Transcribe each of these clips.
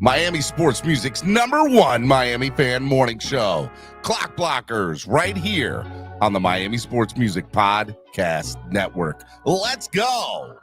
Miami Sports Music's #1 Miami fan morning show, Clock Blockers, right here on the Miami Sports Music Podcast Network. Let's go.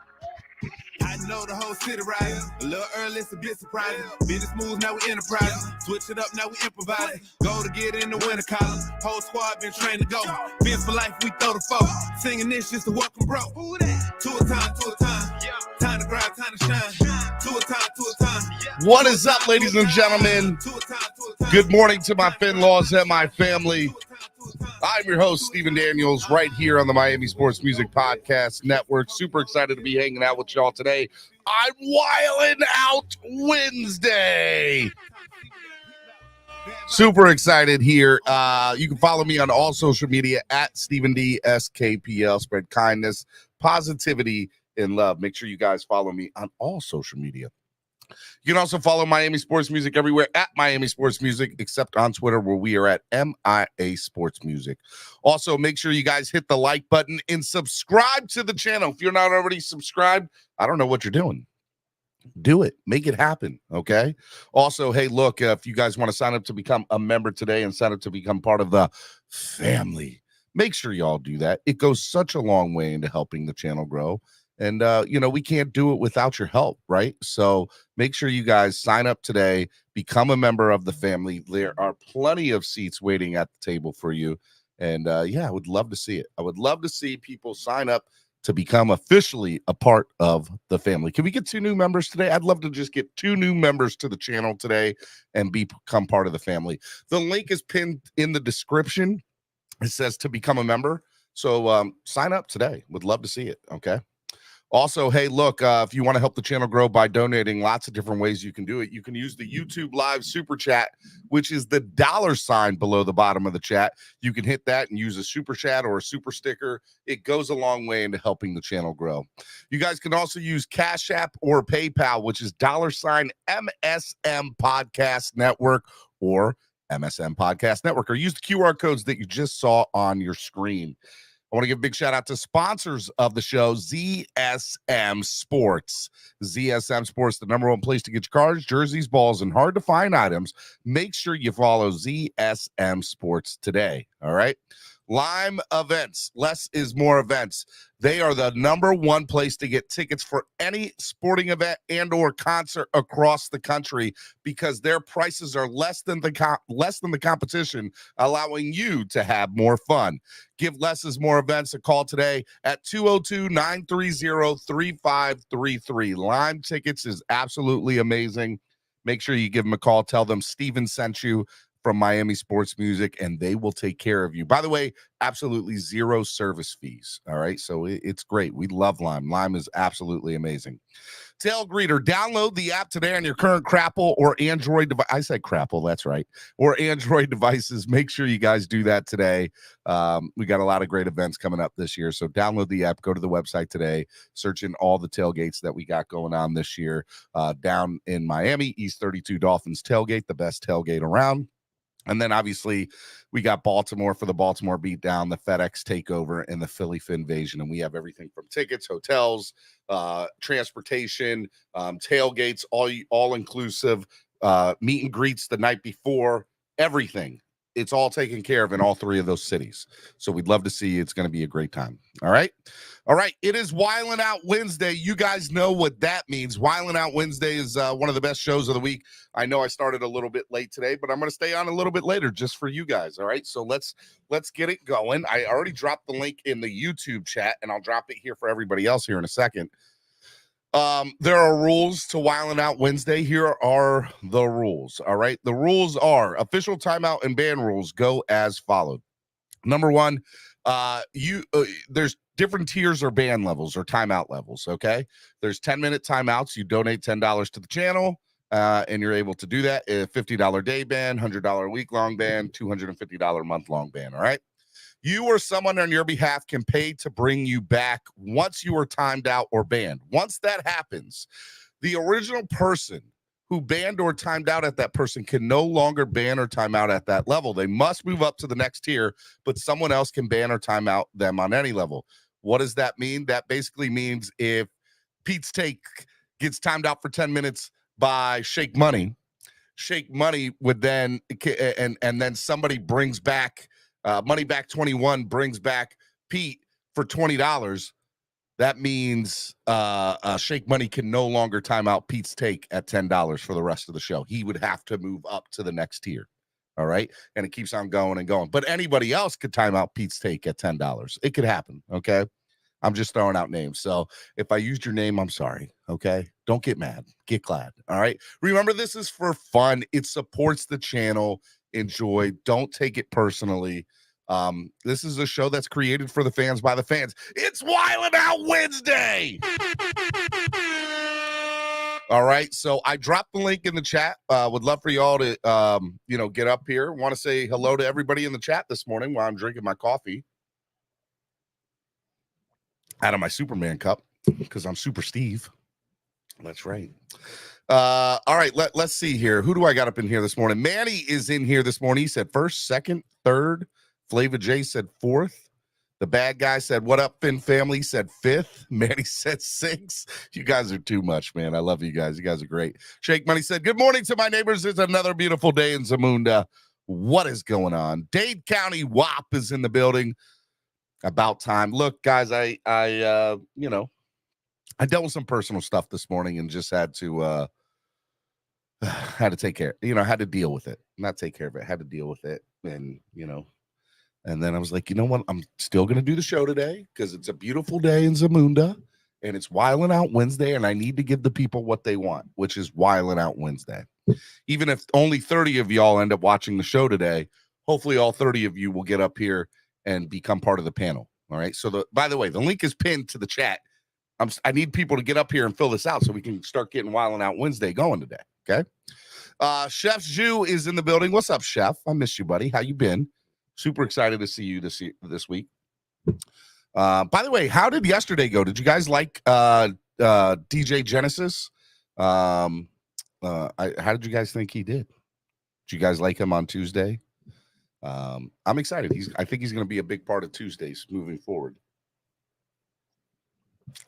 I know the whole city riding. A little early, it's a bit surprising. Business moves, now we enterprising. Switch it up, now we improvising. Go to get in the winter column. Whole squad been trained to go. Been for life, we throw the foe. Singing this just to welcome bro. To a time, to a time. Time to grind, time to shine. To a time, to a time. What is up, ladies and gentlemen? Good morning to my Finlaws and my family. I'm your host, Stephen Daniels, right here on the Miami Sports Music Podcast Network. Super excited to be hanging out with y'all today. I'm Wildin' Out Wednesday. Super excited here. You can follow me on all social media at Stephen D. SKPL. Spread kindness, positivity, and love. Make sure you guys follow me on all social media. You can also follow Miami Sports Music everywhere at Miami Sports Music, except on Twitter where we are at MIA Sports Music. Also, make sure you guys hit the like button and subscribe to the channel. If you're not already subscribed, I don't know what you're doing. Do it. Make it happen, okay? Also, hey, look, if you guys want to sign up to become a member today and sign up to become part of the family, make sure y'all do that. It goes such a long way into helping the channel grow. And, we can't do it without your help, right? So make sure you guys sign up today, become a member of the family. There are plenty of seats waiting at the table for you. And, I would love to see it. I would love to see people sign up to become officially a part of the family. Can we get 2 new members today? I'd love to just get 2 new members to the channel today and become part of the family. The link is pinned in the description. It says to become a member. So sign up today. Would love to see it, okay? Also, hey, look, if you want to help the channel grow by donating, lots of different ways you can do it. You can use the YouTube Live Super Chat, which is the $ below the bottom of the chat. You can hit that and use a Super Chat or a Super Sticker. It goes a long way into helping the channel grow. You guys can also use Cash App or PayPal, which is $MSM Podcast Network or MSM Podcast Network, or use the QR codes that you just saw on your screen. I want to give a big shout out to sponsors of the show, ZSM Sports. ZSM Sports, the #1 place to get your cards, jerseys, balls, and hard to find items. Make sure you follow ZSM Sports today. All right. Lime Events, less is more events. They are the #1 place to get tickets for any sporting event and or concert across the country because their prices are less than the competition, allowing you to have more fun. Give Less is More Events a call today at 202-930-3533. Lime Tickets is absolutely amazing. Make sure you give them a call. Tell them Steven sent you from Miami Sports Music, and they will take care of you. By the way, absolutely 0 service fees. All right, so it's great. We love Lime. Lime is absolutely amazing. Tailgreeter, download the app today on your current Crapple or Android device. I said Crapple, that's right. Or Android devices. Make sure you guys do that today. We got a lot of great events coming up this year, so download the app. Go to the website today. Search in all the tailgates that we got going on this year. Down in Miami, East 32 Dolphins Tailgate, the best tailgate around. And then, obviously, we got Baltimore for the Baltimore Beatdown, the FedEx Takeover, and the Philly Finvasion. And we have everything from tickets, hotels, transportation, tailgates, all-inclusive, meet and greets the night before, everything. It's all taken care of in all 3 of those cities. So we'd love to see you. It's going to be a great time. All right. All right. It is Wildin' Out Wednesday. You guys know what that means. Wildin' Out Wednesday is one of the best shows of the week. I know I started a little bit late today, but I'm going to stay on a little bit later just for you guys. All right. So let's get it going. I already dropped the link in the YouTube chat, and I'll drop it here for everybody else here in a second. There are rules to Wildin' Out Wednesday. Here are the rules. All right. The rules are official timeout and ban rules go as followed. #1, there's different tiers or ban levels or timeout levels. Okay. There's 10-minute timeouts. You donate $10 to the channel, and you're able to do that. A $50 day ban, $100 week-long ban, $250 month-long ban. All right. You or someone on your behalf can pay to bring you back once you are timed out or banned. Once that happens, the original person who banned or timed out at that person can no longer ban or time out at that level. They must move up to the next tier, but someone else can ban or time out them on any level. What does that mean? That basically means if Pete's Take gets timed out for 10 minutes by Shake Money, Shake Money would then and then somebody brings back Money Back 21 brings back Pete for $20. That means Shake Money can no longer time out Pete's take at $10 for the rest of the show. He would have to move up to the next tier. All right. And it keeps on going and going. But anybody else could time out Pete's take at $10. It could happen. Okay. I'm just throwing out names. So if I used your name, I'm sorry. Okay. Don't get mad. Get glad. All right. Remember, this is for fun. It supports the channel. Enjoy. Don't take it personally. This is a show that's created for the fans by the fans. It's Wildin' Out Wednesday. All right. So I dropped the link in the chat. Would love for y'all to, get up here. Want to say hello to everybody in the chat this morning while I'm drinking my coffee out of my Superman cup because I'm Super Steve. That's right. All right. Let's see here. Who do I got up in here this morning? Manny is in here this morning. He said first, second, third. Flava J said fourth. The bad guy said, what up, Finn family? Said fifth. Manny said six. You guys are too much, man. I love you guys. You guys are great. Shake Money said, good morning to my neighbors. It's another beautiful day in Zamunda. What is going on? Dade County WAP is in the building. About time. Look, guys, I dealt with some personal stuff this morning and just had to take care. Had to deal with it. Not take care of it. Had to deal with it. And, and then I was like, you know what? I'm still going to do the show today because it's a beautiful day in Zamunda and it's Wildin' Out Wednesday. And I need to give the people what they want, which is Wildin' Out Wednesday. Even if only 30 of y'all end up watching the show today, hopefully all 30 of you will get up here and become part of the panel. All right. So by the way, the link is pinned to the chat. I need people to get up here and fill this out so we can start getting Wildin' Out Wednesday going today. Okay. Chef Jew is in the building. What's up, Chef? I miss you, buddy. How you been? Super excited to see you this week. By the way, how did yesterday go? Did you guys like DJ Genesis? How did you guys think he did? Did you guys like him on Tuesday? I'm excited. I think he's going to be a big part of Tuesdays moving forward.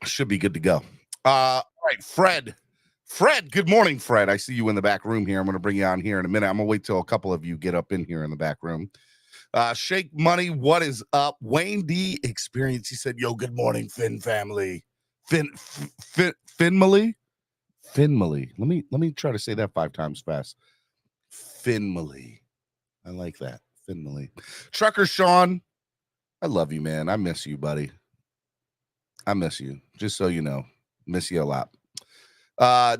Should be good to go. All right, Fred. Fred, good morning, Fred. I see you in the back room here. I'm going to bring you on here in a minute. I'm going to wait till a couple of you get up in here in the back room. Shake Money, what is up? Wayne D Experience. He said, yo, good morning, Finn family. Finmally? Finmally. Let me try to say that 5 times fast. Finmally. I like that. Finmally. Trucker Sean, I love you, man. I miss you, buddy. I miss you. Just so you know. Miss you a lot.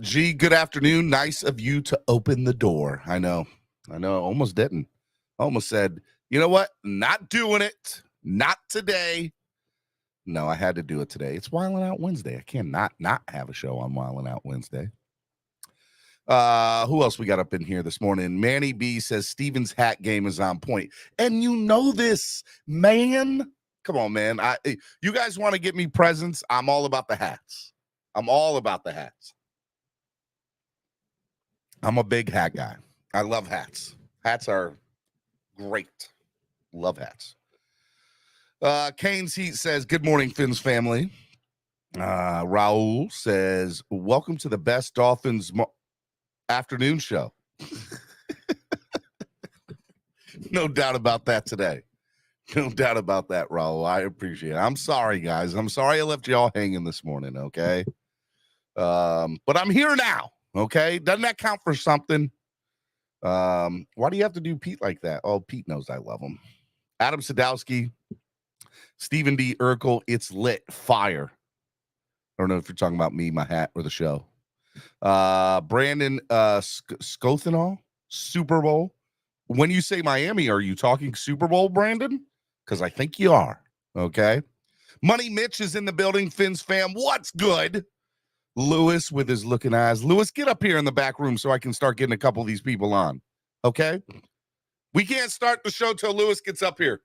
G, good afternoon. Nice of you to open the door. I know. Almost didn't. Almost said, you know what? Not doing it. Not today. No, I had to do it today. It's Wildin' Out Wednesday. I cannot not have a show on Wildin' Out Wednesday. Who else we got up in here this morning? Manny B says Steven's hat game is on point. And you know this, man. Come on, man. You guys want to get me presents? I'm all about the hats. I'm all about the hats. I'm a big hat guy. I love hats. Hats are great. Love hats. Kane's Heat says, good morning, Finn's family. Raul says, welcome to the best Dolphins afternoon show. No doubt about that today. No doubt about that, Raul. I appreciate it. I'm sorry, guys. I'm sorry I left y'all hanging this morning, okay? But I'm here now, okay? Doesn't that count for something? Why do you have to do Pete like that? Oh, Pete knows I love him. Adam Sadowski, Stephen D. Urkel, it's lit. Fire. I don't know if you're talking about me, my hat, or the show. Brandon Scothenall, Super Bowl. When you say Miami, are you talking Super Bowl, Brandon? Because I think you are. Okay. Money Mitch is in the building. Finn's fam. What's good? Lewis with his looking eyes. Lewis, get up here in the back room so I can start getting a couple of these people on. Okay. We can't start the show till Lewis gets up here.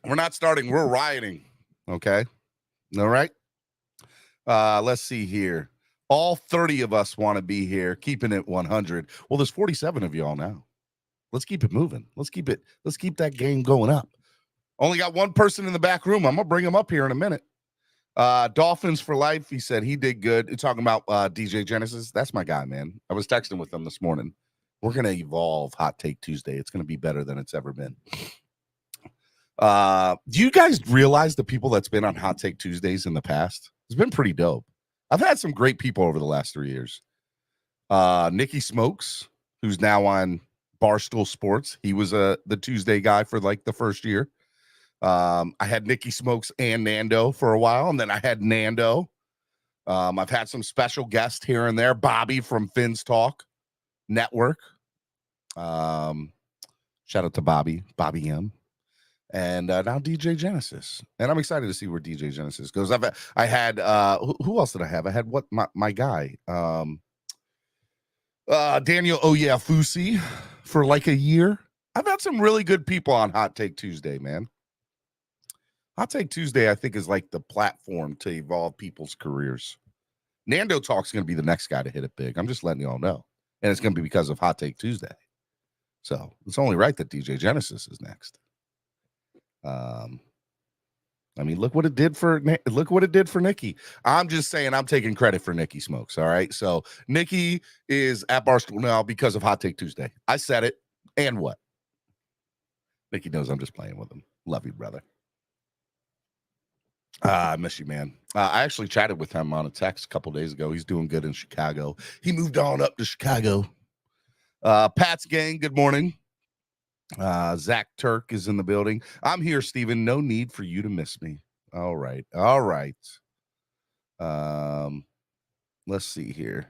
We're not starting. We're rioting. Okay. All right. Let's see here. All 30 of us want to be here, keeping it 100. Well, there's 47 of y'all now. Let's keep it moving. Let's keep that game going up. Only got one person in the back room. I'm going to bring him up here in a minute. Dolphins for life. He said he did good. You're talking about DJ Genesis. That's my guy, man. I was texting with him this morning. We're going to evolve Hot Take Tuesday. It's going to be better than it's ever been. Do you guys realize the people that's been on Hot Take Tuesdays in the past? It's been pretty dope. I've had some great people over the last 3 years. Nikki Smokes, who's now on Barstool Sports. He was the Tuesday guy for like the first year. I had Nikki Smokes and Nando for a while, and then I had Nando. I've had some special guests here and there. Bobby from Finn's Talk Network. Shout out to Bobby M. And now DJ Genesis. And I'm excited to see where DJ Genesis goes. I had who else did I have? I had my guy. Daniel Fusi for like a year. I've had some really good people on Hot Take Tuesday, man. Hot Take Tuesday, I think, is like the platform to evolve people's careers. Nando Talk's going to be the next guy to hit it big. I'm just letting you all know. And it's going to be because of Hot Take Tuesday. So it's only right that DJ Genesis is next. I mean, look what it did for Nikki. I'm just saying I'm taking credit for Nikki Smokes. All right. So Nikki is at Barstool now because of Hot Take Tuesday. I said it. And what? Nikki knows I'm just playing with him. Love you, brother. I miss you, man. I actually chatted with him on a text a couple days ago. He's doing good in Chicago. He moved on up to Chicago. Pat's gang, good morning. Zach Turk is in the building. I'm here, Steven. No need for you to miss me. All right. Let's see here.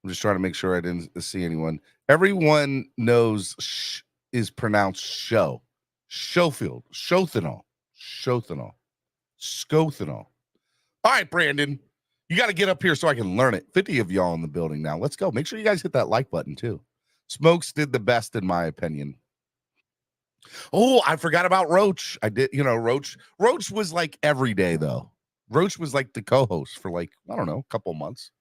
I'm just trying to make sure I didn't see anyone. Everyone knows is pronounced show. Schofield. Shothanol. Scothanol. All right, Brandon. You got to get up here so I can learn it. 50 of y'all in the building now. Let's go. Make sure you guys hit that like button too. Smokes did the best in my opinion. Oh, I forgot about Roach. I did, Roach. Roach was like every day though. Roach was like the co-host for like, I don't know, a couple months.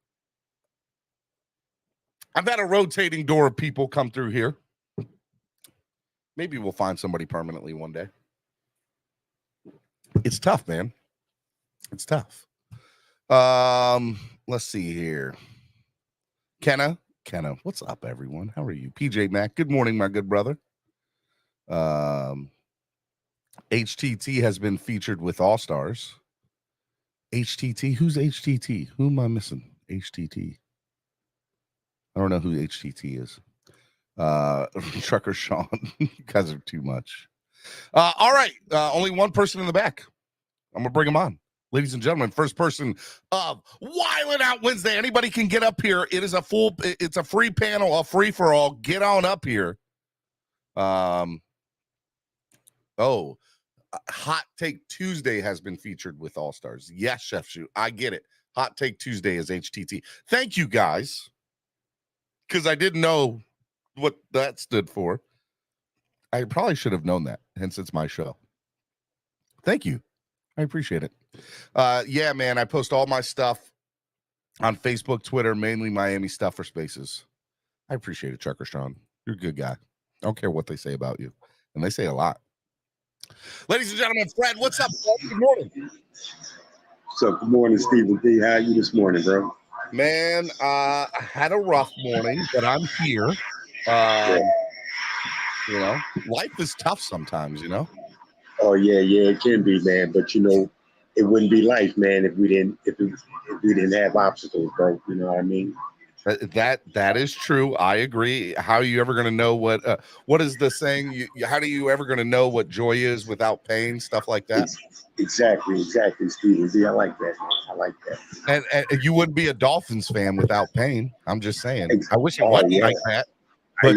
I've had a rotating door of people come through here. Maybe we'll find somebody permanently one day. It's tough, man. It's tough. Let's see here. Kenna, what's up, everyone? How are you? PJ Mac, good morning, my good brother. HTT has been featured with All Stars. HTT, who's HTT? Who am I missing? HTT. I don't know who HTT is. Trucker Sean, you guys are too much. All right, only one person in the back. I'm gonna bring him on. Ladies and gentlemen, first person of Wildin' Out Wednesday. Anybody can get up here. It's a free panel, a free for all. Get on up here. Hot Take Tuesday has been featured with All Stars. Yes, Chef Shoot. I get it. Hot Take Tuesday is HTT. Thank you guys. Because I didn't know what that stood for. I probably should have known that. Hence, it's my show. Thank you. I appreciate it. Yeah, man, I post all my stuff on Facebook, Twitter, mainly Miami stuff for Spaces. I appreciate it, Trucker Sean. You're a good guy. I don't care what they say about you. And they say a lot. Ladies and gentlemen, Fred, what's up? Good morning. So, good morning, Stephen D. How are you this morning, bro? Man, I had a rough morning, but I'm here. Life is tough sometimes, Oh yeah, it can be, man. But it wouldn't be life, man, if we didn't have obstacles, bro. You know what I mean? That is true. I agree. How are you ever going to know what is the saying? How are you ever going to know what joy is without pain? Stuff like that. Exactly, Stephen D. I like that, man. I like that. And you wouldn't be a Dolphins fan without pain. I'm just saying. I wish it wasn't like that. But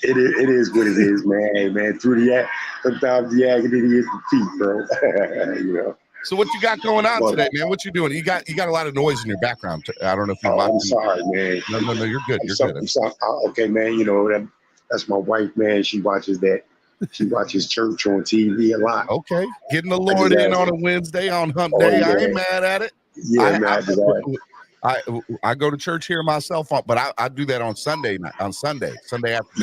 It is what it is, man. Hey, man, through the sometimes the agony is defeat, bro. So what you got going on today, man? What you doing? You got a lot of noise in your background. I don't know if you're watching. I'm sorry, man. No, you're good. You're good. I'm sorry. Okay, man. That's my wife, man. She watches that. She watches church on TV a lot. Okay, getting the Lord in on a Wednesday on Hump Day. Yeah. I ain't mad at it. Yeah, I go to church here myself, but I do that on Sunday afternoon.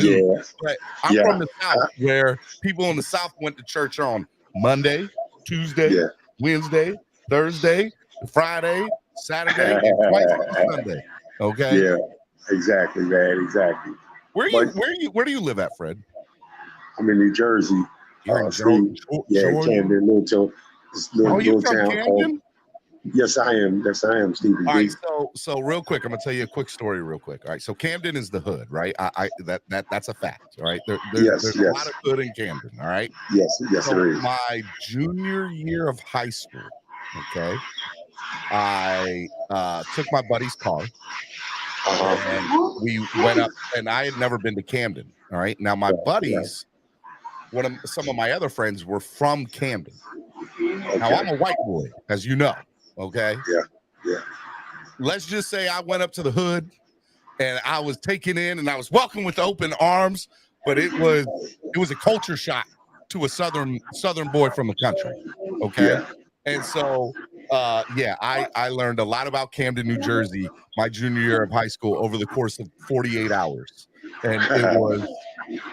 Yeah. But I'm from the South, where people in the South went to church on Monday, Tuesday, Wednesday, Thursday, Friday, Saturday, and twice on Sunday. Okay. Yeah, exactly, man, exactly. Where do you live at, Fred? I'm in New Jersey. You're in Steve, Georgia. Camden, little You from town Camden? called. Yes, I am. Yes, I am, Stevie. All right, so real quick, I'm gonna tell you a quick story, real quick. All right, so Camden is the hood, right? That's a fact. All right, there's a lot of hood in Camden. All right. Yes, So it is. my junior year of high school, okay, I took my buddy's car. And we went up, and I had never been to Camden. All right. Now, my buddies, some of my other friends were from Camden. Okay. Now, I'm a white boy, as you know. Okay. Yeah. Let's just say I went up to the hood and I was taken in and I was welcomed with open arms, but it was a culture shock to a southern boy from the country. Okay. Yeah. And so I learned a lot about Camden, New Jersey, my junior year of high school over the course of 48 hours. And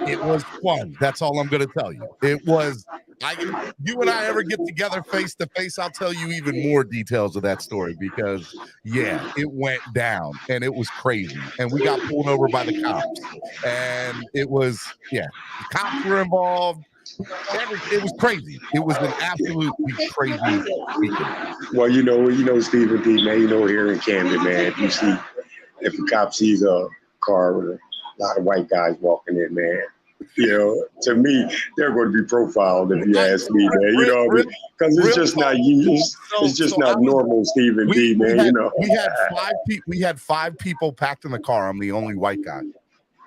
it was fun. That's all I'm going to tell you. It was, you and I ever get together face to face, I'll tell you even more details of that story because, it went down and it was crazy. And we got pulled over by the cops. And it was, the cops were involved. It was crazy. It was an absolutely crazy weekend. Well, you know, Stephen D, man, here in Camden, man, if a cop sees a car with a lot of white guys walking in, man, to me, they're going to be profiled if you ask me, man. You know what I mean? Because it's just not it's just not normal, Stephen D, man. We had 5 people packed in the car. I'm the only white guy.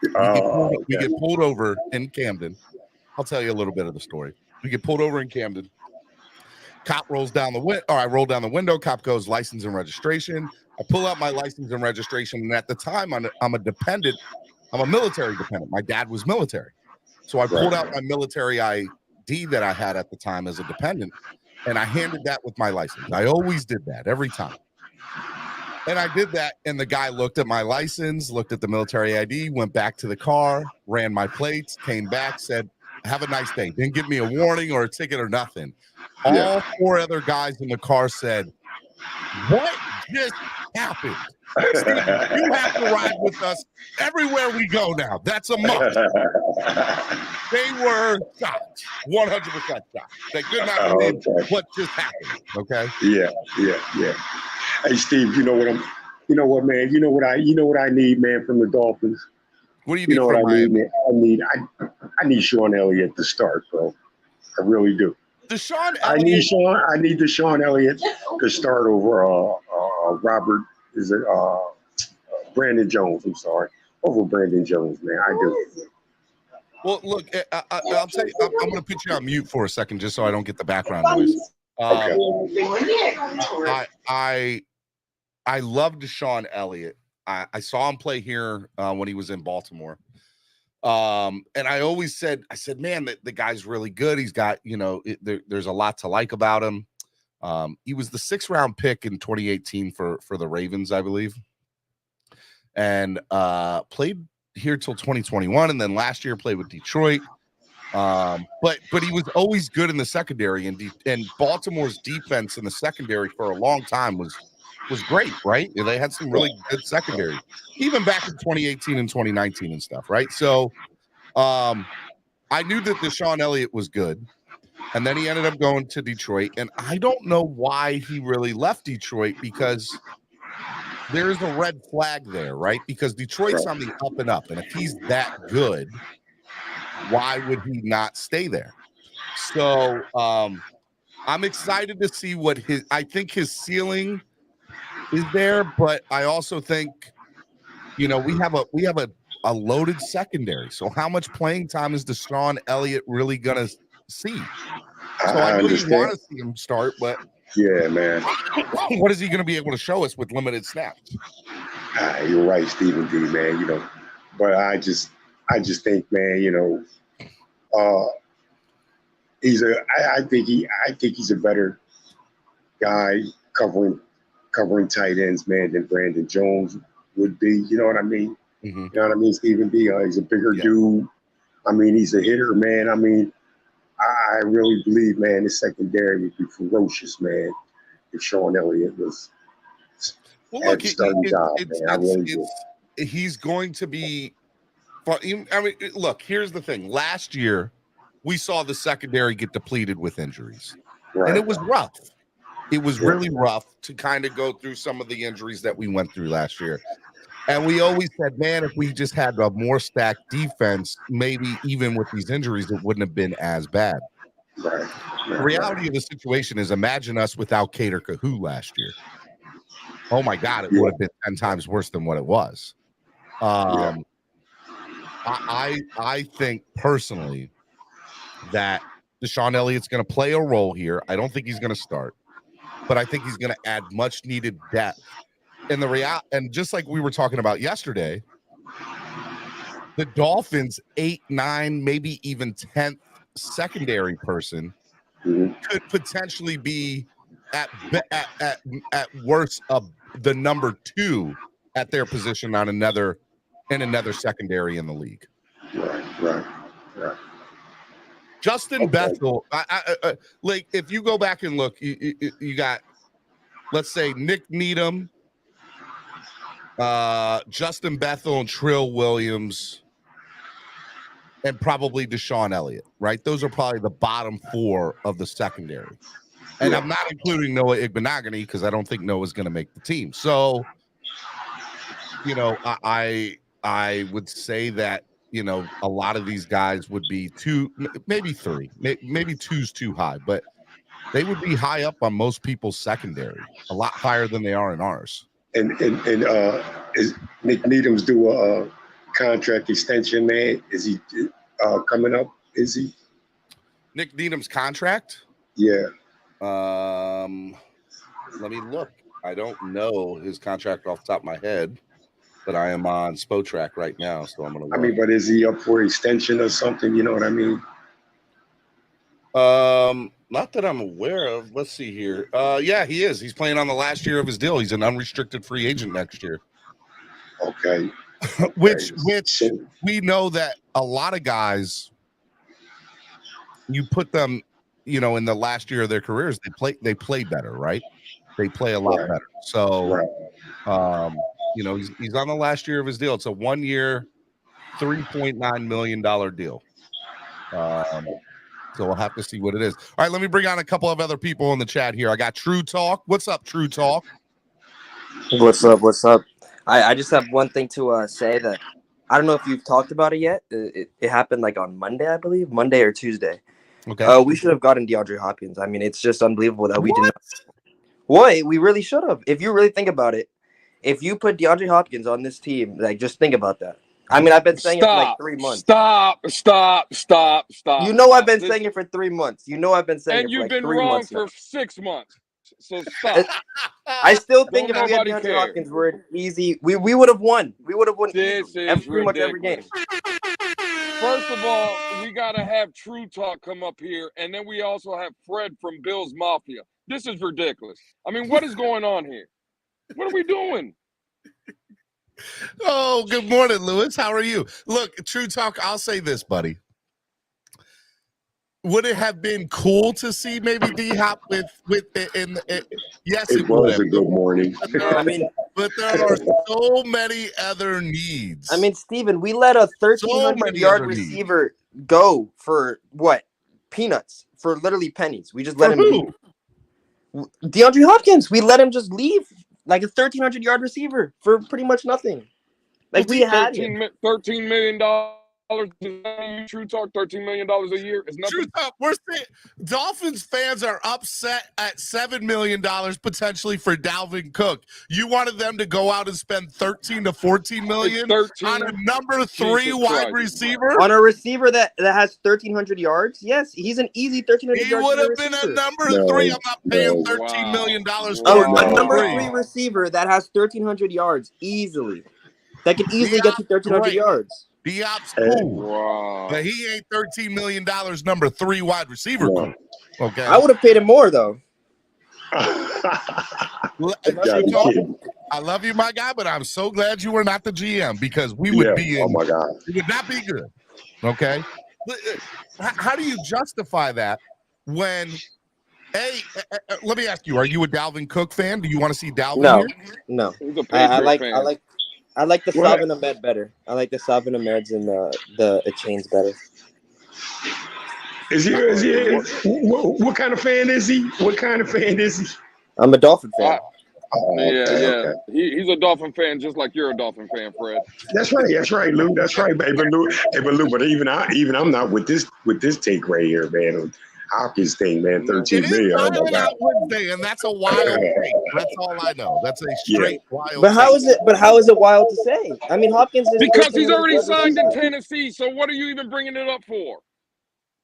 We get pulled over in Camden. I'll tell you a little bit of the story. We get pulled over in Camden. Cop rolls down the window. I roll down the window. Cop goes, license and registration. I pull out my license and registration. And at the time, I'm a dependent. I'm a military dependent. My dad was military. So I pulled out my military ID that I had at the time as a dependent, and I handed that with my license. I always did that every time. And I did that, and the guy looked at my license, looked at the military ID, went back to the car, ran my plates, came back, said, have a nice day. Didn't give me a warning or a ticket or nothing. All 4 other guys in the car said, what just happened? Steve, you have to ride with us everywhere we go now. That's a must. They were shocked, 100% shocked. They could not believe what just happened. Okay. Yeah. Hey, Steve, you know what I need, man, from the Dolphins. What do you need? You know what I need, man? I need Sean Elliott to start, bro. I really do. Deshaun Elliott. I need Deshaun Elliott to start over Brandon Jones. I'm sorry, over Brandon Jones, man. I do. Well, look, I'll tell you. I'm going to put you on mute for a second, just so I don't get the background noise. I love Deshaun Elliott. I saw him play here when he was in Baltimore. And I always said, man, the guy's really good. He's got, there's a lot to like about him. He was the 6th round pick in 2018 for the Ravens, I believe. And played here till 2021. And then last year played with Detroit. But he was always good in the secondary, and Baltimore's defense in the secondary for a long time was great, right? They had some really good secondary, even back in 2018 and 2019 and stuff, right? So I knew that Deshaun Elliott was good, and then he ended up going to Detroit, and I don't know why he really left Detroit, because there's a red flag there, right? Because Detroit's on the up and up, and if he's that good, why would he not stay there? So I'm excited to see what I think his ceiling is there, but I also think, we have a loaded secondary. So how much playing time is Deshaun Elliott really gonna see? So I know you want to see him start, but yeah, man, what is he gonna be able to show us with limited snaps? You're right, Stephen D, man. But I just think, man, I think he's a better guy covering tight ends, man, than Brandon Jones would be. You know what I mean? Mm-hmm. You know what I mean, Stephen D? He's a bigger dude. I mean, he's a hitter, man. I mean, I really believe, man, the secondary would be ferocious, man, if Sean Elliott was had the starting job, man. I really do. He's going to be. I mean, look. Here's the thing. Last year, we saw the secondary get depleted with injuries, and it was rough. It was really rough to kind of go through some of the injuries that we went through last year. And we always said, man, if we just had a more stacked defense, maybe even with these injuries, it wouldn't have been as bad. Right. The reality of the situation is, imagine us without Cater Kahoo last year. Oh my God, it would have been 10 times worse than what it was. I think personally that Deshaun Elliott's going to play a role here. I don't think he's going to start, but I think he's going to add much needed depth. And and just like we were talking about yesterday, the Dolphins' 8, 9, maybe even 10th secondary person could potentially be at worst of the number 2 at their position on another secondary in the league. Right. Justin Bethel, like if you go back and look, you got, let's say, Nick Needham, Justin Bethel, and Trill Williams, and probably Deshaun Elliott, right? Those are probably the bottom 4 of the secondary. And I'm not including Noah Igbenogany because I don't think Noah's going to make the team. So, you know, I would say that, you know, a lot of these guys would be 2, maybe 3, maybe 2's too high, but they would be high up on most people's secondary, a lot higher than they are in ours. And is Nick Needham's do a contract extension, man? Is he coming up? Is he? Nick Needham's contract? Yeah. Let me look. I don't know his contract off the top of my head, but I am on Spotrac right now, so I'm gonna look. I mean, but is he up for extension or something? You know what I mean? Not that I'm aware of. Let's see here. Yeah, he is. He's playing on the last year of his deal. He's an unrestricted free agent next year. Okay. Which we know that a lot of guys, you put them, you know, in the last year of their careers, they play better, right? They play a lot better. So, you know, he's on the last year of his deal. It's a 1-year, $3.9 million deal. So we'll have to see what it is. All right, let me bring on a couple of other people in the chat here. I got True Talk. What's up, True Talk? What's up? I just have one thing to say that I don't know if you've talked about it yet. It happened like on Monday, I believe, Monday or Tuesday. Okay. We should have gotten DeAndre Hopkins. I mean, it's just unbelievable that we didn't. What? We really should have. If you really think about it, if you put DeAndre Hopkins on this team, like, just think about that. I mean, I've been saying it for like 3 months. Stop. You know, I've been saying it for 3 months. You know, I've been saying and it for you've like been 3 wrong months for now. 6 months. So stop. I still think if Don't we had nobody DeAndre care. Hopkins, we're easy. We would have won. We would have won This easily. is Pretty much every game. First of all, we gotta have True Talk come up here, and then we also have Fred from Bill's Mafia. This is ridiculous. I mean, what is going on here? What are we doing? Oh, good morning, Lewis. How are you? Look, True Talk, I'll say this, buddy. Would it have been cool to see maybe D-Hop with yes, It was would a good morning. But there are so many other needs. I mean, Steven, we let a 1,300-yard receiver go for what? Peanuts, for literally pennies. We just let him leave. DeAndre Hopkins, we let him just leave like a 1,300-yard receiver for pretty much nothing. Like, we had him. $13 million. True Talk, $13 million a year is nothing. True Talk, we're saying Dolphins fans are upset at $7 million potentially for Dalvin Cook. You wanted them to go out and spend $13 to $14 million on a number 3 wide receiver? On a receiver that has 1,300 yards? Yes, he's an easy 1,300 yards. He would have been a number 3. I'm not paying $13 million for a number 3 receiver that has 1,300 yards easily. That could easily get you 1,300 yards. Diop's cool, but he ain't $13 million number 3 wide receiver. No. Okay, I would have paid him more though. I love you, my guy, but I'm so glad you were not the GM because we would be in. Oh my God, it would not be good. Okay, how do you justify that when? Let me ask you: are you a Dalvin Cook fan? Do you want to see Dalvin here? No. He's a I Patriot fan. I like the What? Salvin Ahmed better. I like the Salvin Ahmeds and the Chains better. What kind of fan is he? What kind of fan is he? I'm a Dolphin fan. Okay. He's a Dolphin fan, just like you're a Dolphin fan, Fred. That's right, Lou. That's right, baby, Lou. But even I'm not with this take right here, man. On Hopkins thing, man. 13 million. Oh my God. Wednesday, and that's a wild take. That's all I know. That's a straight wild. But how is it? But how is it wild to say? I mean, Hopkins is because he's already signed in Tennessee. So what are you even bringing it up for?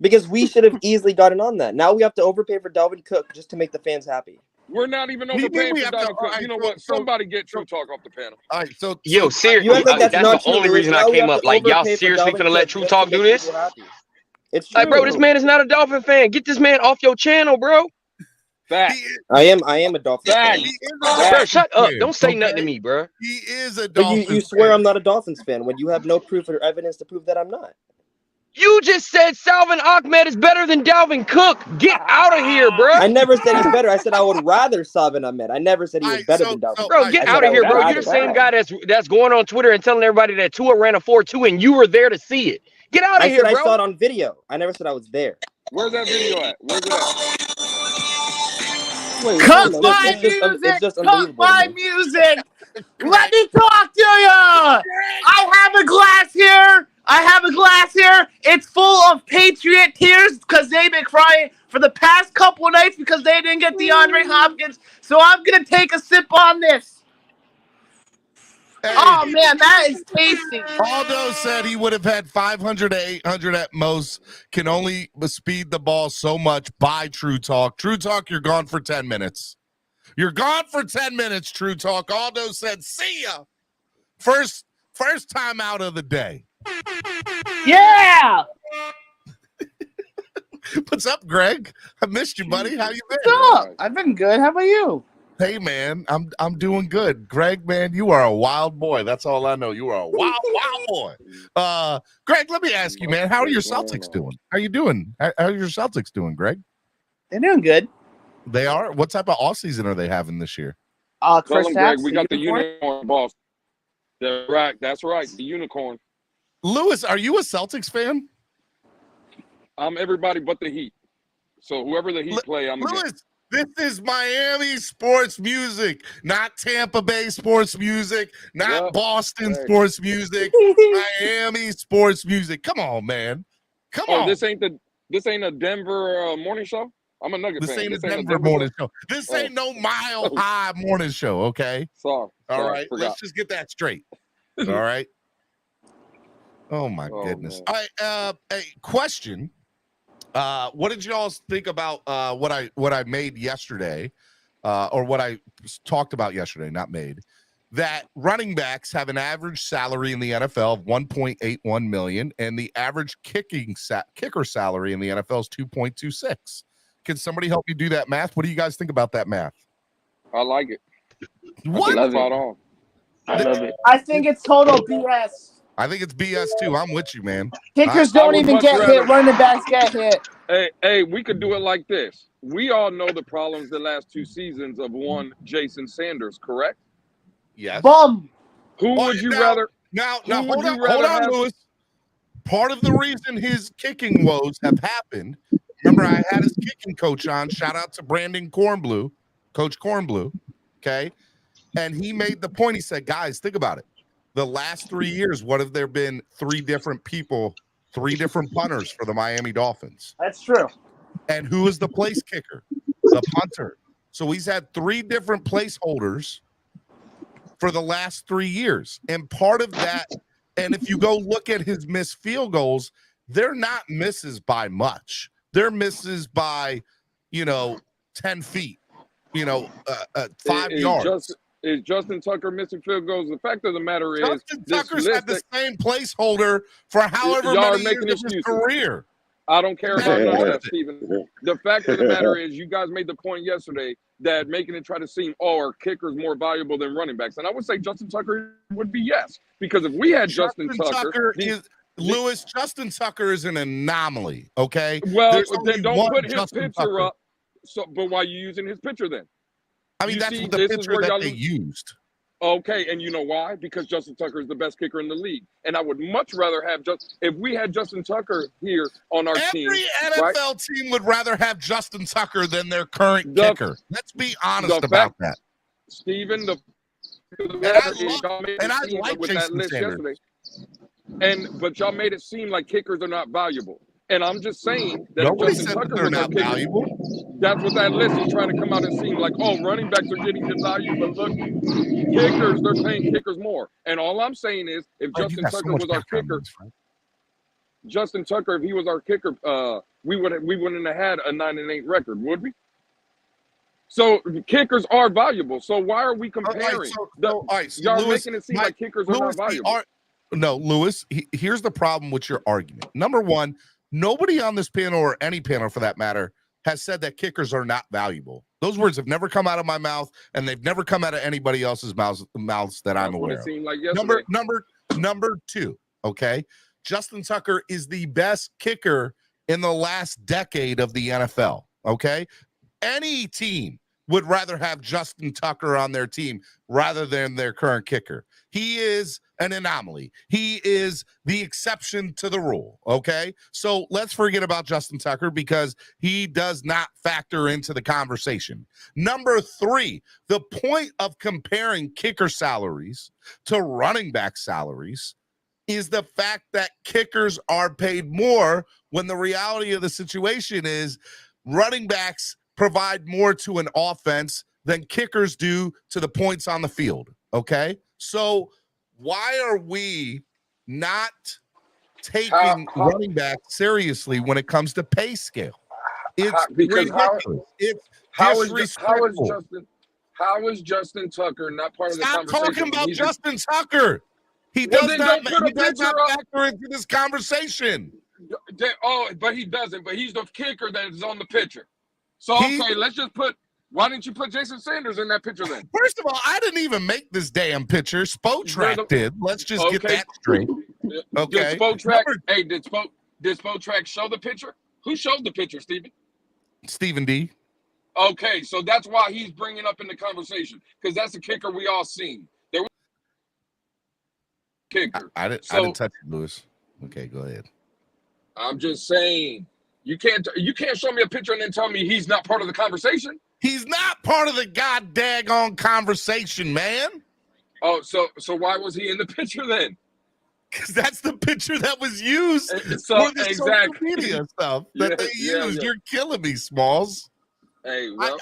Because we should have easily gotten on that. Now we have to overpay for Dalvin Cook just to make the fans happy. We're not even overpaying for Dalvin Cook. You know what? Somebody get True Talk off the panel. All right, so seriously, that's the only reason I came up. Like, y'all seriously gonna let True Talk do this? It's true. Like, bro, this man is not a Dolphin fan. Get this man off your channel, bro. Fact. I am a Dolphin fan. Bro, shut up. Don't say nothing to me, bro. He is a But Dolphins you swear fan. I'm not a Dolphins fan when you have no proof or evidence to prove that I'm not. You just said Salvin Ahmed is better than Dalvin Cook. Get out of here, bro. I never said he's better. I said I would rather Salvin Ahmed. I never said he was better than Dalvin. Bro, get out of here, bro. You're the same guy that's going on Twitter and telling everybody that Tua ran a 4.2 and you were there to see it. Get out of here, bro. I saw it on video. I never said I was there. Where's that video at? Where's it at? Wait, Cut my music! Cut my music! Let me talk to you! I have a glass here. It's full of Patriot tears because they've been crying for the past couple of nights because they didn't get DeAndre Hopkins. So I'm going to take a sip on this. Hey, oh, man, that is tasty. Aldo said he would have had 500 to 800 at most, can only speed the ball so much by True Talk. True Talk, you're gone for 10 minutes. You're gone for 10 minutes, True Talk. Aldo said, see ya. First time out of the day. Yeah! What's up, Greg? I missed you, buddy. How you been? What's up? I've been good. How about you? Hey, man, I'm doing good. Greg, man, you are a wild boy. That's all I know. You are a wild boy. Greg, let me ask you, man, how are your Celtics doing? How you doing? How are your Celtics doing, Greg? They're doing good. They are? What type of offseason are they having this year? Tell them, Greg, we got the unicorn boss. That's right, the unicorn. Lewis, are you a Celtics fan? I'm everybody but the Heat. So whoever the Heat play, I'm Lewis, against. this is Miami sports music, not Tampa Bay sports music, not Boston sports music, Miami sports music. Come on, man. Come on. This ain't a Denver morning show? I'm a Nugget fan. This ain't a Denver morning show. This ain't no Mile High morning show, okay? Sorry. All right, let's just get that straight. All right. Oh my goodness. Man. All right, a question. What did y'all think about what I made yesterday, or what I talked about yesterday, not made, that running backs have an average salary in the NFL of $1.81 million, and the average kicker salary in the NFL is $2.26. Can somebody help me do that math? What do you guys think about that math? I like it. What? I love it. I think it's total BS. I think it's BS too. I'm with you, man. Kickers don't even get hit. Running backs get hit. Hey, we could do it like this. We all know the problems the last 2 seasons of one Jason Sanders, correct? Yes. Bum. Who would you rather? Now, hold on, Lewis. Part of the reason his kicking woes have happened. Remember, I had his kicking coach on. Shout out to Brandon Cornblue, Coach Cornblue. Okay, and he made the point. He said, "Guys, think about it. The last 3 years, what have there been 3 different people, 3 different punters for the Miami Dolphins? That's true. And who is the place kicker? The punter. So he's had 3 different placeholders for the last 3 years. And part of that, and if you go look at his missed field goals, they're not misses by much. They're misses by, 10 feet, 5 yards. Is Justin Tucker missing field goals? The fact of the matter is, Justin Tucker's had the same placeholder for however many years of his career. I don't care about none of that, Steven. The fact of the matter is, you guys made the point yesterday that making it try to seem, are kickers more valuable than running backs? And I would say Justin Tucker would be yes. Because if we had Justin Tucker Lewis, Justin Tucker is an anomaly. Okay. Well, There's then only don't one put his Justin picture Tucker. up. So, but why are you using his picture then? I mean, You that's see, the this is picture where that y'all they lose. used. Okay, and you know why? Because Justin Tucker is the best kicker in the league, and I would much rather have if we had Justin Tucker here on our team. Every NFL team would rather have Justin Tucker than their current kicker. Let's be honest about that. Stephen, and I like Jason Sanders. But y'all made it seem like kickers are not valuable. And I'm just saying that Nobody Justin said Tucker that they're was our not kicker, valuable. that's what that list is trying to come out and seem like, oh, running backs are getting the value, but look, kickers, they're paying kickers more. And all I'm saying is, if Justin Tucker was our kicker, Justin Tucker, if he was our kicker, we wouldn't have had a 9-8 record, would we? So kickers are valuable. So why are we comparing? Y'all Lewis, making it seem like kickers are not valuable. No, Lewis, here's the problem with your argument. Number one, nobody on this panel or any panel for that matter has said that kickers are not valuable. Those words have never come out of my mouth, and they've never come out of anybody else's mouths that I'm aware of. Like number two, okay? Justin Tucker is the best kicker in the last decade of the NFL, okay? Any team would rather have Justin Tucker on their team rather than their current kicker. He is an anomaly. He is the exception to the rule, okay? So let's forget about Justin Tucker because he does not factor into the conversation. Number three, the point of comparing kicker salaries to running back salaries is the fact that kickers are paid more when the reality of the situation is running backs provide more to an offense than kickers do to the points on the field, okay? So why are we not taking running back seriously when it comes to pay scale? It's ridiculous. It's disrespectful. How is Justin Tucker not part of the conversation? Stop talking about Justin Tucker. He does not factor into this conversation. But he doesn't. But he's the kicker that is on the picture. So, okay, let's just why didn't you put Jason Sanders in that picture then? First of all, I didn't even make this damn picture. Spotrac did. Let's just get that straight. Okay. Did Spotrac show the picture? Who showed the picture, Stephen? Stephen D. Okay, so that's why he's bringing up in the conversation because that's the kicker we all seen. There was kicker. I didn't touch it, Lewis. Okay, go ahead. I'm just saying. You can't show me a picture and then tell me he's not part of the conversation. He's not part of the goddamn conversation, man. Oh, so why was he in the picture then? Because that's the picture that was used for the social media stuff that they used. You're killing me, Smalls. Hey, well,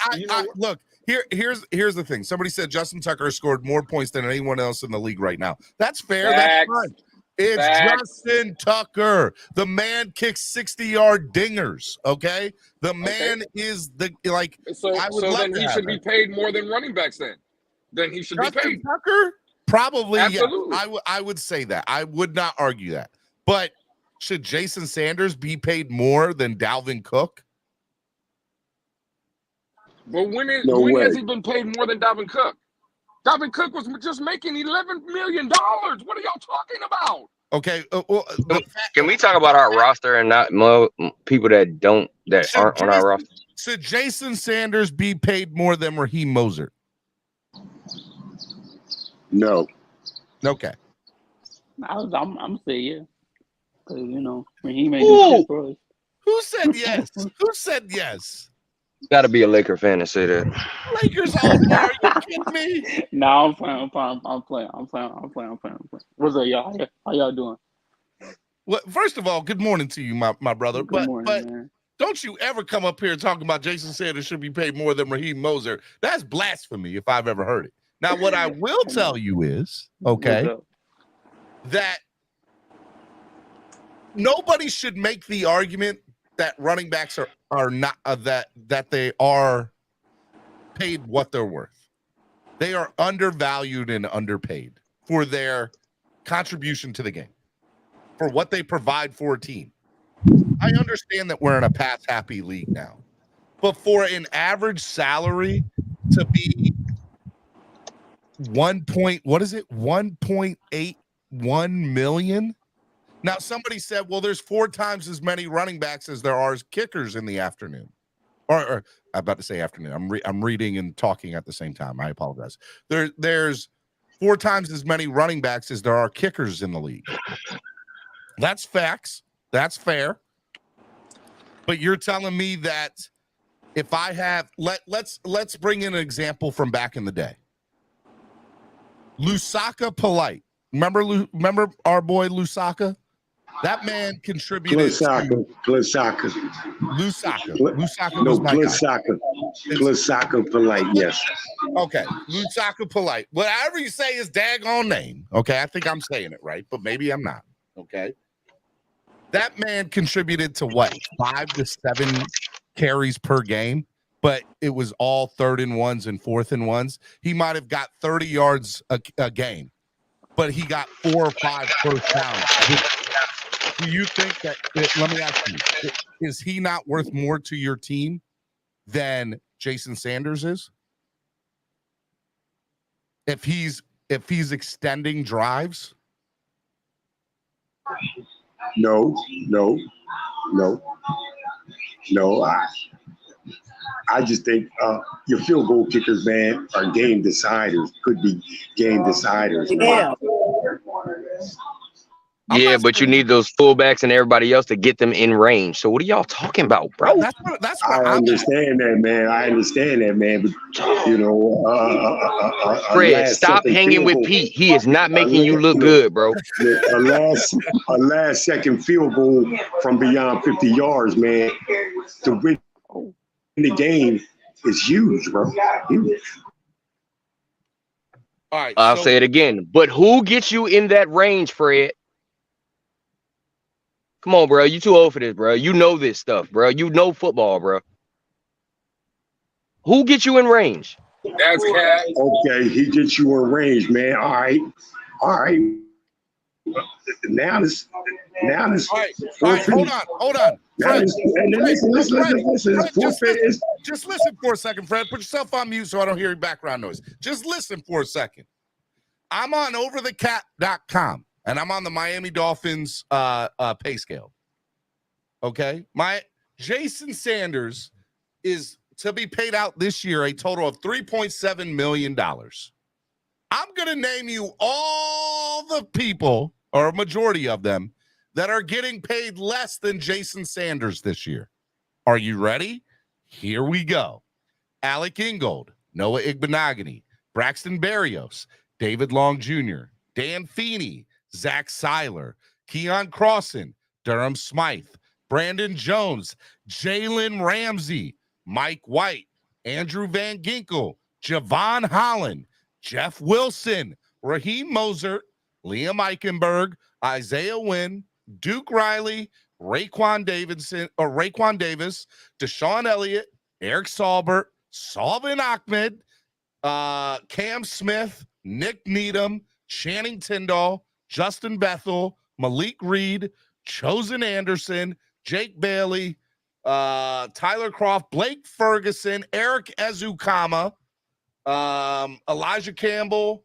look, here's the thing. Somebody said Justin Tucker has scored more points than anyone else in the league right now. That's fair. That's fine. It's Justin Tucker. The man kicks 60-yard dingers, okay? The man is the, like, so then he should be paid more than running backs then. Then he should be paid. Tucker? Probably, absolutely. Yeah. I would say that. I would not argue that. But should Jason Sanders be paid more than Dalvin Cook? But when has he been paid more than Dalvin Cook? Dalvin Cook was just making $11 million. What are y'all talking about? Okay. Can we talk about our roster and not people that aren't on our roster? Should Jason Sanders be paid more than Raheem Mostert? No. Okay. I'm saying yeah. Because, Raheem ain't doing shit for us. Who said yes? Who said yes? Got to be a Laker fan to say that. Lakers all day. Are you kidding me? No, I'm playing. I'm playing. What's up, y'all? How y'all doing? Well, first of all, good morning to you, my brother. Good morning, man. Don't you ever come up here talking about Jason Sanders should be paid more than Raheem Mostert. That's blasphemy if I've ever heard it. Now, what I will tell you is, okay, that nobody should make the argument that running backs are not that they are paid what they're worth. They are undervalued and underpaid for their contribution to the game, for what they provide for a team. I understand that we're in a pass-happy league now, but for an average salary to be 1.81 million, Now, somebody said, well, there's 4 times as many running backs as there are kickers in the afternoon. Or I'm about to say afternoon. I'm reading and talking at the same time. I apologize. There's 4 times as many running backs as there are kickers in the league. That's facts. That's fair. But you're telling me that if I have let's bring in an example from back in the day. Lusaka Polite. Remember our boy Lusaka? That man contributed Lusaka. Lusaka was my guy. Lusaka Polite, yes. Okay, Lusaka Polite. Whatever you say his daggone name. Okay, I think I'm saying it right, but maybe I'm not. Okay. That man contributed to what? 5 to 7 carries per game, but it was all 3rd and 1s and 4th and 1s. He might have got 30 yards a game, but he got 4 or 5 first downs. Do you think that, let me ask you, is he not worth more to your team than Jason Sanders is? If he's extending drives? No. I just think your field goal kickers, man, are game deciders. Could be game deciders. Yeah. Yeah, but you need those fullbacks and everybody else to get them in range. So what are y'all talking about, bro? That's what I understand that, man. But you know, Fred, stop hanging with Pete. He is not making you look good, bro. A last second field goal from beyond 50 yards, man, to win the game is huge, bro. Huge. All right, I'll say it again. But who gets you in that range, Fred? Come on, bro. You too old for this, bro. You know this stuff, bro. You know football, bro. Who gets you in range? That's cat. Okay, he gets you in range, man. All right. Now this. All right. Hold on. Fred, just listen for a second, Fred. Put yourself on mute so I don't hear your background noise. Just listen for a second. I'm on overthecat.com. And I'm on the Miami Dolphins pay scale. Okay. My Jason Sanders is to be paid out this year a total of $3.7 million. I'm going to name you all the people, or a majority of them, that are getting paid less than Jason Sanders this year. Are you ready? Here we go. Alec Ingold, Noah Igbenogany, Braxton Berrios, David Long Jr., Dan Feeney, Zach Seiler, Keon Crossan, Durham Smythe, Brandon Jones, Jalen Ramsey, Mike White, Andrew Van Ginkel, Javon Holland, Jeff Wilson, Raheem Mostert, Liam Eichenberg, Isaiah Wynn, Duke Riley, Raekwon Davis, Deshaun Elliott, Eric Saubert, Salvin Ahmed, Cam Smith, Nick Needham, Channing Tindall, Justin Bethel, Malik Reed, Chosen Anderson, Jake Bailey, Tyler Croft, Blake Ferguson, Eric Ezukama, Elijah Campbell,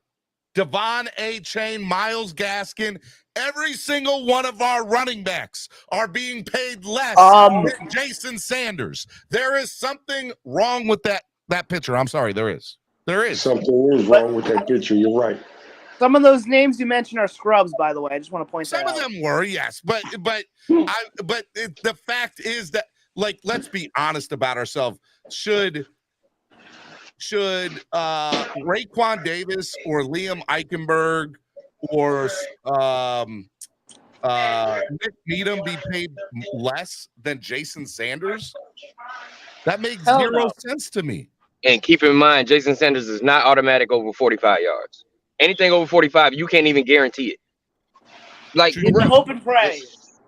Devon A. Chain, Myles Gaskin. Every single one of our running backs are being paid less than Jason Sanders. There is something wrong with that picture. I'm sorry, there is. Something is wrong with that picture. You're right. Some of those names you mentioned are scrubs, by the way. I just want to point that out. Some of them were, yes, but the fact is that, like, let's be honest about ourselves. Should Raekwon Davis or Liam Eichenberg or Nick Needham be paid less than Jason Sanders? That makes zero sense to me. And keep in mind, Jason Sanders is not automatic over 45 yards. Anything over 45, you can't even guarantee it. Like, it's a hope and pray.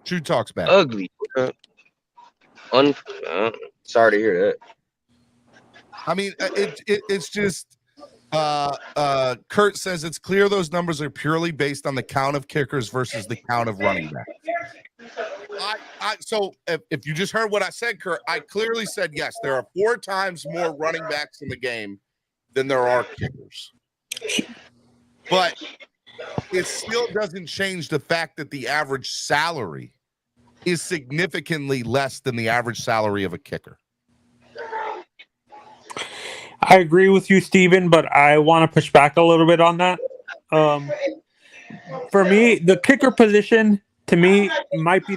True talks back. Ugly. Sorry to hear that. I mean, it's just Kurt says it's clear those numbers are purely based on the count of kickers versus the count of running backs. So if you just heard what I said, Kurt, I clearly said yes. There are 4 times more running backs in the game than there are kickers. But it still doesn't change the fact that the average salary is significantly less than the average salary of a kicker. I agree with you, Steven, but I want to push back a little bit on that. For me, the kicker position, to me, might be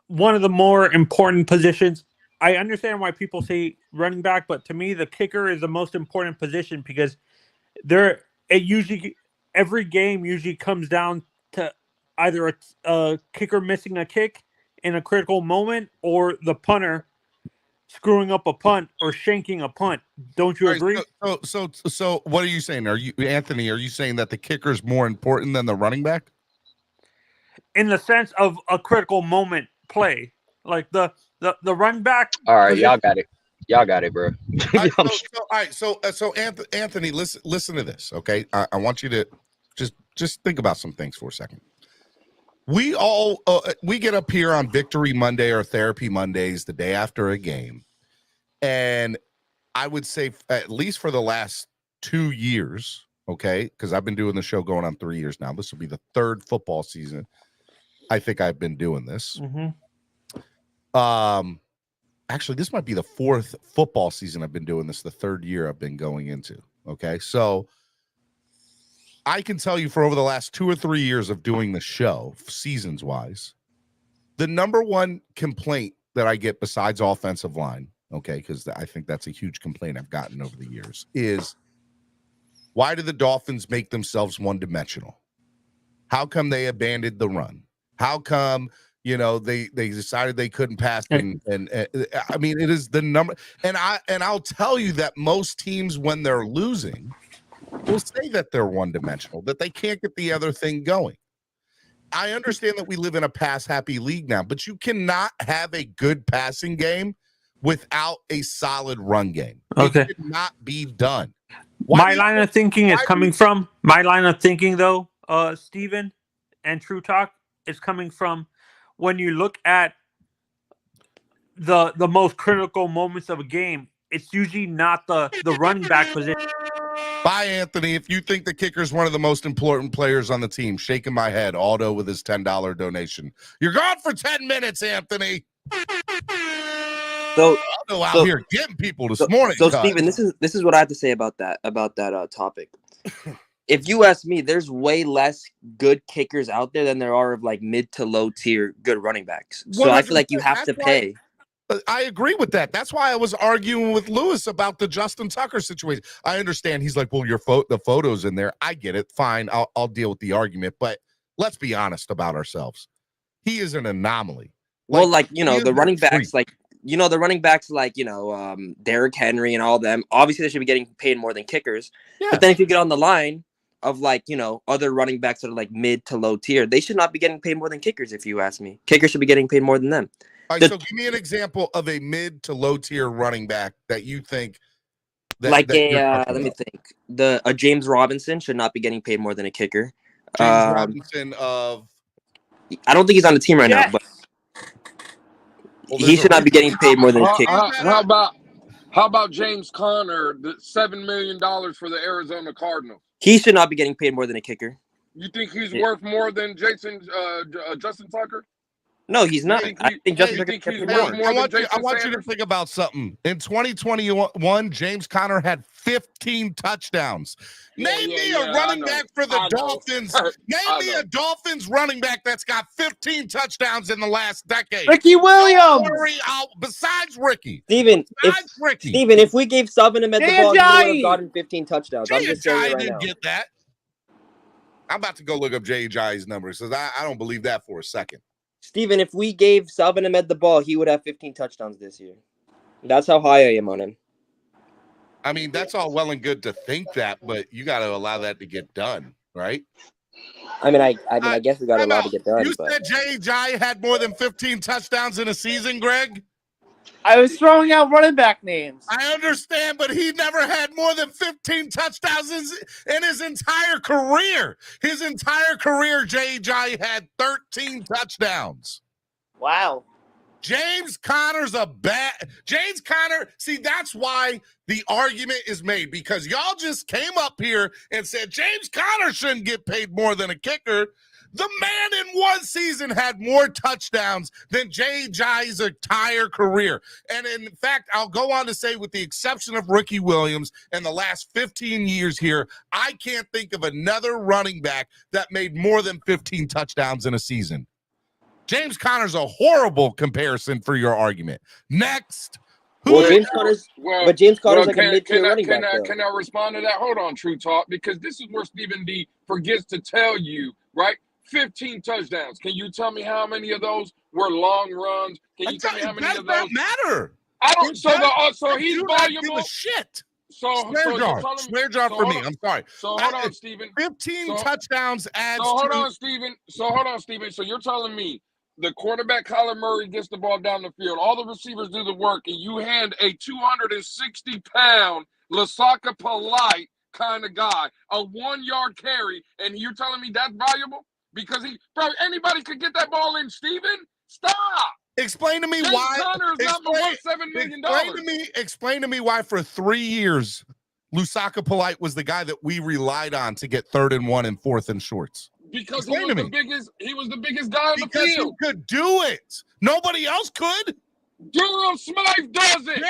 one of the more important positions. I understand why people say running back, but to me, the kicker is the most important position because every game usually comes down to either a kicker missing a kick in a critical moment or the punter screwing up a punt or shanking a punt. Don't you agree? So what are you saying? Anthony, are you saying that the kicker is more important than the running back? In the sense of a critical moment play, like the running back. All right, y'all got it. Y'all got it, bro. All right, so Anthony, listen to this, okay? I want you to just think about some things for a second. We all we get up here on Victory Monday or Therapy Mondays the day after a game, and I would say at least for the last 2 years, okay, because I've been doing the show going on 3 years now. This will be the third football season I think I've been doing this. Mm-hmm. Actually, this might be the fourth football season I've been doing this. The third year I've been going into. Okay, so I can tell you for over the last 2 or 3 years of doing the show, seasons wise, the number one complaint that I get besides offensive line, okay, because I think that's a huge complaint I've gotten over the years, is why do the Dolphins make themselves one-dimensional? How come they abandoned the run? How come, they decided they couldn't pass? And I mean, it is the number. And I'll tell you that most teams, when they're losing, will say that they're one-dimensional, that they can't get the other thing going. I understand that we live in a pass-happy league now, but you cannot have a good passing game without a solid run game. Okay. It cannot be done. My line of thinking, though, Steven, and True Talk, is coming from when you look at the most critical moments of a game, it's usually not the running back position. Bye, Anthony. If you think the kicker is one of the most important players on the team, shaking my head. Aldo with his $10 donation. You're gone for 10 minutes, Anthony. So Aldo out here getting people this morning. So Steven, this is what I have to say about that topic. If you ask me, there's way less good kickers out there than there are of like mid to low tier good running backs. So I feel like you have to pay. I agree with that. That's why I was arguing with Lewis about the Justin Tucker situation. I understand. He's like, well, the photos in there. I get it. Fine. I'll deal with the argument. But let's be honest about ourselves. He is an anomaly. The running backs, the running backs like, Derrick Henry and all them, obviously they should be getting paid more than kickers. Yeah. But then if you get on the line of other running backs that are like mid to low tier, they should not be getting paid more than kickers, if you ask me. Kickers should be getting paid more than them. All right, so give me an example of a mid to low tier running back that you think let me think. A James Robinson should not be getting paid more than a kicker. James Robinson of I don't think he's on the team right now, but he should not be getting paid more than a kicker. How about James Conner, the $7 million for the Arizona Cardinals? He should not be getting paid more than a kicker. You think he's worth more than Justin Tucker? No, he's not. I think Justin Tucker gets paid more. I want you to think about something. In 2021, James Conner had 15 touchdowns. Name me a running back for the Dolphins. Name me a Dolphins running back that's got 15 touchdowns in the last decade. Ricky Williams. Besides Ricky. Steven, if we gave Sullivan the ball, he would have gotten 15 touchdowns. I'm just saying right didn't get that. I'm about to go look up J.J.'s numbers because I don't believe that for a second. Steven, if we gave Salvin Ahmed the ball, he would have 15 touchdowns this year. That's how high I am on him. I mean, that's all well and good to think that, but you got to allow that to get done, right? I guess we got to allow it to get done. You said J.J. had more than 15 touchdowns in a season, Greg? I was throwing out running back names. I understand, but he never had more than 15 touchdowns in his entire career. His entire career, J.J. had 13 touchdowns. Wow. James Conner's a bad James Conner. See, that's why the argument is made, because y'all just came up here and said James Conner shouldn't get paid more than a kicker. The man in one season had more touchdowns than J.J.'s entire career. And in fact, I'll go on to say, with the exception of Ricky Williams in the last 15 years here, I can't think of another running back that made more than 15 touchdowns in a season. James Conner's a horrible comparison for your argument. Next. James Conner's like a mid-tier running back. Can I respond to that? Hold on, True Talk, because this is where Stephen D forgets to tell you, right? 15 touchdowns. Can you tell me how many of those were long runs? Can you tell me how many of those? That matter. I don't. So he's valuable. Shit. Swear jar for me. I'm sorry. So hold on, Stephen. 15 touchdowns adds. So hold on, Stephen. So you're telling me the quarterback Kyler Murray gets the ball down the field, all the receivers do the work, and you hand a 260-pound Lasaka Polite kind of guy a 1-yard carry, and you're telling me that's valuable? Because anybody could get that ball in, Stephen. Stop. Explain to me James why. Conner is not worth $7 million. Explain to me why for 3 years Lusaka Polite was the guy that we relied on to get 3rd and 1 and 4th and shorts. Because he was the biggest guy on the field. Because he could do it. Nobody else could. Durham Smythe does it.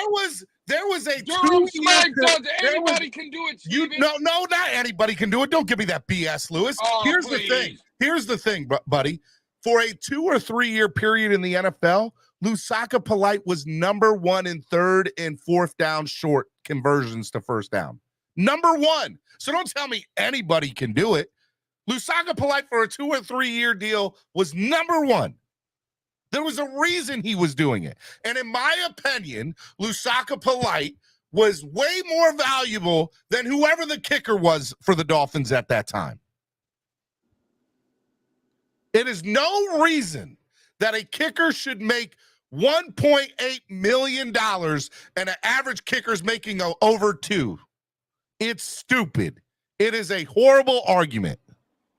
There was a Durham Smythe does it. Anybody can do it, Steven. No, not anybody can do it. Don't give me that BS, Lewis. Here's the thing, buddy. For a 2 or 3 year period in the NFL, Lusaka Polite was number 1 in 3rd and 4th down short conversions to 1st down. Number 1. So don't tell me anybody can do it. Lusaka Polite for a 2 or 3 year deal was number 1. There was a reason he was doing it. And in my opinion, Lusaka Polite was way more valuable than whoever the kicker was for the Dolphins at that time. It is no reason that a kicker should make $1.8 million and an average kicker's making over $2 million. It's stupid. It is a horrible argument.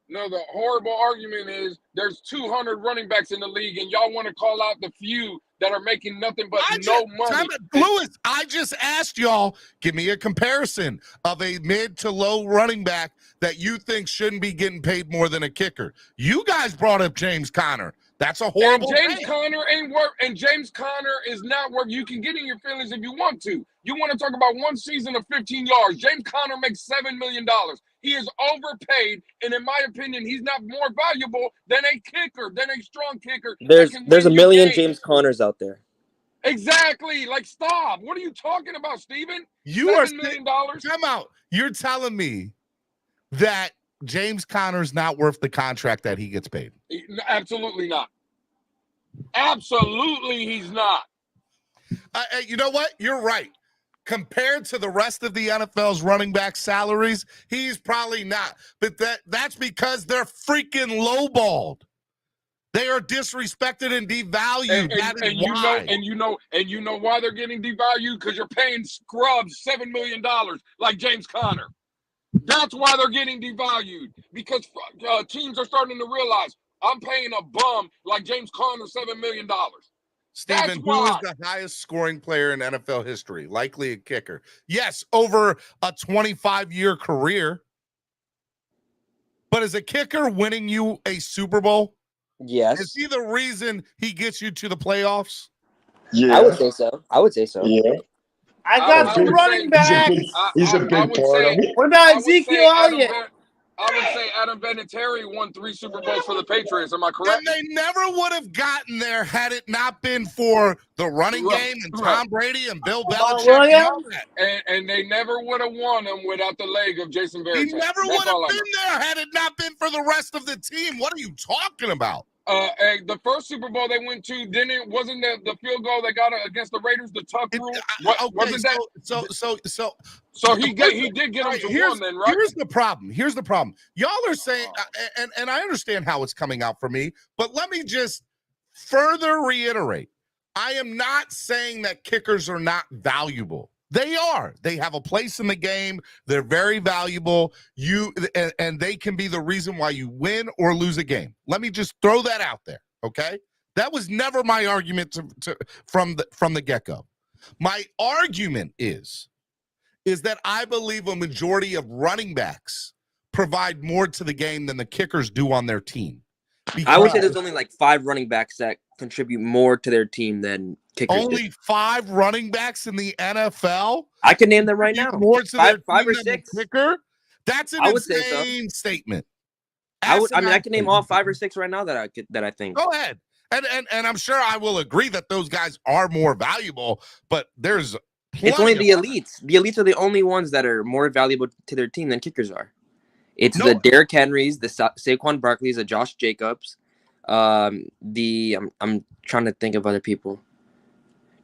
No, the horrible argument is there's 200 running backs in the league, and y'all want to call out the few that are making nothing but money. Lewis, I just asked y'all, give me a comparison of a mid to low running back that you think shouldn't be getting paid more than a kicker. You guys brought up James Conner. That's a horrible thing. James Conner ain't worth, and James Conner is not worth. You can get in your feelings if you want to. You want to talk about one season of 15 yards. James Conner makes $7 million. He is overpaid, and in my opinion, he's not more valuable than a kicker, than a strong kicker. There's a million James Connors out there. Exactly. Like, stop. What are you talking about, Steven? You are $7 million. Come out. You're telling me that James Conner's not worth the contract that he gets paid? Absolutely not. Absolutely, he's not. You know what? You're right. Compared to the rest of the NFL's running back salaries, he's probably not. But that's because they're freaking lowballed. They are disrespected and devalued. That is why. You know why they're getting devalued? Because you're paying scrubs $7 million like James Conner. That's why they're getting devalued. Because teams are starting to realize I'm paying a bum like James Conner $7 million. Steven, who is the highest scoring player in NFL history? Likely a kicker. Yes, over a 25-year career. But is a kicker winning you a Super Bowl? Yes. Is he the reason he gets you to the playoffs? Yeah. I would say so. Yeah. I got some running backs. He's a big part of it. What about Ezekiel Elliott? I would say Adam Vinatieri won 3 Super Bowls for the Patriots. Am I correct? And they never would have gotten there had it not been for the running game and Tom Brady and Bill Belichick. And they never would have won them without the leg of Jason Varitek. He never would have been there had it not been for the rest of the team. What are you talking about? The first Super Bowl they went to, wasn't the field goal they got against the Raiders, the tuck rule? Wasn't that? So he did get them to one then, right? Here's the problem. Y'all are saying, and I understand how it's coming out for me, but let me just further reiterate. I am not saying that kickers are not valuable. They are. They have a place in the game. They're very valuable. And they can be the reason why you win or lose a game. Let me just throw that out there, okay? That was never my argument from the get-go. My argument is that I believe a majority of running backs provide more to the game than the kickers do on their team. I would say there's only like 5 running backs that contribute more to their team than kickers. Only 5 running backs in the NFL? I can name them right now. More to five their team or than 6. The kicker? That's an insane statement. I can name all 5 or 6 right now that I think. Go ahead. And I'm sure I will agree that those guys are more valuable, but there's it's only the elites. The elites are the only ones that are more valuable to their team than kickers are. It's the Derrick Henrys, the Saquon Barkleys, the Josh Jacobs. I'm trying to think of other people.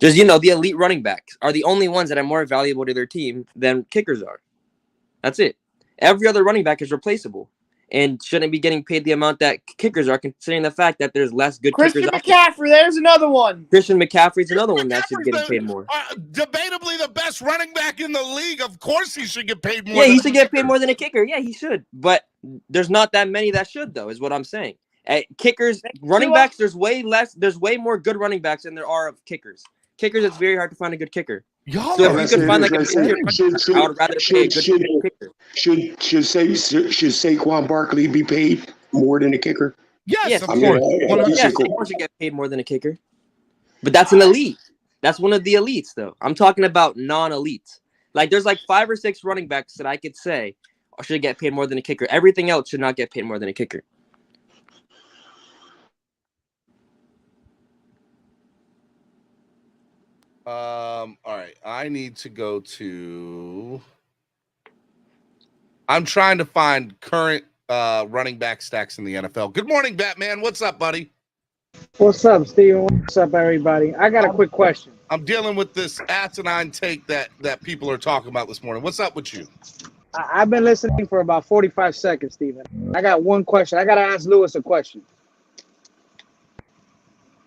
Just the elite running backs are the only ones that are more valuable to their team than kickers are. That's it. Every other running back is replaceable and shouldn't be getting paid the amount that kickers are, considering the fact that there's less good Christian kickers. McCaffrey, there's another one. Christian McCaffrey's another one that should be getting paid more. Debatably the best running back in the league. Of course he should get paid more. Yeah, he should get paid more than a kicker. Yeah, he should. But there's not that many that should, though, is what I'm saying. Kickers, running backs, there's way more good running backs than there are of kickers. Kickers, it's very hard to find a good kicker. So if you could find like a kicker, I would rather pay a good kicker. Should Saquon Barkley be paid more than a kicker? Yes, of course. Yes, Saquon should get paid more than a kicker. But that's an elite. That's one of the elites, though. I'm talking about non-elites. Like there's like 5 or 6 running backs that I could say should get paid more than a kicker. Everything else should not get paid more than a kicker. All right. I need to go to. I'm trying to find current running back stacks in the NFL. Good morning, Batman. What's up, buddy? What's up, Steven? What's up, everybody? I got a quick question. I'm dealing with this asinine take that people are talking about this morning. What's up with you? I've been listening for about 45 seconds, Steven. I got one question. I got to ask Lewis a question.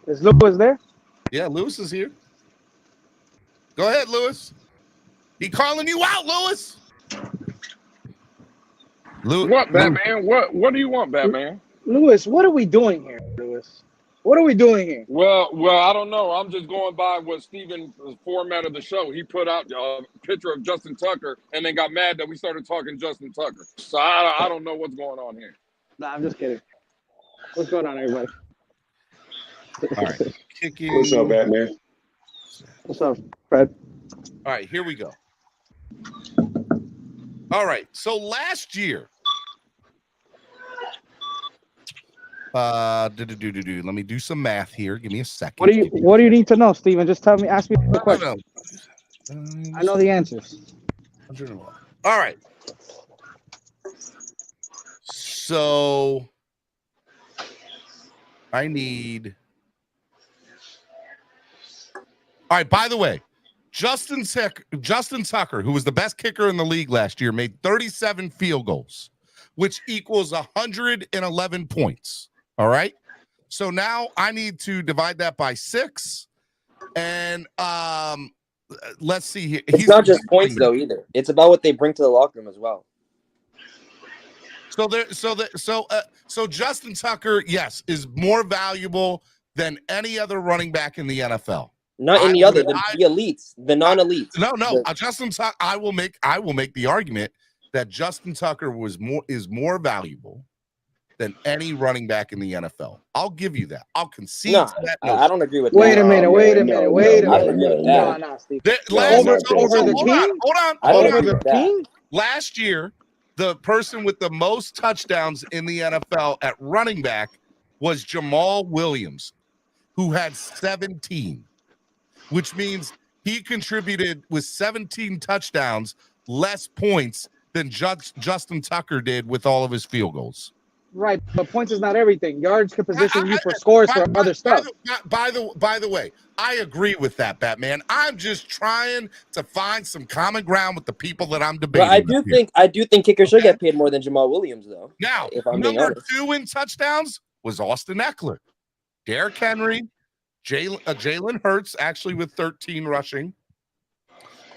Is Lewis there? Yeah, Lewis is here. Go ahead, Lewis. He calling you out, Lewis. What, Batman? What do you want, Batman? Lewis, what are we doing here, Lewis? What are we doing here? Well, I don't know. I'm just going by what Steven's format of the show. He put out a picture of Justin Tucker and then got mad that we started talking Justin Tucker. So I don't know what's going on here. Nah, I'm just kidding. What's going on, everybody? All right. Kicking. What's up, Batman? What's up, Fred? All right, here we go. All right, so last year, let me do some math here. Give me a second. What do you need to know, Steven? Just ask me the question. I know the answers. All right. So I need. All right, by the way, Justin Tucker, who was the best kicker in the league last year, made 37 field goals, which equals 111 points. All right. So now I need to divide that by 6. And let's see here. It's not just points, though, either. It's about what they bring to the locker room as well. So Justin Tucker, yes, is more valuable than any other running back in the NFL. Not any other, the elites, the non-elites. No. Justin Tucker. I will make the argument that Justin Tucker is more valuable than any running back in the NFL. I'll give you that. I'll concede to that. I don't agree with that. Wait a minute. No, Steve. Hold on. Last year, the person with the most touchdowns in the NFL at running back was Jamal Williams, who had 17. Which means he contributed with 17 touchdowns, less points than Justin Tucker did with all of his field goals. Right, but points is not everything. Yards can position you for scores for other stuff. By the way, I agree with that, Batman. I'm just trying to find some common ground with the people that I'm debating. But I do think kickers should get paid more than Jamal Williams, though. Now, number 2 in touchdowns was Austin Eckler, Derrick Henry. Jalen Hurts actually with 13 rushing.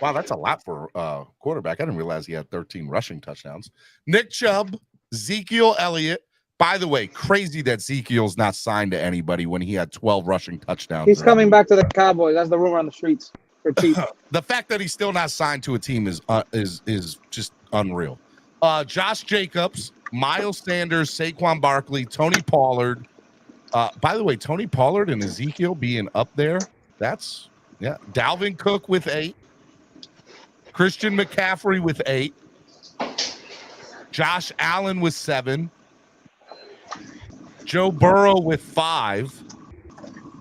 Wow, that's a lot for a quarterback. I didn't realize he had 13 rushing touchdowns. Nick Chubb, Ezekiel Elliott, By the way, crazy that Ezekiel's not signed to anybody when he had 12 rushing touchdowns. He's coming back to the Cowboys. That's the rumor on the streets for cheap. The fact that he's still not signed to a team is just unreal. Josh Jacobs, Miles Sanders, Saquon Barkley, Tony Pollard. By the way, Tony Pollard and Ezekiel being up there, that's Dalvin Cook with 8, Christian McCaffrey with 8, Josh Allen with 7, Joe Burrow with 5.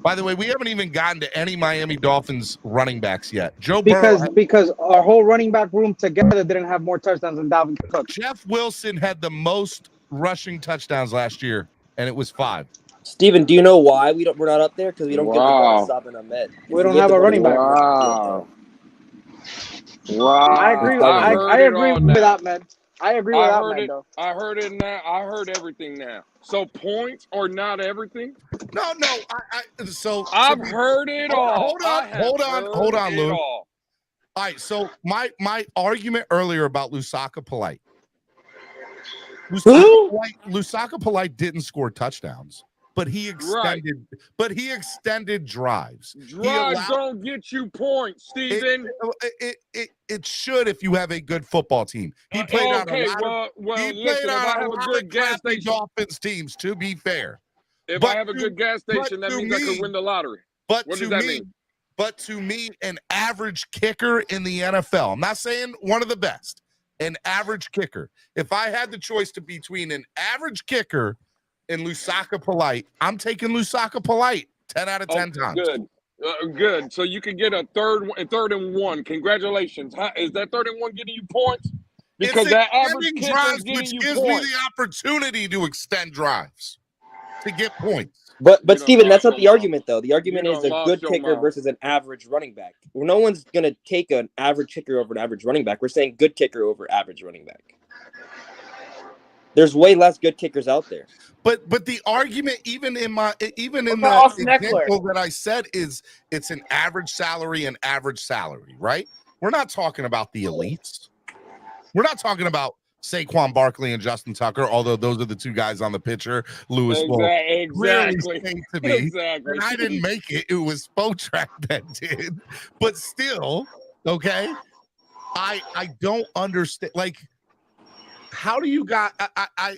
By the way, we haven't even gotten to any Miami Dolphins running backs yet. Because our whole running back room together didn't have more touchdowns than Dalvin Cook. Jeff Wilson had the most rushing touchdowns last year, and it was 5. Steven, do you know why we're not up there? Because we don't give the ball to Stop and Ahmed. We don't have a running back. Wow. I agree. I agree with that, man. I agree with that, man. Though. I heard it now. I heard everything now. So points are not everything. No. I've heard it all. Hold on, Lou. All right. So my argument earlier about Lusaka Polite. Lusaka Polite didn't score touchdowns, but he extended drives. Drives don't get you points, Steven. It should if you have a good football team. He played on a lot of crappy Dolphins teams, to be fair. If I have a good gas station, that means I could win the lottery. What does that mean? But to me, an average kicker in the NFL, I'm not saying one of the best, an average kicker. If I had the choice between an average kicker and Lusaka Polite, I'm taking Lusaka Polite 10 out of 10 times. Good. So you can get a third and 1. Congratulations. Is that 3rd and 1 getting you points? Because that average kicker is getting you gives points. me the opportunity to extend drives to get points. But Steven, that's not the argument, though. The argument is a good kicker versus an average running back. No one's going to take an average kicker over an average running back. We're saying good kicker over average running back. There's way less good kickers out there. But the argument, even in the example that I said, is it's an average salary and average salary, right? We're not talking about the elites. We're not talking about Saquon Barkley and Justin Tucker, although those are the 2 guys on the picture. Lewis will really say to me, and I didn't make it. It was Spotrac that did. But still, okay, I don't understand. Like, how do you got I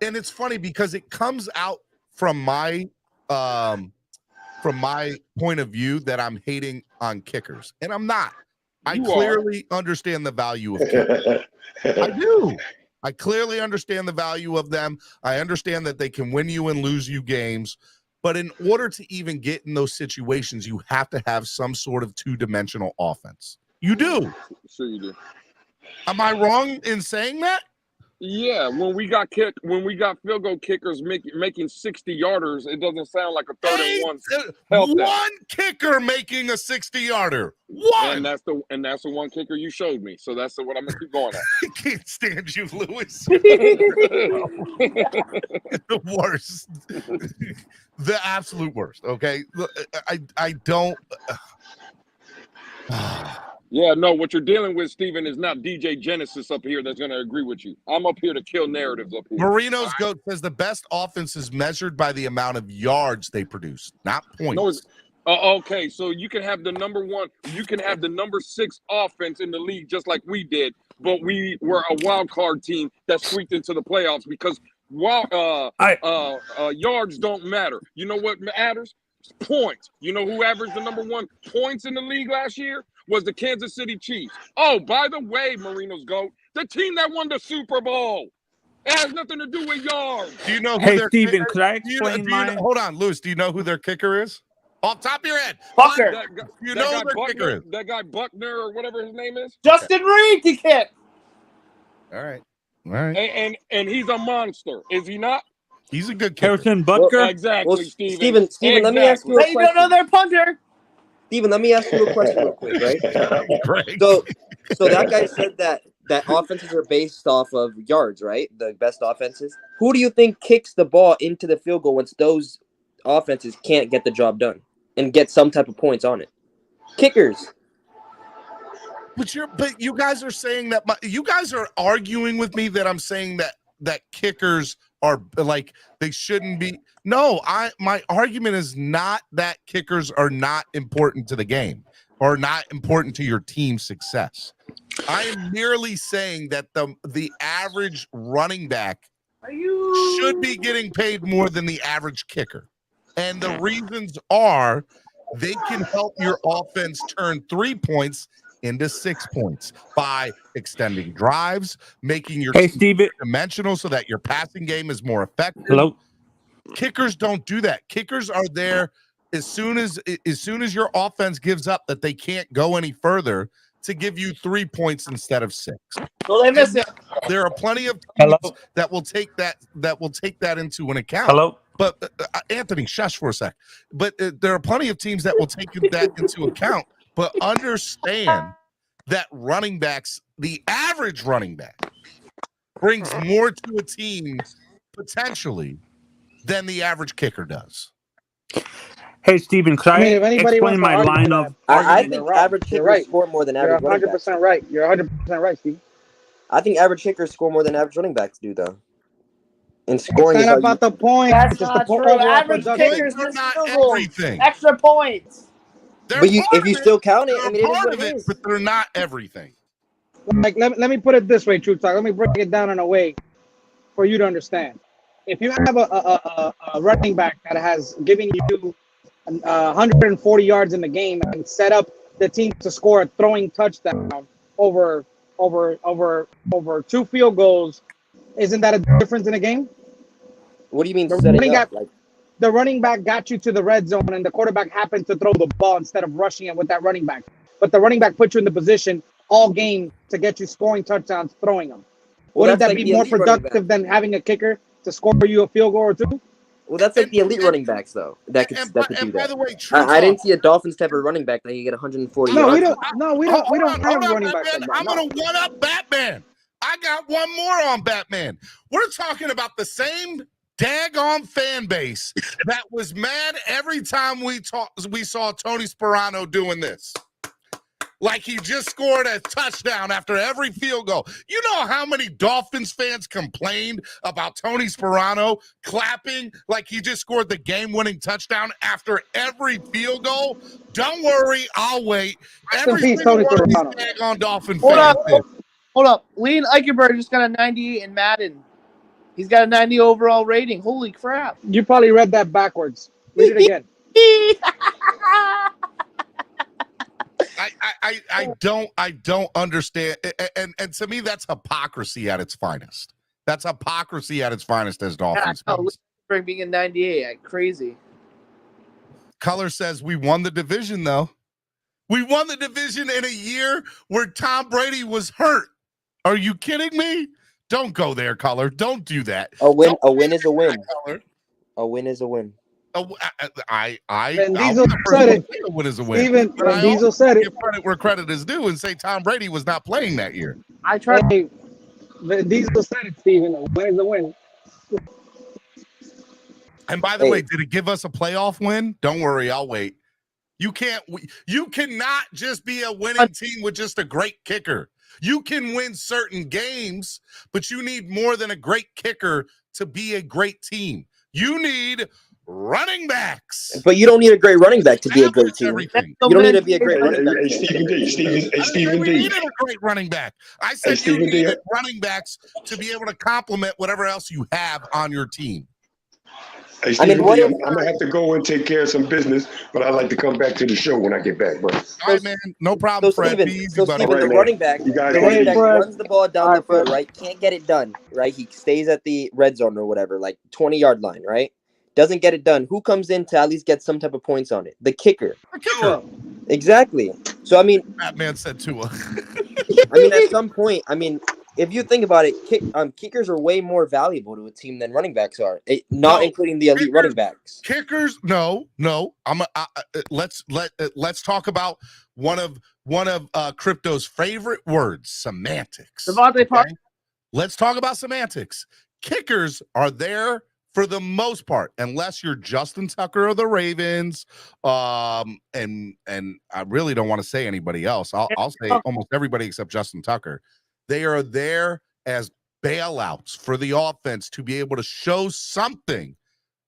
and it's funny because it comes out from my point of view that I'm hating on kickers, and I'm not. I clearly understand the value of kickers. I do. I clearly understand the value of them. I understand that they can win you and lose you games, but in order to even get in those situations, you have to have some sort of 2-dimensional offense. You do. Sure you do. Am I wrong in saying that? Yeah, when we got field goal kickers making 60-yarders, it doesn't sound like a 3rd and 1. One kicker making a 60-yarder. One. And that's the one kicker you showed me. So that's what I'm gonna keep going at. I can't stand you, Lewis. The worst. The absolute worst. Okay. I don't. Yeah, no, what you're dealing with, Steven, is not DJ Genesis up here that's going to agree with you. I'm up here to kill narratives up here. Marino's GOAT says the best offense is measured by the amount of yards they produce, not points. No, okay, so you can have the number 1, you can have the number 6 offense in the league just like we did, but we were a wild card team that squeaked into the playoffs because yards don't matter. You know what matters? Points. You know who averaged the number 1 points in the league last year? Was the Kansas City Chiefs. Oh, by the way, Marino's GOAT, the team that won the Super Bowl. It has nothing to do with yards. Do you know who their Steven, kicker? Could I explain mine? Hold on, Lewis. Do you know who their kicker is? Off top of your head. Buckner. You know who their kicker is? That guy Buckner or whatever his name is? Justin Reed, he kicked. All right. And he's a monster, is he not? He's a good kicker. Harrison Butker? Well, exactly, Steven, let me ask you a question. They don't know their punter. Steven, let me ask you a question real quick, right? Great. So that guy said that offenses are based off of yards, right? The best offenses. Who do you think kicks the ball into the field goal once those offenses can't get the job done and get some type of points on it? Kickers. But you guys are saying that you guys are arguing with me that I'm saying that kickers are like they shouldn't be. No, my argument is not that kickers are not important to the game or not important to your team's success. I am merely saying that the average running back should be getting paid more than the average kicker. And the reasons are they can help your offense turn 3 points into 6 points by extending drives, making your team dimensional so that your passing game is more effective. Hello. Kickers don't do that. Kickers are there as soon as your offense gives up that they can't go any further to give you 3 points instead of 6. Well, they miss it. There are plenty of teams that will take that into an account. Hello. But Anthony, shush for a sec. But there are plenty of teams that will take that into account. But understand that running backs, the average running back, brings more to a team potentially than the average kicker does. Hey, Steven, could I explain my line of I think average kickers score more than average running backs. You're 100% right. You're 100% right, Steve. I think average kickers score more than average running backs do, though. And scoring is not about the point. That's not true. Average kickers are not everything. Extra points. But if you still count it, I mean, it is what it is. But they're not everything. Like, let me put it this way, True Talk. Let me break it down in a way for you to understand. If you have a running back that has given you 140 yards in the game and set up the team to score a throwing touchdown over 2 field goals, isn't that a difference in the game? What do you mean? The running back got you to the red zone, and the quarterback happened to throw the ball instead of rushing it with that running back. But the running back put you in the position all game to get you scoring touchdowns, throwing them. Wouldn't that be more productive than having a kicker to score you a field goal or 2? Well, that's like the elite running backs, though. That could do that. By the way, I didn't see a Dolphins type of running back that could get 140 yards. We don't have running backs like that. I'm going to one-up Batman. I got one more on Batman. We're talking about the same daggone fan base that was mad every time we saw Tony Sparano doing this. Like he just scored a touchdown after every field goal. You know how many Dolphins fans complained about Tony Sparano clapping like he just scored the game-winning touchdown after every field goal? Don't worry, I'll wait. Every single one of these daggone Dolphin fans. Hold up. Lean Eichenberg just got a 98 in Madden. He's got a 90 overall rating. Holy crap. You probably read that backwards. Read it again. I don't understand. And to me, that's hypocrisy at its finest. That's hypocrisy at its finest as Dolphins fans. Being a 98, crazy. Color says we won the division, though. We won the division in a year where Tom Brady was hurt. Are you kidding me? Don't go there, Color. Don't do that. A win is a win. A win is a win. Diesel said it. A win is a win. Even Diesel said it. Give credit where credit is due and say Tom Brady was not playing that year. I tried. Hey, Diesel said it, Steven. A win is a win. And by the way, did it give us a playoff win? Don't worry, I'll wait. You cannot just be a winning team with just a great kicker. You can win certain games, but you need more than a great kicker to be a great team. You need running backs. But you don't need a great running back to be a great team. You don't need to be a great running back. Stephen D. We needed a great running back. I said you needed running backs to be able to complement whatever else you have on your team. Hey, Stephen I'm going to have to go and take care of some business, but I'd like to come back to the show when I get back, bro. All right, man. No problem, Fred. Steven, the running back runs the ball down the field, right? Can't get it done, right? He stays at the red zone or whatever, like 20-yard line, right? Doesn't get it done. Who comes in to at least get some type of points on it? The kicker. Exactly. So, I mean... Batman said Tua. I mean, at some point, if you think about it, kickers are way more valuable to a team than running backs are, including the elite running backs. Kickers, no. Let's talk about one of Crypto's favorite words: semantics. Devontae Parker. Okay? Let's talk about semantics. Kickers are there for the most part, unless you're Justin Tucker of the Ravens, and I really don't want to say anybody else. I'll say almost everybody except Justin Tucker. They are there as bailouts for the offense to be able to show something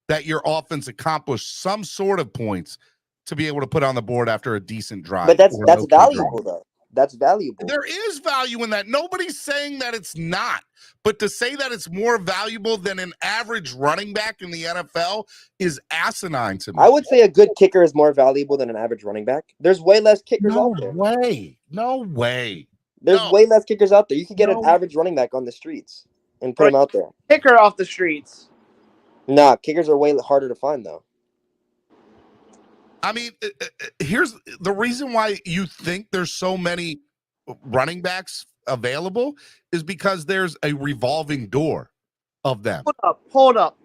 that your offense accomplished some sort of points to be able to put on the board after a decent drive. But that's valuable, though. That's valuable. There is value in that. Nobody's saying that it's not. But to say that it's more valuable than an average running back in the NFL is asinine to me. I would say a good kicker is more valuable than an average running back. There's way less kickers out there. No way. There's way less kickers out there. You could get an average running back on the streets and put him out there. Kicker off the streets. Nah, kickers are way harder to find, though. I mean, here's the reason why you think there's so many running backs available is because there's a revolving door of them. Hold up.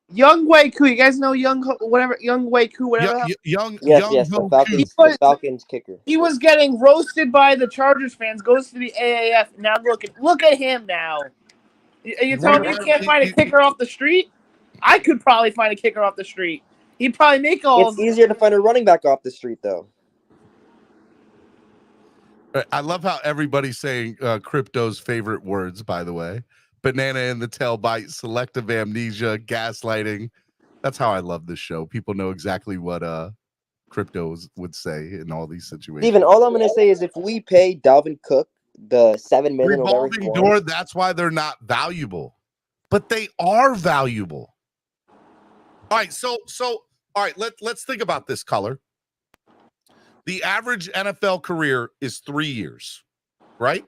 Young Wei Koo, you guys know Young Wei Koo, whatever. The Falcons kicker. He was getting roasted by the Chargers fans. Goes to the AAF. Now look at him now. You telling me you can't find a kicker off the street? I could probably find a kicker off the street. He'd probably make all. It's easier to find a running back off the street, though. I love how everybody's saying crypto's favorite words, by the way. Banana in the tail bite, selective amnesia, gaslighting. That's how I love this show. People know exactly what cryptos would say in all these situations. Even all I'm going to say is if we pay Dalvin Cook the $7 million revolving door, that's why they're not valuable. But they are valuable. All right, so all right, let's think about this, Color. The average NFL career is 3 years, right?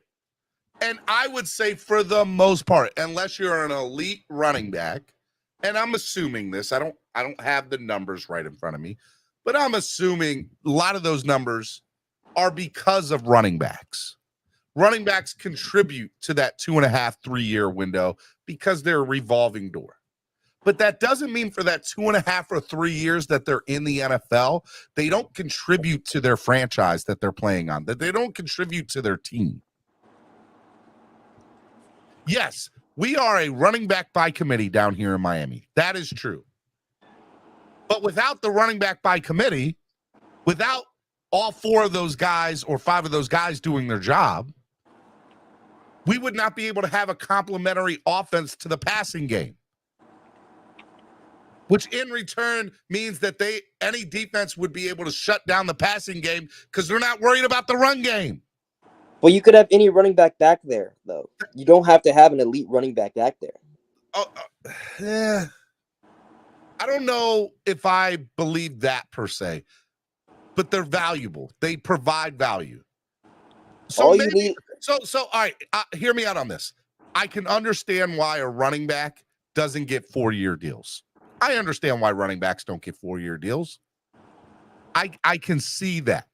And I would say for the most part, unless you're an elite running back, and I'm assuming this, I don't have the numbers right in front of me, but I'm assuming a lot of those numbers are because of running backs. Running backs contribute to that 2.5, 3 year window because they're a revolving door. But that doesn't mean for that 2.5 or 3 years that they're in the NFL, they don't contribute to their franchise that they're playing on, that they don't contribute to their team. Yes, we are a running back by committee down here in Miami. That is true. But without the running back by committee, without all 4 of those guys or 5 of those guys doing their job, we would not be able to have a complementary offense to the passing game. Which in return means that any defense would be able to shut down the passing game because they're not worried about the run game. Well, you could have any running back there, though. You don't have to have an elite running back back there. Yeah. I don't know if I believe that per se, but they're valuable. They provide value. So all right, hear me out on this. I can understand why a running back doesn't get 4-year deals. I understand why running backs don't get 4-year deals. I can see that.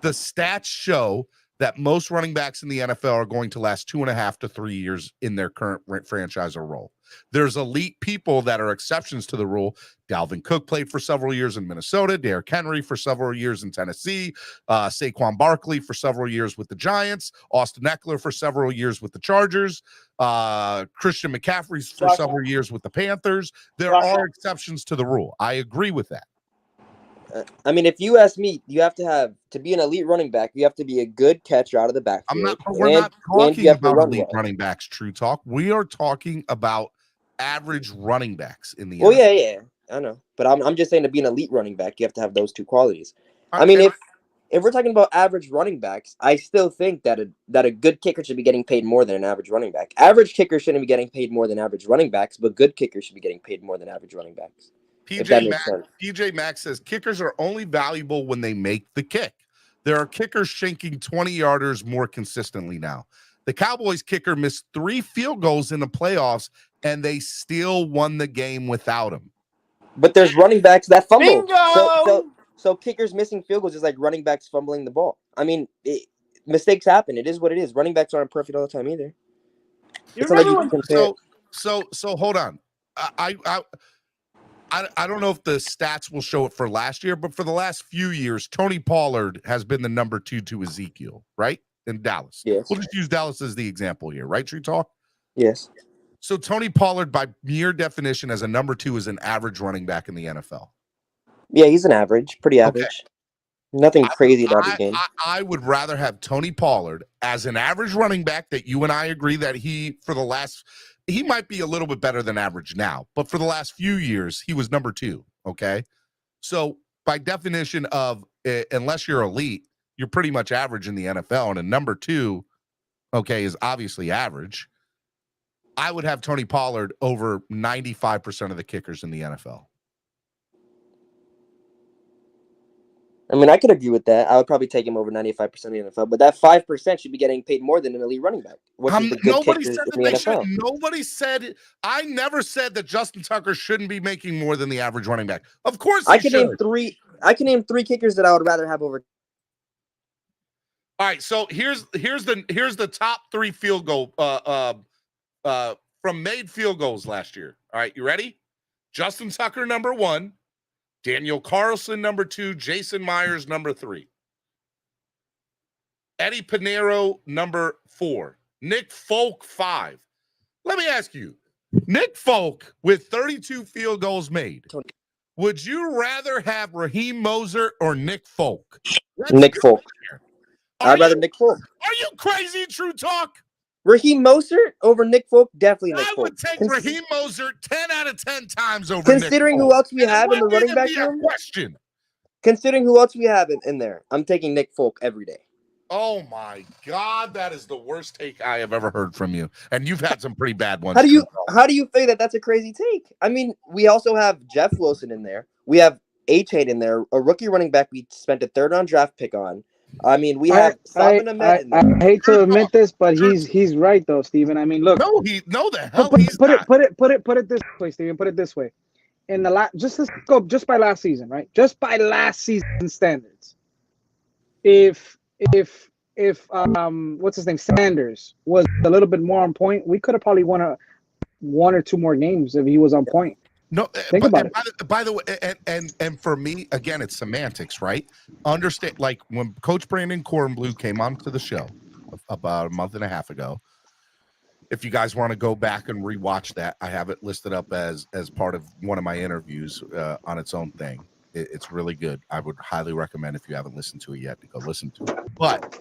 The stats show that most running backs in the NFL are going to last 2.5 to 3 years in their current franchise or role. There's elite people that are exceptions to the rule. Dalvin Cook played for several years in Minnesota. Derrick Henry for several years in Tennessee. Saquon Barkley for several years with the Giants. Austin Eckler for several years with the Chargers. Christian McCaffrey for several years with the Panthers. There are exceptions to the rule. I agree with that. I mean, if you ask me, you have to be an elite running back. You have to be a good catcher out of the backfield. We're not talking about elite running backs, True Talk. We are talking about average running backs in the NFL. Yeah, I know. But I'm just saying to be an elite running back, you have to have those 2 qualities. I mean, if we're talking about average running backs, I still think that a good kicker should be getting paid more than an average running back. Average kickers shouldn't be getting paid more than average running backs, but good kickers should be getting paid more than average running backs. PJ Max says kickers are only valuable when they make the kick. There are kickers shanking 20-yarders more consistently now. The Cowboys kicker missed 3 field goals in the playoffs, and they still won the game without him. But there's running backs that fumble. Bingo! So kickers missing field goals is like running backs fumbling the ball. I mean, mistakes happen. It is what it is. Running backs aren't perfect all the time either. So hold on. I don't know if the stats will show it for last year, but for the last few years, Tony Pollard has been the number 2 to Ezekiel, right? In Dallas. Yes. We'll just use Dallas as the example here, right, True Talk? Yes. So Tony Pollard, by mere definition, as a number 2, is an average running back in the NFL. Yeah, he's an average. Pretty average. Nothing crazy about the game. I would rather have Tony Pollard as an average running back that you and I agree that he might be a little bit better than average now, but for the last few years, he was number 2, okay? So by definition of, unless you're elite, you're pretty much average in the NFL, and a number 2, okay, is obviously average. I would have Tony Pollard over 95% of the kickers in the NFL. I mean, I could agree with that. I would probably take him over 95% of the NFL, but that 5% should be getting paid more than an elite running back. Nobody said that they should. Nobody said. I never said that Justin Tucker shouldn't be making more than the average running back. Of course, I can name 3 kickers that I would rather have over. All right, so here's the top 3 field goal from made field goals last year. All right, you ready? Justin Tucker, number 1. Daniel Carlson, number 2. Jason Myers, number 3. Eddie Pinheiro, number 4. Nick Folk, 5. Let me ask you, Nick Folk with 32 field goals made, would you rather have Raheem Mostert or Nick Folk? Nick Folk. I'd rather Nick Folk. Are you crazy, True Talk? Raheem Mostert over Nick Folk? Definitely Nick Folk. I would take Raheem Mostert 10 out of 10 times over Considering Nick who Folk. else we have in the running back room? Question. Considering who else we have in there, I'm taking Nick Folk every day. Oh, my God. That is the worst take I have ever heard from you. And you've had some pretty bad ones. How do you think that that's a crazy take? I mean, we also have Jeff Wilson in there. We have H-8 in there, a rookie running back we spent a 3rd-round draft pick on. I mean, we have Salvin Ahmed in there. I hate to admit this, but he's right though, Steven. I mean, look. No, the hell put it this way, Steven. Put it this way. In the let's go just by last season, right? Just by last season standards. If what's his name, Sanders was a little bit more on point, we could have probably won 1 or 2 more games if he was on point. No, think about it. By the way, and for me, again, it's semantics, right? Understand, like when Coach Brandon Cornblue came onto the show about a month and a half ago. If you guys want to go back and rewatch that, I have it listed up as part of one of my interviews on its own thing. It's really good. I would highly recommend, if you haven't listened to it yet, to go listen to it. But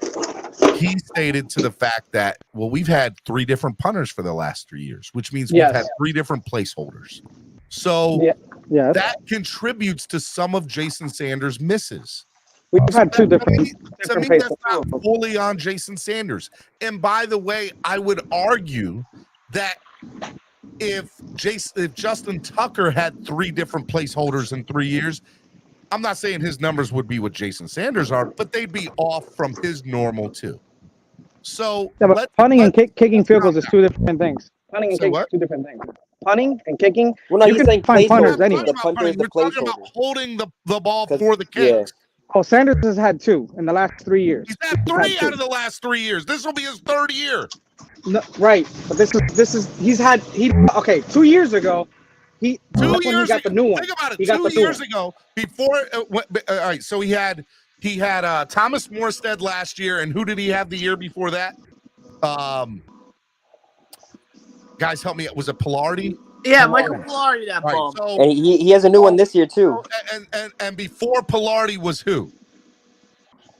he stated to the fact that, well, we've had 3 different punters for the last 3 years, which means we've had 3 different placeholders. So that contributes to some of Jason Sanders' misses. We've had 2 different. To me, that's not fully on Jason Sanders. And by the way, I would argue that if Justin Tucker had 3 different placeholders in 3 years, I'm not saying his numbers would be what Jason Sanders are, but they'd be off from his normal too. So punting and kicking field goals is 2 different things. Punting and kicking is 2 different things. Punting and kicking. Well, no, you can find punters anyway. The punter is the We're talking about holding the ball for the kicks. Oh, Sanders has had 2 in the last 3 years. He's had 3 out of the last 3 years. This will be his 3rd year. No, right, but this is 2 years ago. He got the new one. Think about it. 2 years ago, before. All right, so he had Thomas Morstead last year, and who did he have the year before that? Guys, help me. Was it Pilardi? Yeah, Michael Pilardi. That ball. Right, so, and he has a new one this year too. And before Pilardi was who?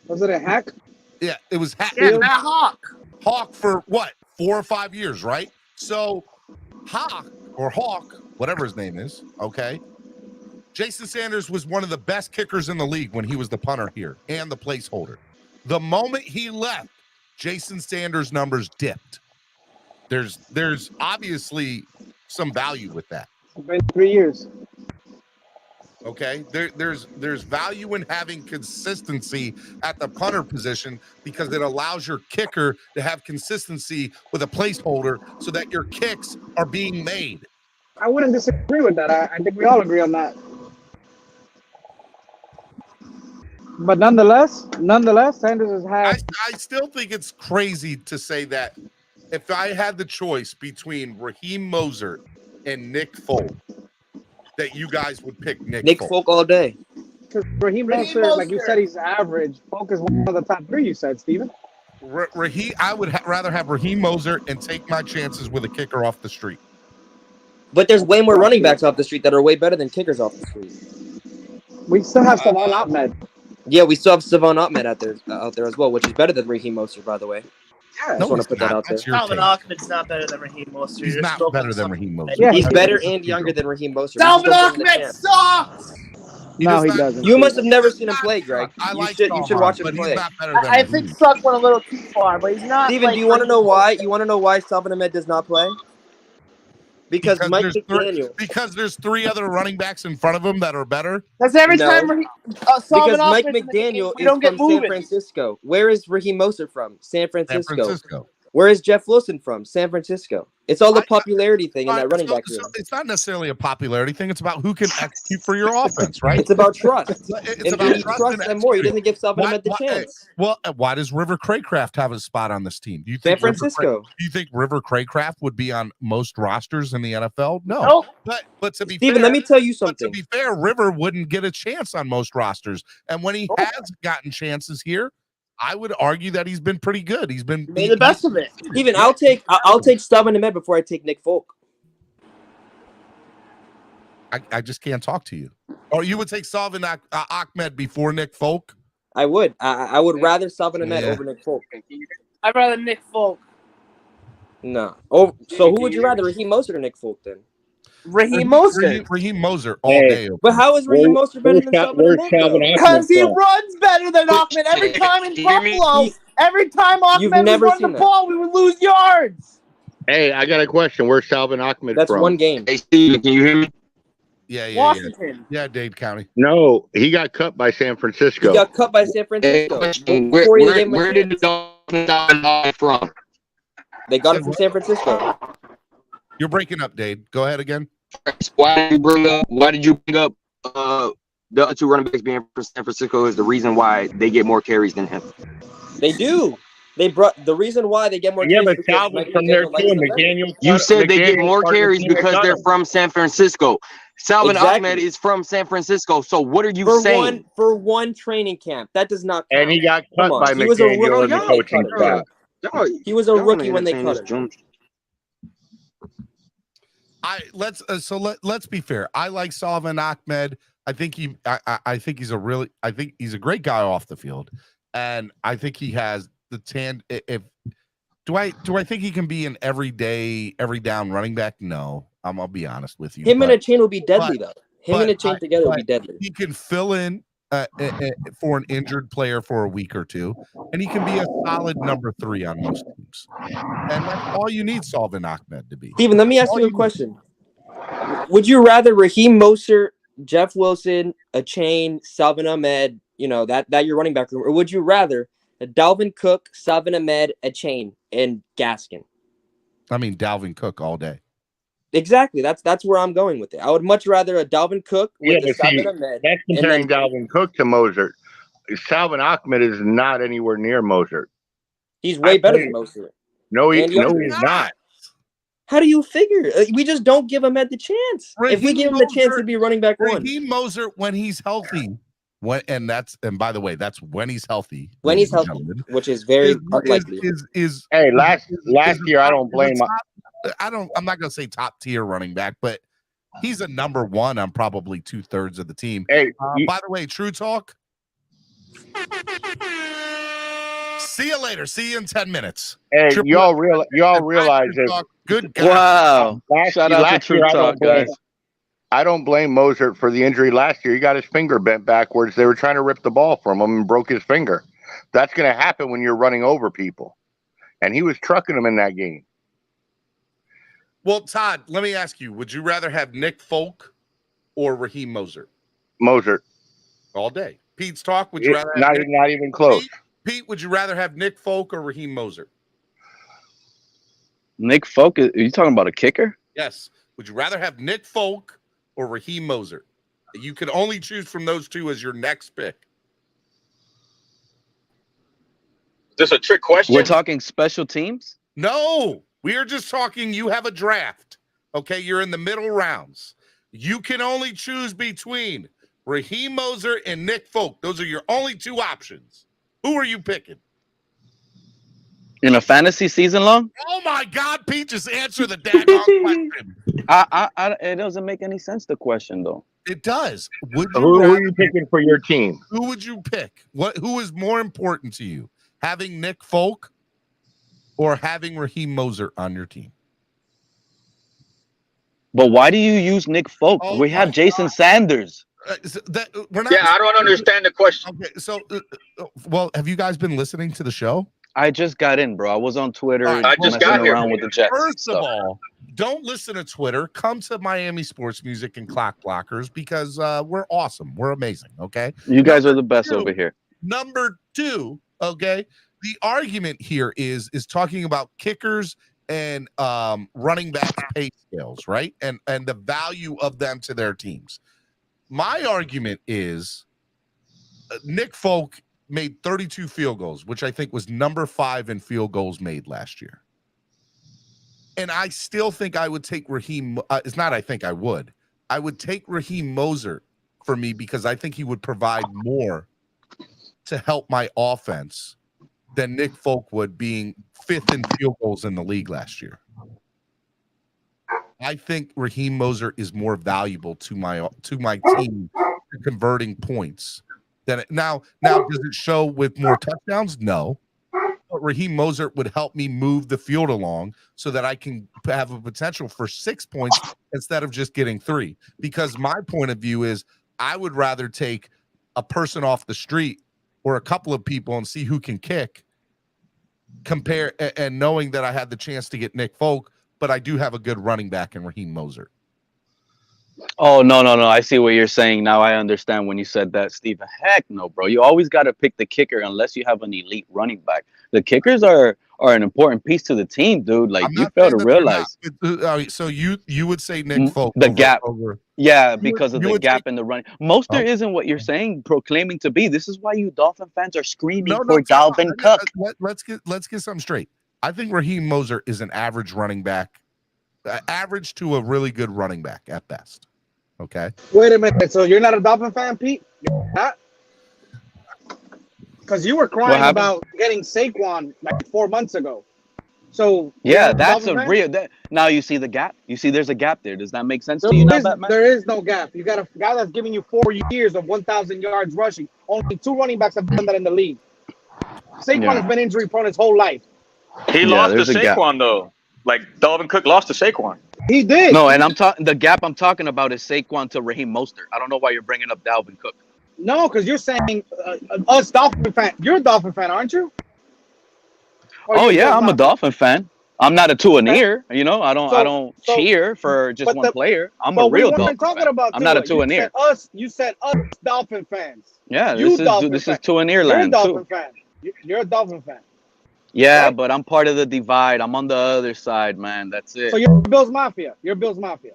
Was it a Hack? Yeah, it was Hack. Yeah, Matt Hawk. Hawk for what? 4 or 5 years, right? So Hawk, whatever his name is, okay. Jason Sanders was one of the best kickers in the league when he was the punter here and the placeholder. The moment he left, Jason Sanders' numbers dipped. There's obviously some value with that. It's been 3 years. Okay, there's value in having consistency at the punter position because it allows your kicker to have consistency with a placeholder so that your kicks are being made. I wouldn't disagree with that. I think we all agree on that. But nonetheless, Sanders has had. I still think it's crazy to say that if I had the choice between Raheem Mostert and Nick Folk, that you guys would pick Nick Folk all day. Because Raheem Mostert, like you said, he's average. Folk is one of the top 3, you said, Steven. I would rather have Raheem Mostert and take my chances with a kicker off the street. But there's way more running backs off the street that are way better than kickers off the street. We still have Salvin Ahmed. Yeah, we still have Savon Ahmed out there as well, which is better than Raheem Mostert, by the way. Yeah. I just want to put that out there. Salvin Ahmed's not better than Raheem Mostert. He's not better than Raheem Mostert. Yeah, He's better and younger than Raheem Mostert. Salvin Ahmed sucks. No, he doesn't. You must have never seen him play, Greg. You should watch him play. I think suck went a little too far, but he's not. Steven, do you want to know why? You want to know why Salvin Ahmed does not play? Because Mike McDaniel. Because there's 3 other running backs in front of him that are better. Because every time because Mike McDaniel is from San Francisco. Where is Raheem Mostert from? San Francisco. Where is Jeff Wilson from? San Francisco. It's all the popularity thing in that running back room. It's not necessarily a popularity thing. It's about who can execute for your offense, right? It's about trust. It's about trust them more. He doesn't give Salvin Ahmed the chance. Well, why does River Craycraft have a spot on this team? Do you San think Francisco? Do you think River Craycraft would be on most rosters in the NFL? No. Nope. But to be Steven, fair, let me tell you something. But to be fair, River wouldn't get a chance on most rosters, and when he has gotten chances here, I would argue that he's been pretty good. He's been made the best of it. Steven, I'll take Salvin Ahmed before I take Nick Folk. I just can't talk to you. Or you would take Salvin Ahmed before Nick Folk? I would. I would rather Salvin Ahmed over Nick Folk. I'd rather Nick Folk. No. Oh, so who would you rather, Raheem Mostert or Nick Folk then? Raheem Mostert. Raheem Mostert all day. But how is Raheem Mostert better than Salvin Ahmed? Because he runs better than Ahmed every time in Buffalo. Every time Ahmed would run the ball, we would lose yards. Hey, I got a question. Where's Salvin Ahmed That's from? one game. Hey, Steve, can you hear me? Yeah. Washington. Yeah, Dade County. No, he got cut by San Francisco. He got cut by San Francisco. Where did the Dolphins got from? They got it from San Francisco. You're breaking up, Dade. Go ahead again. Why did you bring up the other 2 running backs being from San Francisco is the reason why they get more carries than him? They do. They brought the reason why they get more. Yeah, but Salvin's from there too. McDaniel. You said they get more carries because they're from San Francisco. Salvin Ahmed is from San Francisco. So what are you saying? For one training camp, that does not count. And he got cut by McDaniel in the coaching staff. He was a rookie when they cut him. Let's be fair. I like Salvin Ahmed. I think he's a great guy off the field, and I think he has the Do I think he can be an every down running back? No, I'll be honest with you. Him and a chain will be deadly though. Him and a chain together will be deadly. He can fill in for an injured player for a week or two, and he can be a solid number 3 on most teams. And that's all you need Salvin Ahmed to be. Steven, let me ask you a question. Would you rather Raheem Mostert, Jeff Wilson, a chain, Salvin Ahmed, that your running back room, or would you rather Dalvin Cook, Salvin Ahmed, a chain, and Gaskin? I mean, Dalvin Cook all day. Exactly. That's where I'm going with it. I would much rather a Dalvin Cook with a Salvin Ahmed. That's comparing Dalvin Cook to Mostert. Salvin Ahmed is not anywhere near Mostert. He's way better than Mostert. No, he's not. How do you figure? We just don't give Ahmed the chance. If we give him the chance, he'd be running back 1. Raheem Mostert, when he's healthy, and by the way, that's when he's healthy. When he's healthy, which is very unlikely. Hey, last year I don't blame. I'm not gonna say top tier running back, but he's a number 1 on probably 2/3 of the team. Hey, by the way, True Talk. See you later. See you in 10 minutes. Hey, y'all realize this. Good guy. Wow. Shout out to True Talk, guys. I don't blame Mostert for the injury last year. He got his finger bent backwards. They were trying to rip the ball from him and broke his finger. That's going to happen when you're running over people. And he was trucking them in that game. Well, Todd, let me ask you, would you rather have Nick Folk or Raheem Mostert? Mostert. All day. Pete's Talk, would you rather have not even close. Pete, would you rather have Nick Folk or Raheem Mostert? Nick Folk? Are you talking about a kicker? Yes. Would you rather have Nick Folk or Raheem Mostert? You can only choose from those 2 as your next pick. Is this a trick question? We're talking special teams? No. We are just talking, you have a draft. Okay, you're in the middle rounds. You can only choose between Raheem Mostert and Nick Folk. Those are your only 2 options. Who are you picking? In a fantasy season long? Oh my God, Pete, just answer the daggone question. It doesn't make any sense, the question, though. It does. Would you Who rather, are you picking for your team? who would you pick? Who is more important to you? Having Nick Folk or having Raheem Mostert on your team? But why do you use Nick Folk? Oh We have my Jason Sanders. We're not. Yeah, I don't understand the question. Okay, so well, have you guys been listening to the show? I just got in, bro. I was on Twitter I just got messing here. around with the Jets. First of all, don't listen to Twitter. Come to Miami Sports Music and Clock Blockers because we're awesome. We're amazing. Okay, You guys are the best over here. Number two, okay, the argument here is talking about kickers and running backs pay scales, right? And the value of them to their teams. My argument is Nick Folk made 32 field goals, which I think was number 5 in field goals made last year. And I still think I would take Raheem. It's not I think I would. I would take Raheem Mostert for me because I think he would provide more to help my offense than Nick Folk would, being 5th in field goals in the league last year. I think Raheem Mostert is more valuable to my team converting points than it. Now does it show with more touchdowns? No. But Raheem Mostert would help me move the field along so that I can have a potential for 6 points instead of just getting 3. Because my point of view is I would rather take a person off the street or a couple of people and see who can kick, compare and knowing that I had the chance to get Nick Folk, but I do have a good running back in Raheem Mostert. Oh, no. I see what you're saying. Now I understand when you said that, Steven. Heck no, bro. You always got to pick the kicker unless you have an elite running back. The kickers are an important piece to the team, dude. Like, you fail to realize. So you would say Nick Folk. The gap. Yeah, because of the gap in the running. Mostert isn't what you're saying, proclaiming to be. This is why you Dolphin fans are screaming for Dalvin Cook. Let's get something straight. I think Raheem Mostert is an average running back, average to a really good running back at best. Okay. Wait a minute. So you're not a Dolphin fan, Pete? You're not? Because you were crying about getting Saquon like 4 months ago. So yeah, that's a real. Now you see the gap. You see, there's a gap there. Does that make sense to you now, Batman? There is no gap. You got a guy that's giving you 4 years of 1,000 yards rushing. Only 2 running backs have done that in the league. Saquon has been injury prone his whole life. He lost to Saquon though. Like Dalvin Cook lost to Saquon. He did. No, and I'm talking. The gap I'm talking about is Saquon to Raheem Mostert. I don't know why you're bringing up Dalvin Cook. No, because you're saying us Dolphin fan. You're a Dolphin fan, aren't you? Oh yeah, I'm a Dolphin fan. I'm not a Tuaneer. You know, I don't cheer for just one player. I'm a real Dolphin fan. I'm not a Tuaneer. You said us Dolphin fans. Yeah, this is Tuaneer land too. You're a Dolphin fan. You're a Dolphin fan. Yeah, right? But I'm part of the divide. I'm on the other side, man. That's it. So you're Bills Mafia. You're Bills Mafia.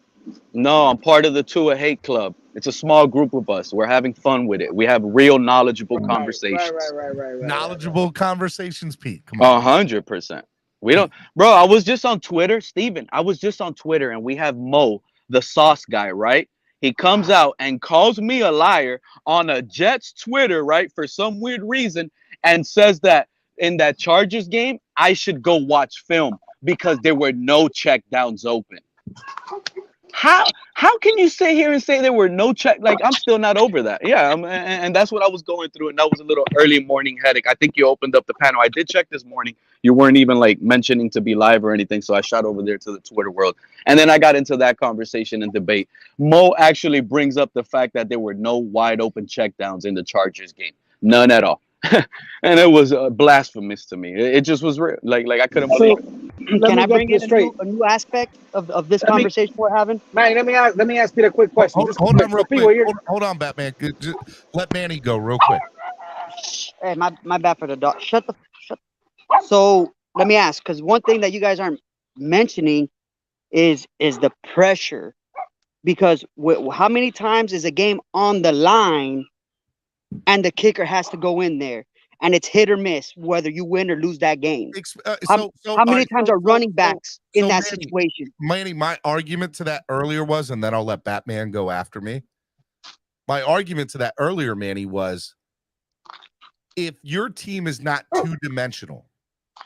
No, I'm part of the Tua Hate Club. It's a small group of us. We're having fun with it. We have real knowledgeable conversations. Right. Knowledgeable conversations, Pete. Come on. 100%. We don't, bro. I was just on Twitter, Steven. I was just on Twitter, and we have Mo, the sauce guy, right? He comes out and calls me a liar on a Jets Twitter, right, for some weird reason, and says that in that Chargers game, I should go watch film because there were no checkdowns open. How can you sit here and say there were no check? Like, I'm still not over that. Yeah, and that's what I was going through, and that was a little early morning headache. I think you opened up the panel. I did check this morning. You weren't even like mentioning to be live or anything, so I shot over there to the Twitter world, and then I got into that conversation and debate. Mo actually brings up the fact that there were no wide open checkdowns in the Chargers game, none at all. And it was blasphemous to me. It just was real. Like I couldn't believe it. Can I bring in a new aspect of this conversation we're having? Man, let me ask you a quick question. Hold on real quick. Hold on, Batman. Just let Manny go real quick. Hey, my bad for the dog. Shut. So let me ask, because one thing that you guys aren't mentioning is the pressure. Because how many times is a game on the line and the kicker has to go in there, and it's hit or miss whether you win or lose that game? How many times are running backs in that situation? Manny, my argument to that earlier was, and then I'll let Batman go after me. My argument to that earlier, Manny, was if your team is not two-dimensional,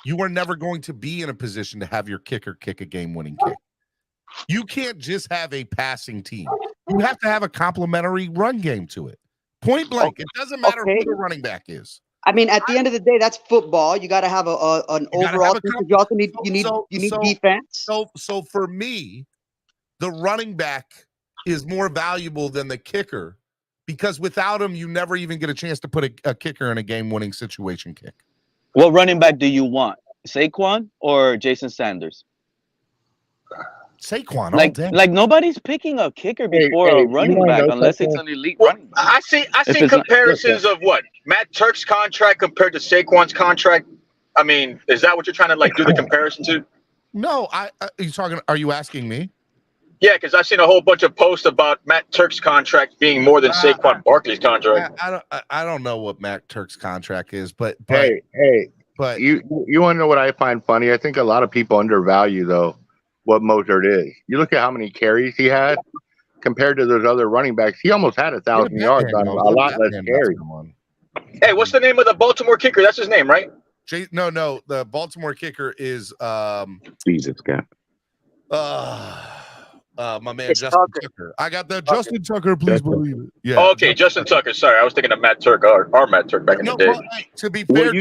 you are never going to be in a position to have your kicker kick a game-winning kick. You can't just have a passing team. You have to have a complementary run game to it. Point blank. It doesn't matter who the running back is. I mean, at the end of the day, that's football. You got to have an overall. You also need defense. So for me, the running back is more valuable than the kicker because without him, you never even get a chance to put a kicker in a game-winning situation kick. What running back do you want? Saquon or Jason Sanders? Saquon, like nobody's picking a kicker before a running back unless it's an elite running back. I see comparisons of what Matt Turk's contract compared to Saquon's contract. I mean, is that what you're trying to like do the comparison to? No, are you asking me? Yeah, because I've seen a whole bunch of posts about Matt Turk's contract being more than Saquon Barkley's contract. I don't know what Matt Turk's contract is, but you want to know what I find funny? I think a lot of people undervalue though what Mozart is. You look at how many carries he had compared to those other running backs. He almost had 1,000 yards on a lot less carries. Hey, what's the name of the Baltimore kicker? That's his name, right? No. The Baltimore kicker is Jesus God. My man Justin Tucker. I got that Justin Tucker. Please believe it. Yeah. Oh, okay, Justin Tucker. Sorry, I was thinking of Matt Turk or Matt Turk back in the day. Well, hey, to be fair,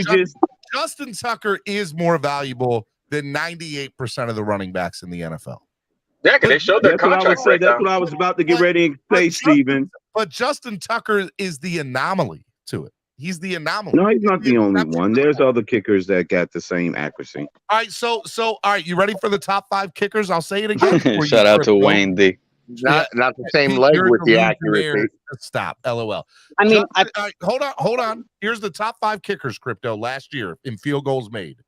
Justin Tucker is more valuable than 98% of the running backs in the NFL. Yeah, because they showed their contract breakdown. That's what I was about to get ready to say, Steven. But Justin Tucker is the anomaly to it. He's the anomaly. No, he's not the only one. There's other kickers that got the same accuracy. All right, so all right, you ready for the top 5 kickers? I'll say it again. Shout out to Wayne D. Not the same leg with the accuracy. Stop. LOL. I mean, hold on. Here's the top 5 kickers, Crypto, last year in field goals made.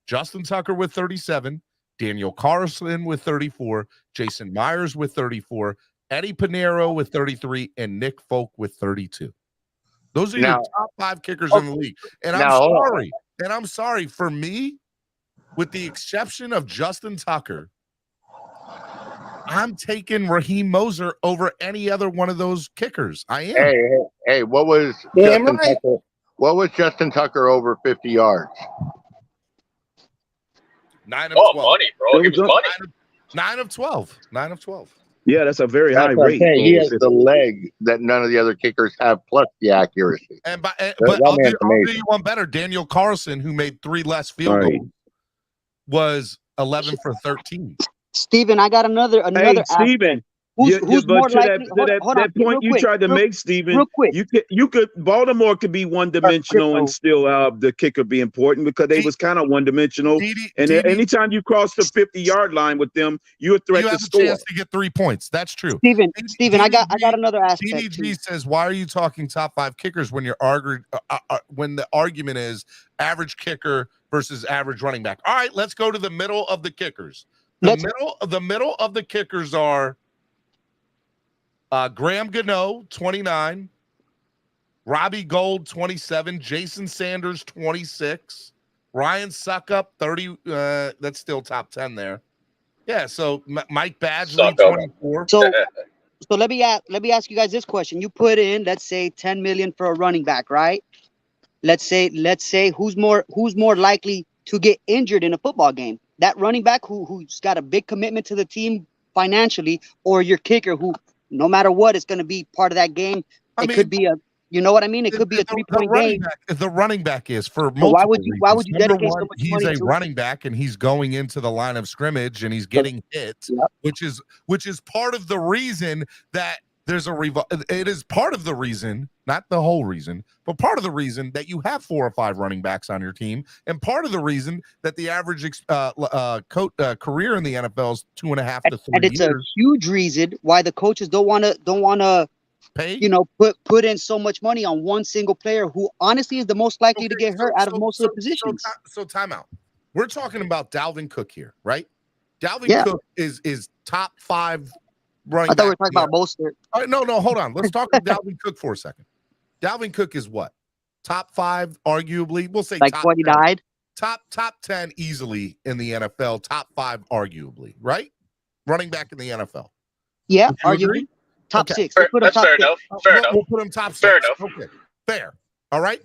Justin Tucker with 37, Daniel Carlson with 34, Jason Myers with 34, Eddie Pinheiro with 33, and Nick Folk with 32. Those are your top 5 kickers in the league. And I'm sorry. For me, with the exception of Justin Tucker, I'm taking Raheem Mostert over any other one of those kickers. I am. Hey, what was Justin Tucker over 50 yards? 9 of 12. Money, bro. He was money. 9 of 12. 9 of 12. Yeah, that's a very high rate. He has the leg that none of the other kickers have, plus the accuracy. But I'll do you one better. Daniel Carlson, who made 3 less field goals, was 11 for 13. Steven, I got another. Hey, Steven. Who's more likely? That point you tried to make, Steven, you could Baltimore could be one-dimensional and still have the kicker be important because they was kind of one-dimensional. And anytime you cross the 50-yard line with them, you're a threat to score. You have a chance to get 3 points. That's true. Steven, I got another aspect. DDG says, "Why are you talking top 5 kickers when you're arguing? When the argument is average kicker versus average running back?" All right, let's go to the middle of the kickers. The middle of the kickers are Graham Gano, 29, Robbie Gould, 27, Jason Sanders, 26, Ryan Suckup, 30. That's still top 10 there. Yeah, so Mike Badgley, 24. So let me ask you guys this question. You put in, let's say, $10 million for a running back, right? Let's say who's more likely to get injured in a football game? That running back who's got a big commitment to the team financially, or your kicker who, no matter what, it's going to be part of that game. Could be you know what I mean? It could be a 3-point game. The running back is for multiple why would you dedicate so much he's money a running back and he's going into the line of scrimmage and he's getting hit, which is part of the reason that there's it is part of the reason, not the whole reason, but part of the reason that you have 4 or 5 running backs on your team, and part of the reason that the average career in the NFL is 2.5 to 3 years. And it's a huge reason why the coaches don't want to pay, put in so much money on one single player who honestly is the most likely to get hurt out of most of the positions. So timeout. We're talking about Dalvin Cook here, right? Dalvin Cook is top 5 running back. I thought we were talking about Mostert. All right, no, hold on. Let's talk about Dalvin Cook for a second. Dalvin Cook is what? Top 5, arguably. We'll say like top when he 10. died. Top 10 easily in the NFL. Top 5, arguably, right? Running back in the NFL. Yeah, arguably. Top 6. That's fair enough. Fair enough. We'll put him top 6. Fair enough. Okay, fair. All right.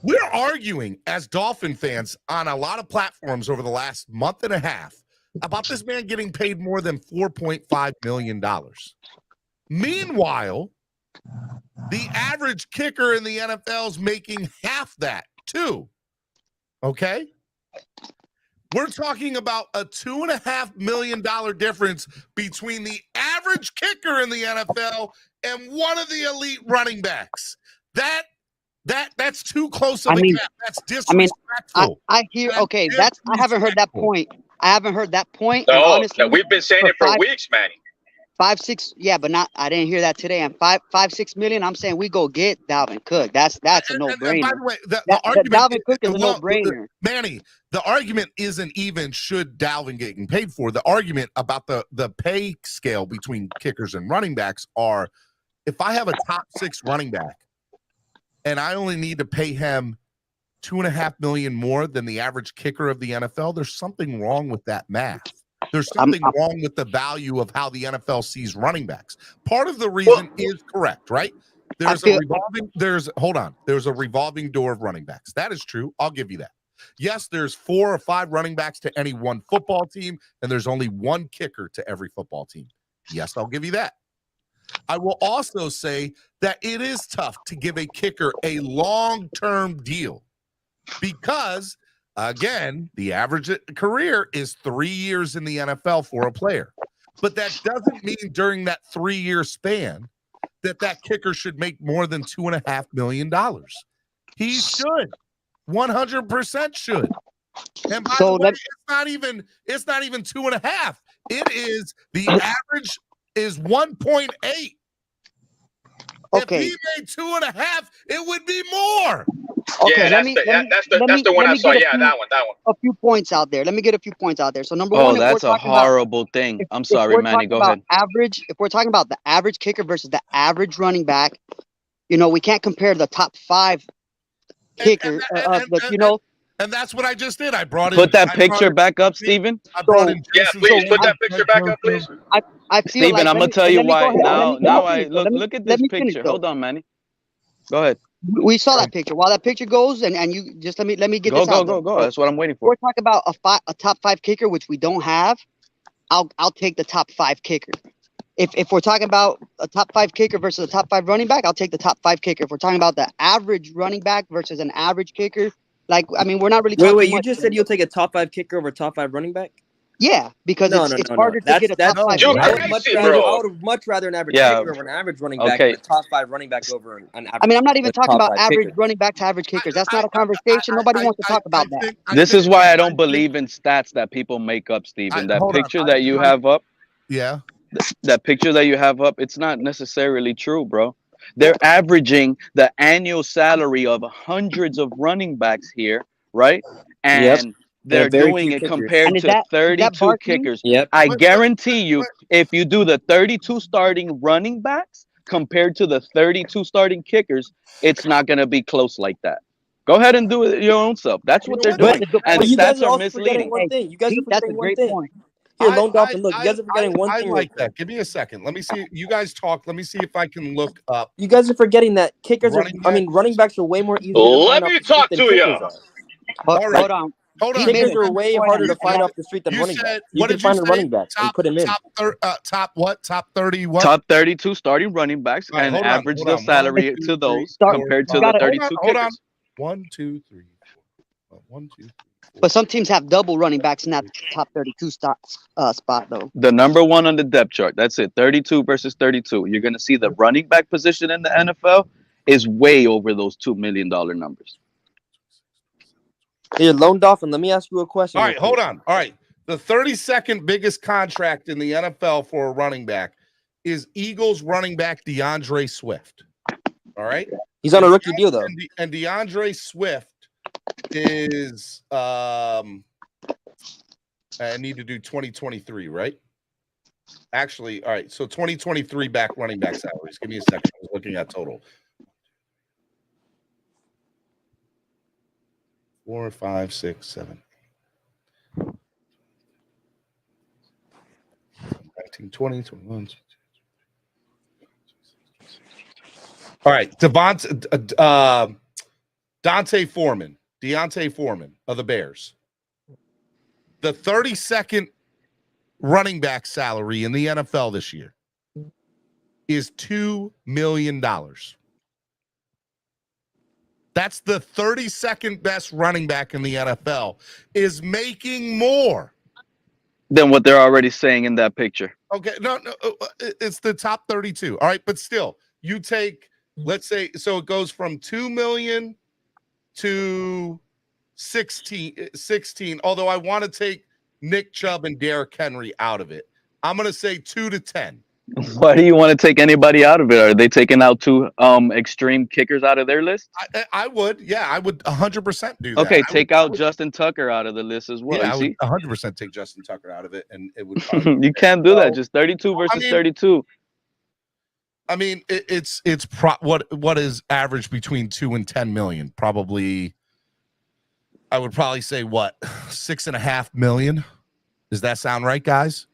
We're arguing as Dolphin fans on a lot of platforms over the last month and a half about this man getting paid more than $4.5 million. Meanwhile, the average kicker in the NFL is making half that too. Okay? We're talking about a $2.5 million difference between the average kicker in the NFL and one of the elite running backs. That's too close of a gap. That's disrespectful. I hear. Okay, I haven't heard that point. I haven't heard that point. No, and honestly, we've been saying it for weeks, Manny. 5, 6, yeah, but not. I didn't hear that today. And 5, 6 million. I'm saying we go get Dalvin Cook. That's a no brainer. By the way, the argument, Dalvin Cook is a no brainer. Manny, the argument isn't even should Dalvin getting paid for. The argument about the pay scale between kickers and running backs are, if I have a top 6 running back and I only need to pay him $2.5 million more than the average kicker of the NFL, there's something wrong with that math. There's something wrong with the value of how the NFL sees running backs. Part of the reason is correct, right? There's a revolving door of running backs. That is true. I'll give you that. Yes, there's 4 or 5 running backs to any one football team, and there's only one kicker to every football team. Yes, I'll give you that. I will also say that it is tough to give a kicker a long-term deal because, again, the average career is 3 years in the NFL for a player. But that doesn't mean during that 3-year span that kicker should make more than $2.5 million. He should. 100% should. And by the way, it's not even 2.5. It is the average is 1.8. Okay. If he made 2.5, it would be more. Okay, yeah, that's the one I saw. Yeah, that one. A few points out there. Let me get a few points out there. So number one, one, that's a horrible thing. I'm sorry, Manny. Go ahead. If we're talking about the average kicker versus the average running back, we can't compare the top 5 kicker. And that's what I just did. I brought Put that picture back up, Steven. Yeah, please put that picture back up, please. I feel Steven, like, I'm gonna tell you why. Now I look at this picture. Hold on, Manny. Go ahead. We saw that picture. While that picture goes, and you just let me get this out. Go. That's what I'm waiting for. We're talking about a top 5 kicker, which we don't have. I'll take the top 5 kicker. If we're talking about a top 5 kicker versus a top 5 running back, I'll take the top 5 kicker. If we're talking about the average running back versus an average kicker, we're not really talking. Wait, you just said you'll take a top 5 kicker over a top 5 running back? Yeah, because it's harder to get a top 5 kicker. I would much rather an average kicker over an average running back than a top 5 running back over an average. I mean, I'm not even talking about average running back to average kickers. That's not a conversation. Nobody wants to talk about that. This is why I don't believe in stats that people make up, Steven. That picture that you have up. Yeah. That picture that you have up, it's not necessarily true, bro. They're averaging the annual salary of hundreds of running backs here, right? And they're doing it compared to 32 kickers. Yep. I guarantee you, if you do the 32 starting running backs compared to the 32 starting kickers, it's not going to be close like that. Go ahead and do it your own self. That's what they're doing. And stats are misleading. You guys are That's a great point. Here, Lone Dolphin, look, you guys are forgetting one thing. I like that. Give me a second. Let me see. You guys talk. Let me see if I can look up. You guys are forgetting that running backs are way more easy to Let find me off the talk street to than you. kickers are. Hold on. Kickers are way harder to find off the street than running backs. You can find a running back and put him in. Top what? Top 30 what? Top 32 starting running backs and average the salary to those compared to the 32 kickers. 1, 2, 3, 4. 1, 2, 3. But some teams have double running backs in that top 32 spot, though. The number 1 on the depth chart. That's it. 32 versus 32. You're going to see the running back position in the NFL is way over those $2 million numbers. Here, Lone Dolphin, let me ask you a question. All right, hold on. All right. The 32nd biggest contract in the NFL for a running back is Eagles running back DeAndre Swift. All right? He's on a rookie deal, though. And DeAndre Swift is I need to do 2023, right? Actually, all right. So 2023 running back salaries. Give me a second. I was looking at total. 4, 5, 6, 7. 19, 20, 21. All right. Deontay Foreman of the Bears. The 32nd running back salary in the NFL this year is $2 million. That's the 32nd best running back in the NFL is making more than what they're already saying in that picture. Okay, no, it's the top 32. All right, but still, you take, let's say, so it goes from 2 million to 16. Although I want to take Nick Chubb and Derrick Henry out of it, I'm going to say 2 to 10. Why do you want to take anybody out of it? Are they taking out two extreme kickers out of their list? I would, yeah, I would 100% do that. Okay, take out Justin Tucker out of the list as well. Yeah, I would 100% take Justin Tucker out of it, and it would. You can't do that. Just 32 versus 32. I mean, it's what is average between 2 and 10 million? Probably, I would probably say what, 6.5 million. Does that sound right, guys?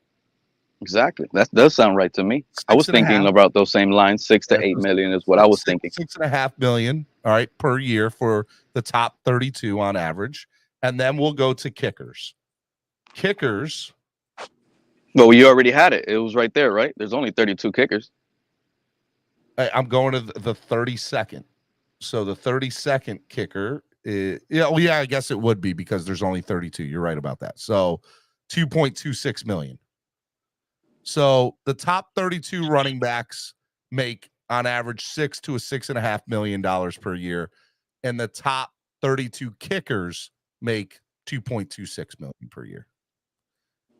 Exactly. That does sound right to me. I was thinking about those same lines. 6 to 8 million is what I was thinking. 6.5 million, all right, per year for the top 32 on average. And then we'll go to kickers. Kickers. Well, you already had it. It was right there, right? There's only 32 kickers. I'm going to the 32nd. So the 32nd kicker is, yeah, I guess it would be because there's only 32. You're right about that. So 2.26 million. So the top 32 running backs make on average $6 to $6.5 million per year, and the top 32 kickers make $2.26 million per year.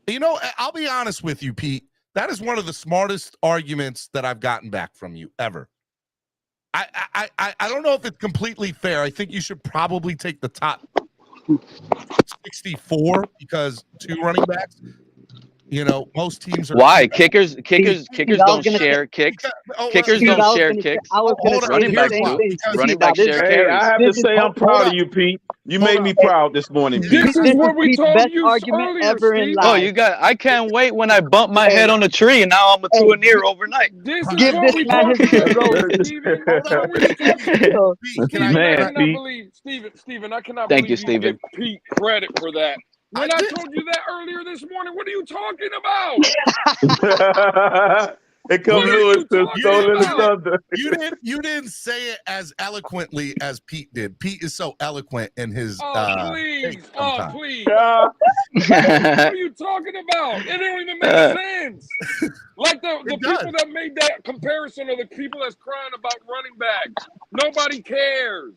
You know, I'll be honest with you, Pete. That is one of the smartest arguments that I've gotten back from you ever. I don't know if it's completely fair. I think you should probably take the top 64 because 2 running backs. You know, most teams are. Why? Kickers don't share kicks. Kickers don't share kicks. Running backs do. Running backs share carries. I have to say I'm proud of you, Pete. You made me proud this morning, Pete. This is what we told you earlier, Oh, you got. I can't wait when I bump my head on a tree and now I'm a 2-and-near overnight. This is what we told you, Steven, I cannot Thank you, believe Steven. give Pete credit for that. When I told you that earlier this morning, what are you talking about? It comes Lewis to stolen the thunder. You didn't say it as eloquently as Pete did. Pete is so eloquent in his. Please. What are you talking about? It don't even make sense. Like the people that made that comparison are the people that's crying about running backs. Nobody cares.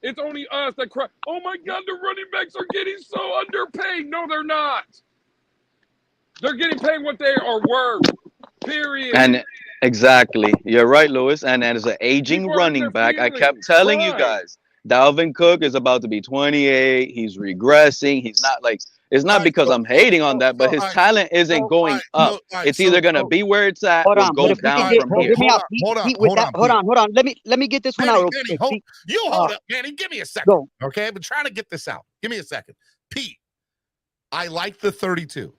It's only us that cry. Oh my God, the running backs are getting so underpaid. No, they're not. They're getting paid what they are worth. Period. And exactly, you're right, Lewis. And as an aging running back, I kept telling you guys, Dalvin Cook is about to be 28. He's regressing. He's not like. It's not because I'm hating on that, but his talent isn't going up. It's either gonna be where it's at or go down from here. Hold on. Let me get this one out real quick. Hold up, Manny. Give me a second. Okay, I've been trying to get this out. Give me a second. Pete, I like the 32,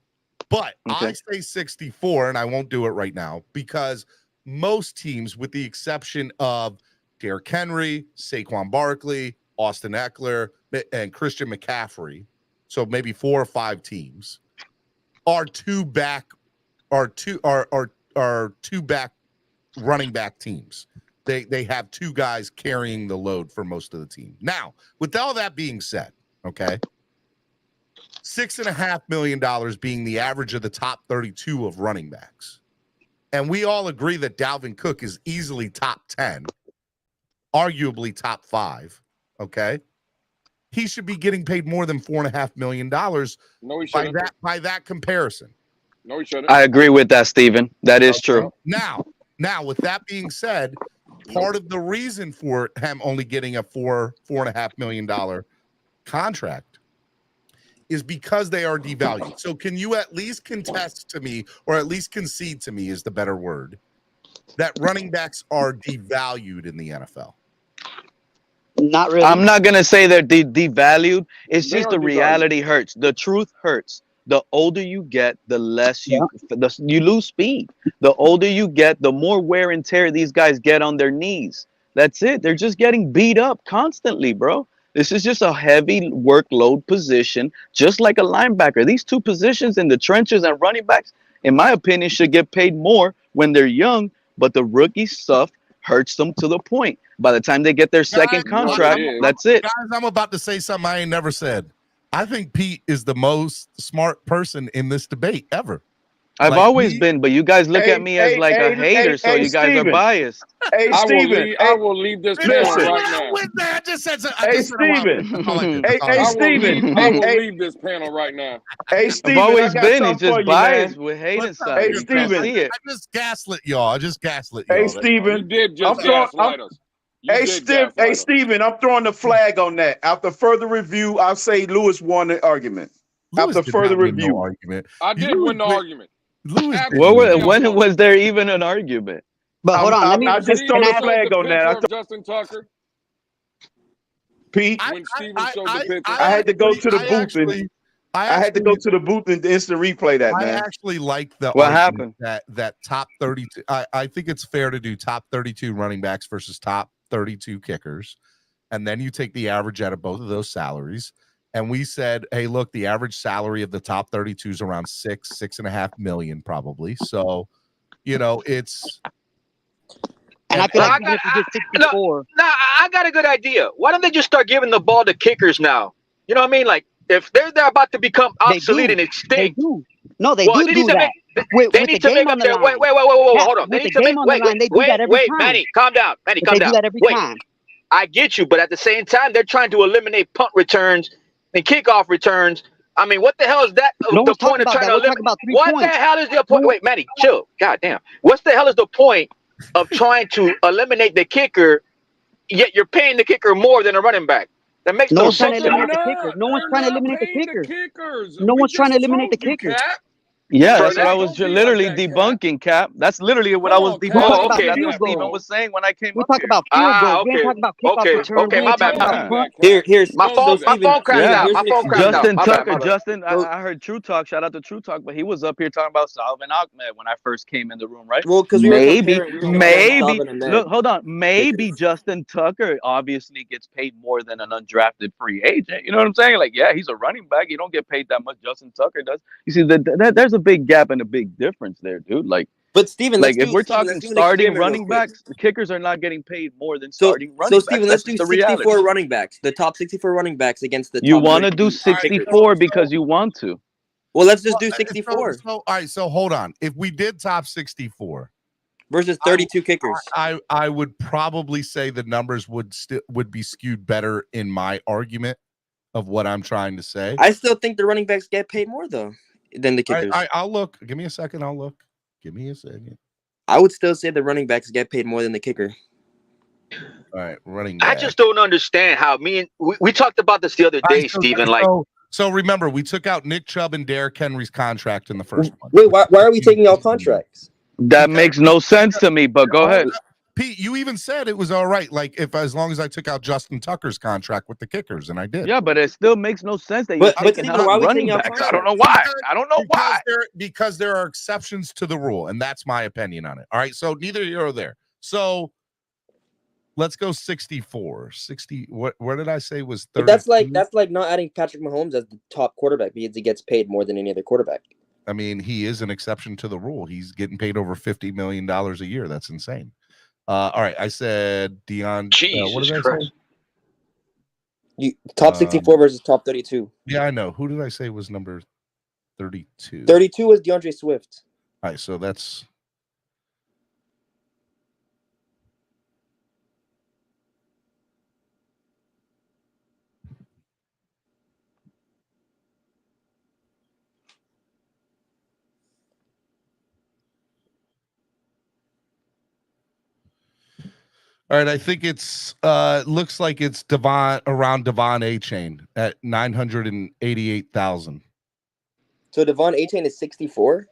but I say 64, and I won't do it right now because most teams, with the exception of Derrick Henry, Saquon Barkley, Austin Eckler, and Christian McCaffrey, so maybe 4 or 5 teams are two back running back teams. They have 2 guys carrying the load for most of the team. Now, with all that being said, okay, $6.5 million being the average of the top 32 of running backs, and we all agree that Dalvin Cook is easily top 10, arguably top 5. Okay. He should be getting paid more than $4.5 million by that comparison. No, he shouldn't. I agree with that, Steven. That is true. Now, with that being said, part of the reason for him only getting a $4.5 million contract is because they are devalued. So can you at least contest to me, or at least concede to me is the better word, that running backs are devalued in the NFL? Not really. I'm not gonna say they're devalued. It's just the reality hurts. The truth hurts. The older you get, the less you lose speed. The older you get, the more wear and tear these guys get on their knees. That's it. They're just getting beat up constantly, bro. This is just a heavy workload position, just like a linebacker. These 2 positions in the trenches and running backs, in my opinion, should get paid more when they're young. but the rookie stuff hurts them to the point. By the time they get their second contract, that's it. Guys, I'm about to say something I ain't never said. I think Pete is the most smart person in this debate ever. I've always been, but you guys look at me as like a hater, so you guys are biased. Hey, Steven. I will leave this panel right now. I just said so. Hey, Steven. Hey, Steven. I will leave this panel right now. Hey, Steven. I've always been. He's just biased with hating side. Hey, Steven. I just gaslit y'all. Hey, Steven. You did just gaslight us. Hey, Steven, I'm throwing the flag on that. After further review, I'll say Lewis won the argument. After further review. I did win the argument. When was there even an argument? But hold on, I just throw the flag on that. Justin Tucker. Pete, when Steven showed the picture. I had to go to the booth I had to go to the booth and instant replay that, man. I actually like the what happened that top 32. I think it's fair to do top 32 running backs versus top 32 kickers, and then you take the average out of both of those salaries. And we said, hey, look, the average salary of the top 32 is around $6.5 million, probably. So, it's. And I feel like if you did 64. No, I got a good idea. Why don't they just start giving the ball to kickers now? You know what I mean? Like, if they're about to become obsolete and extinct. They do. No, they do that. They need to make up their wait, hold on. They need to wait, Manny, calm down. Manny, calm down. They do that every time. I get you, but at the same time, they're trying to eliminate punt returns and kickoff returns. I mean, what the hell is that? The point of trying to eliminate? What the hell is the point? Wait, Manny, chill. God damn. What the hell is the point of trying to eliminate the kicker, yet you're paying the kicker more than a running back? That makes no sense. No one's trying to eliminate the kickers. No one's trying to eliminate the kickers. Yeah, that's what I was literally debunking, Cap. That's literally what I was debunking. That's what Steven was saying when I came up here. We talk about field goals. We ain't talking about kickoff return. Okay, my bad. Here's my phone cracked out. My phone cracked out. Justin Tucker. Justin, I heard True Talk. Shout out to True Talk, but he was up here talking about Salvin Ahmed when I first came in the room, right? Well, because maybe. Look, hold on. Maybe Justin Tucker obviously gets paid more than an undrafted free agent. You know what I'm saying? Like, yeah, he's a running back. You don't get paid that much. Justin Tucker does. You see, there's a big gap and a big difference there, dude. Like, but Steven, like if we're talking starting running backs, the kickers are not getting paid more than starting running backs. So Steven, let's do 64 running backs. The top 64 running backs against the top. You want to do 64 because you want to. Well, let's just do 64. All right, so hold on. If we did top 64 versus 32 kickers, I would probably say the numbers would be skewed better in my argument of what I'm trying to say. I still think the running backs get paid more though than the kickers. I'll look. Give me a second. I'll look. Give me a second. I would still say the running backs get paid more than the kicker. All right, running back. I just don't understand how we talked about this the other day, Steven. So remember, we took out Nick Chubb and Derrick Henry's contract in the first one. Wait, why are we taking out contracts? That makes no sense to me, but go ahead. Pete, you even said it was all right. Like as long as I took out Justin Tucker's contract with the kickers, and I did. Yeah, but it still makes no sense that you're taking out running backs. I don't know why. Because there are exceptions to the rule, and that's my opinion on it. All right, so neither here or there. So let's go 64. 60. Where did I say was 30? But that's like not adding Patrick Mahomes as the top quarterback because he gets paid more than any other quarterback. I mean, he is an exception to the rule. He's getting paid over $50 million a year. That's insane. All right, I said Dion. What did I say? Top 64 versus top 32. Yeah, I know. Who did I say was number 32? 32 was DeAndre Swift. All right, so that's. All right, I think it's looks like it's around Devon A-Chain at 988,000. So Devon A-Chain is 64.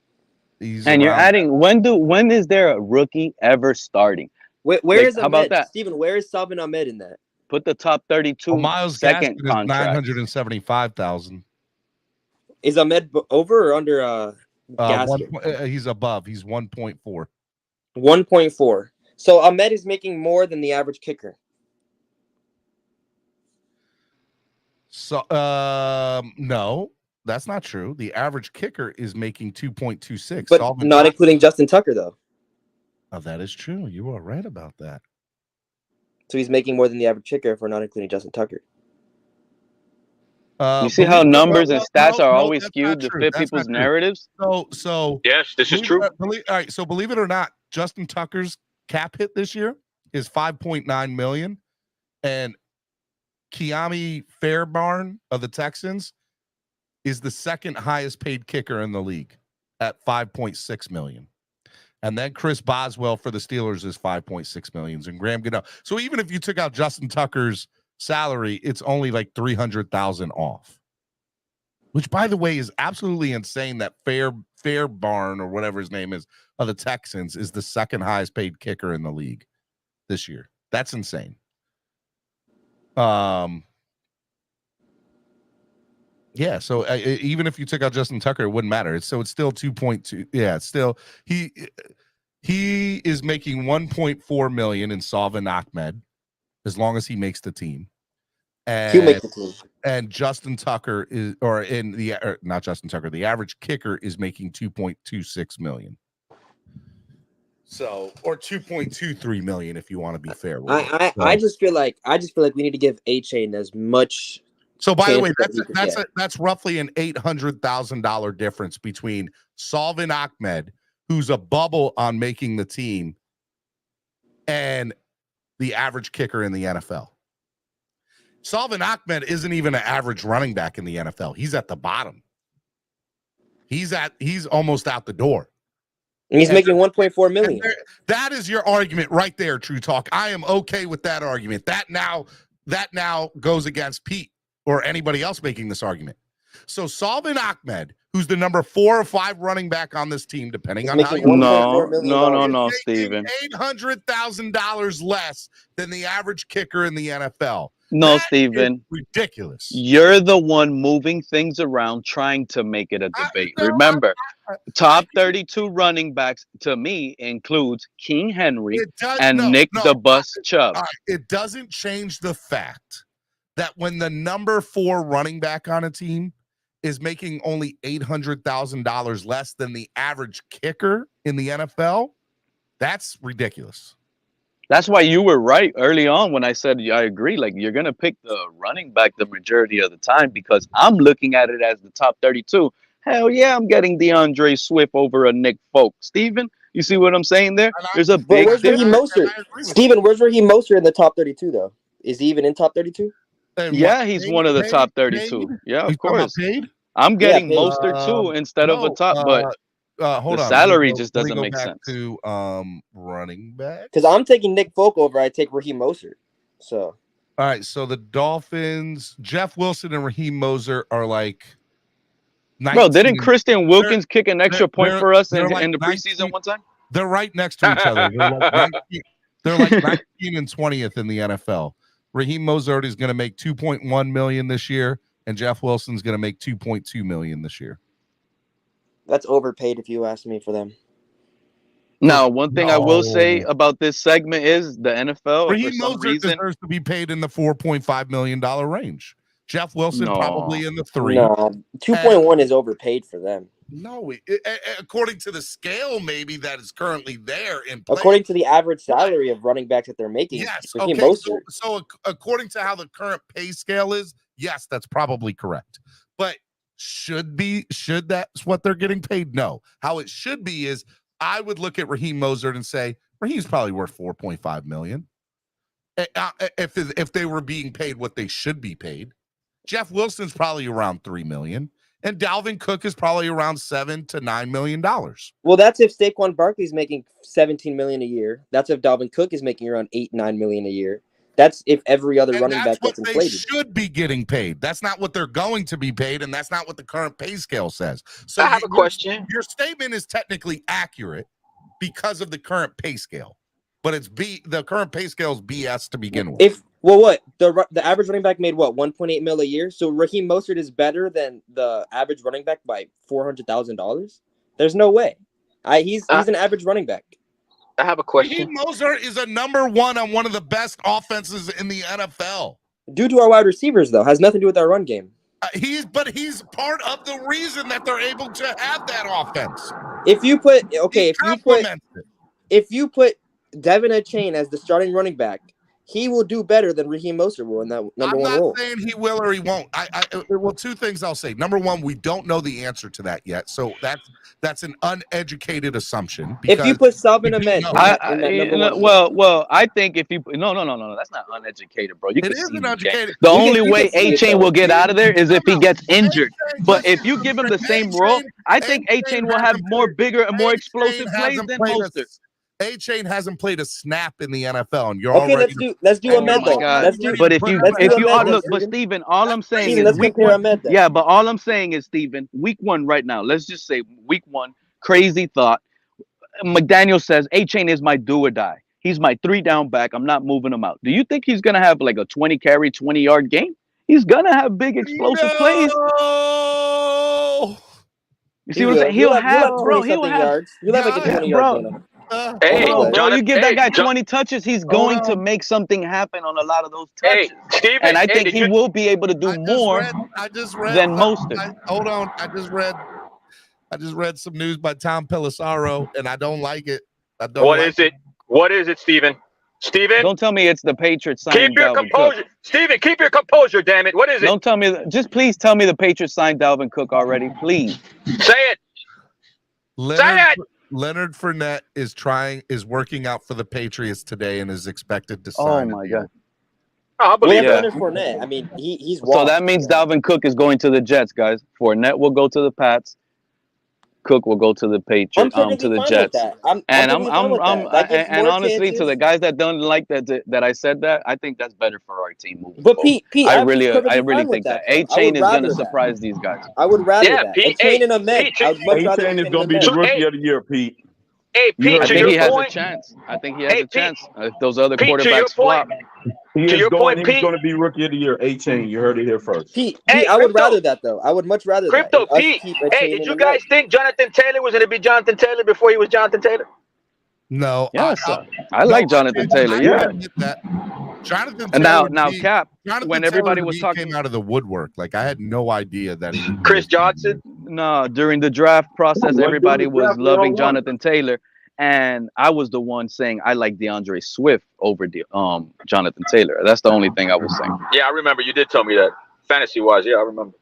And you're adding when is there a rookie ever starting? Where is Ahmed? How about that, Steven? Where is Salvin Ahmed in that? Put the top 32. Miles second Gaskin contract. 975,000. Is Ahmed over or under? He's above. He's 1.4. 1.4. So Ahmed is making more than the average kicker. So no, that's not true. The average kicker is making 2.26. But not including Justin Tucker, though. Oh, that is true. You are right about that. So he's making more than the average kicker if we're not including Justin Tucker. You see how numbers and stats are always skewed to fit people's narratives? So yes, this is true. All right, so believe it or not, Justin Tucker's cap hit this year is $5.9 million, and Kiami Fairbairn of the Texans is the second highest paid kicker in the league at $5.6 million. And then Chris Boswell for the Steelers is $5.6 million, and Graham Goodell. So even if you took out Justin Tucker's salary, it's only like $300,000 off. Which, by the way, is absolutely insane that Fairbairn or whatever his name is of the Texans is the second highest paid kicker in the league this year. That's insane. Yeah, so even if you took out Justin Tucker, it wouldn't matter. It's still 2.2. Yeah, it's still he is making $1.4 million in Salvin Ahmed as long as he makes the team. And he'll make the team. And Justin Tucker is, not Justin Tucker, the average kicker is making $2.26 million. So, or $2.23 million if you want to be fair. I just feel like we need to give A-Chain as much. So, by the way, that's roughly an $800,000 difference between Salvin Ahmed, who's a bubble on making the team, and the average kicker in the NFL. Salvin Ahmed isn't even an average running back in the NFL. He's at the bottom. He's almost out the door. And he's making $1.4 million. That is your argument right there, True Talk. I am okay with that argument. That now goes against Pete or anybody else making this argument. So Salvin Ahmed, who's the number 4 or 5 running back on this team, depending on how you no, Steven. $800,000 less than the average kicker in the NFL. No, Steven. Ridiculous. You're the one moving things around, trying to make it a debate. Remember, top 32 running backs to me includes King Henry and Nick the Bus Chubb. It doesn't change the fact that when the number 4 running back on a team is making only $800,000 less than the average kicker in the NFL, that's ridiculous. That's why you were right early on when I said I agree. Like, you're going to pick the running back the majority of the time because I'm looking at it as the top 32. Hell yeah, I'm getting DeAndre Swift over a Nick Folk. Steven, you see what I'm saying there? There's a big difference. Steven, where's Raheem Mostert in the top 32, though? Is he even in top 32? Yeah, he's one of the top 32. Yeah, of course. I'm getting Mostert too instead of a top, but hold on. Salary just doesn't make sense. To running back, because I'm taking Nick Folk over. I take Raheem Mostert. So, all right. So the Dolphins, Jeff Wilson and Raheem Mostert are like. 19, bro, didn't Christian Wilkins kick an extra point for us in the preseason one time? They're right next to each other. They're like 19 and 20th in the NFL. Raheem Mostert is going to make $2.1 million this year, and Jeff Wilson's going to make $2.2 million this year. That's overpaid if you ask me for them. Now, one thing I will say about this segment is the NFL, Raheem for some Mostert reason, deserves to be paid in the $4.5 million range. Jeff Wilson probably in the 3. No, 2.1 is overpaid for them. No, according to the scale, maybe that is currently there in play. According to the average salary of running backs that they're making. Yes. Okay. So according to how the current pay scale is, yes, that's probably correct. But should that's what they're getting paid? No. How it should be is I would look at Raheem Mostert and say Raheem's probably worth $4.5 million. If they were being paid what they should be paid. Jeff Wilson's probably around $3 million, and Dalvin Cook is probably around $7 to $9 million. Well, that's if Saquon Barkley's making $17 million a year. That's if Dalvin Cook is making around $8-9 million a year. That's if every other running back gets inflated. They should be getting paid. That's not what they're going to be paid, and that's not what the current pay scale says. So I have a question. Your statement is technically accurate because of the current pay scale, but the current pay scale is BS to begin with. The average running back made $1.8 million a year. So Raheem Mostert is better than the average running back by $400,000. There's no way. He's an average running back. I have a question. Raheem Mostert is a number 1 on one of the best offenses in the NFL. Due to our wide receivers, though, has nothing to do with our run game. He's part of the reason that they're able to have that offense. if you put Devin Achane as the starting running back, he will do better than Raheem Mostert will in that number one role. I'm not saying he will or he won't. Well, two things I'll say. Number one, we don't know the answer to that yet, so that's an uneducated assumption. If you put Salvin Ahmed well, I think if you no, that's not uneducated, bro. You it can is see uneducated. The only way A-Chain will get out of there is if he gets injured. But if you give him the same role, I think A-Chain will have more bigger and more explosive plays than Mostert. A-Chain hasn't played a snap in the NFL, and you're okay. already Let's do Ahmed though. But if you look, but Steven, all I'm saying is week one. Yeah, but all I'm saying is, Steven, week one right now. Let's just say week one. Crazy thought. McDaniel says A-Chain is my do or die. He's my 3-down back. I'm not moving him out. Do you think he's gonna have like a 20 carry, 20-yard game? He's gonna have big explosive plays. You see what I'm saying? He'll have yards. He'll have like a 20-yard game. Bro, you give that guy 20 touches, he's going to make something happen on a lot of those touches. Steven, and I think he will be able to do more than Mostert. Hold on, I just read some news by Tom Pelissaro, and I don't like it. What is it, Steven? Steven, don't tell me it's the Patriots signing. Keep your composure, Cook. Steven. Keep your composure, damn it. What is it? Don't tell me. Just please tell me the Patriots signed Dalvin Cook already, please. Say it. Say it. Leonard Fournette is working out for the Patriots today and is expected to sign. Oh my God! I believe Leonard Fournette. I mean, he's so that means Dalvin Cook is going to the Jets, guys. Fournette will go to the Pats. Cook will go to the Patriots, to the Jets. And honestly, to the guys that don't like that I said that, I think that's better for our team moving forward. Pete, I really think that A-Chain is going to surprise these guys. I would rather that. A-Chain and Ahmed. A-Chain is going to be the rookie of the year, Pete. Hey, Pete, I think he has a chance. If those other quarterbacks flop. He's going to be rookie of the year. A-Chain, you heard it here first. Pete, I would rather that though. I would much rather Crypto, that. Pete. Hey, did you guys think Jonathan Taylor was going to be Jonathan Taylor before he was Jonathan Taylor? No. Yes, I like Jonathan Taylor. Yeah. Jonathan and Taylor now Cap, when everybody was talking, came out of the woodwork. Like I had no idea that he. Chris Johnson. No, during the draft process, everybody was loving Jonathan Taylor. And I was the one saying I like DeAndre Swift over Jonathan Taylor. That's the only thing I was saying. Yeah, I remember you did tell me that. Fantasy-wise, yeah, I remember.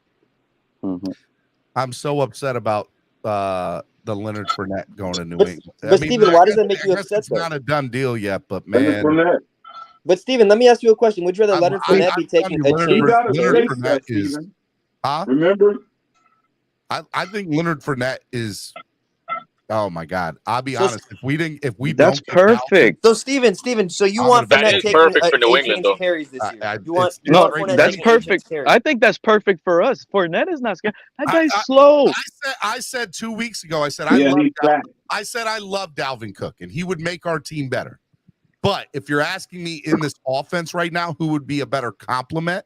Mm-hmm. I'm so upset about the Leonard Fournette going to New England. But Steven, why does that make you upset? It's not a done deal yet, but man. But Steven, let me ask you a question. Would you rather Leonard Fournette be taking a Leonard Fournette is? Remember? I think Leonard Fournette is. Oh my God! I'll be honest. If we that's don't perfect. So Steven, so you want Fournette taking perfect for New England though? Carries this year. That's perfect. I think that's perfect for us. Fournette is not scared. That guy's slow. I said 2 weeks ago. I said I love Dalvin Cook, and he would make our team better. But if you're asking me in this offense right now, who would be a better complement?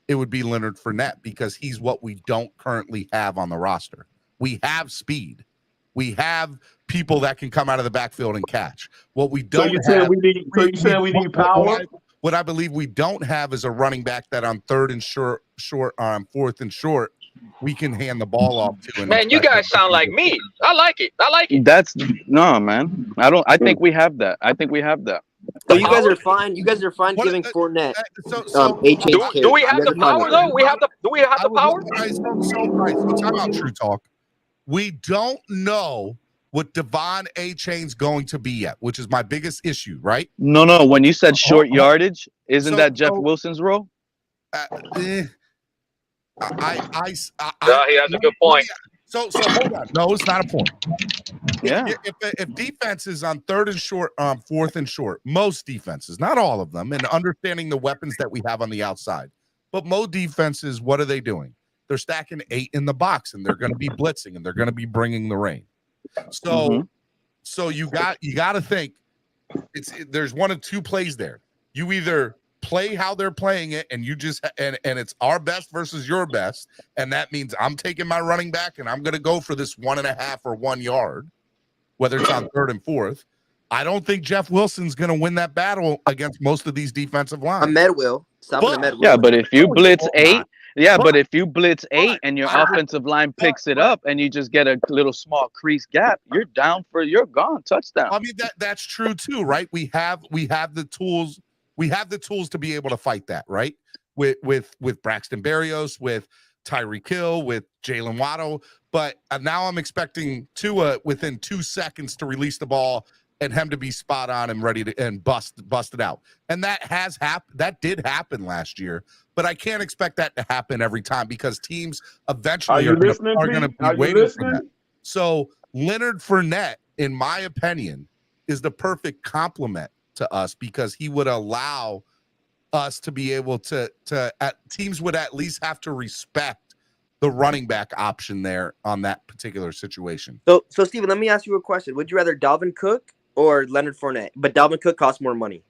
It would be Leonard Fournette because he's what we don't currently have on the roster. We have speed. We have people that can come out of the backfield and catch. What we don't have. We need power. What I believe we don't have is a running back that on fourth and short, we can hand the ball off to. Man, you guys sound like me. I like it. That's no, man. I think we have that. So you guys are fine. You guys are fine giving Fournette. Do we have the power though? Do we have the power? So time out, True Talk. We don't know what Devon A-Chain's going to be yet, which is my biggest issue, right? No. When you said short yardage, isn't that Jeff Wilson's role? He has a good point. So hold on. No, it's not a point. Yeah. If defense is on fourth and short, most defenses, not all of them, and understanding the weapons that we have on the outside, but most defenses, what are they doing? They're stacking 8 in the box, and they're going to be blitzing, and they're going to be bringing the rain. So, so you got to think there's one of two plays there. You either play how they're playing it, and you just and it's our best versus your best, and that means I'm taking my running back, and I'm going to go for this 1.5 or 1 yard, whether it's on 3rd and 4th. I don't think Jeff Wilson's going to win that battle against most of these defensive lines. Ahmed will. Yeah, but if you blitz 8. Yeah, but if you blitz 8 and your offensive line picks it up and you just get a little small crease gap, you're gone. Touchdown. I mean that's true too, right? We have the tools. We have the tools to be able to fight that, right? With Braxton Berrios, with Tyreek Hill, with Jalen Waddle. But now I'm expecting Tua within 2 seconds to release the ball and him to be spot on and ready to bust it out. And that has happened. That did happen last year, but I can't expect that to happen every time because teams eventually are going to be waiting for that. So Leonard Fournette, in my opinion, is the perfect complement to us because he would allow us to be able to teams would at least have to respect the running back option there on that particular situation. So Steven, let me ask you a question. Would you rather Dalvin Cook or Leonard Fournette? But Dalvin Cook costs more money.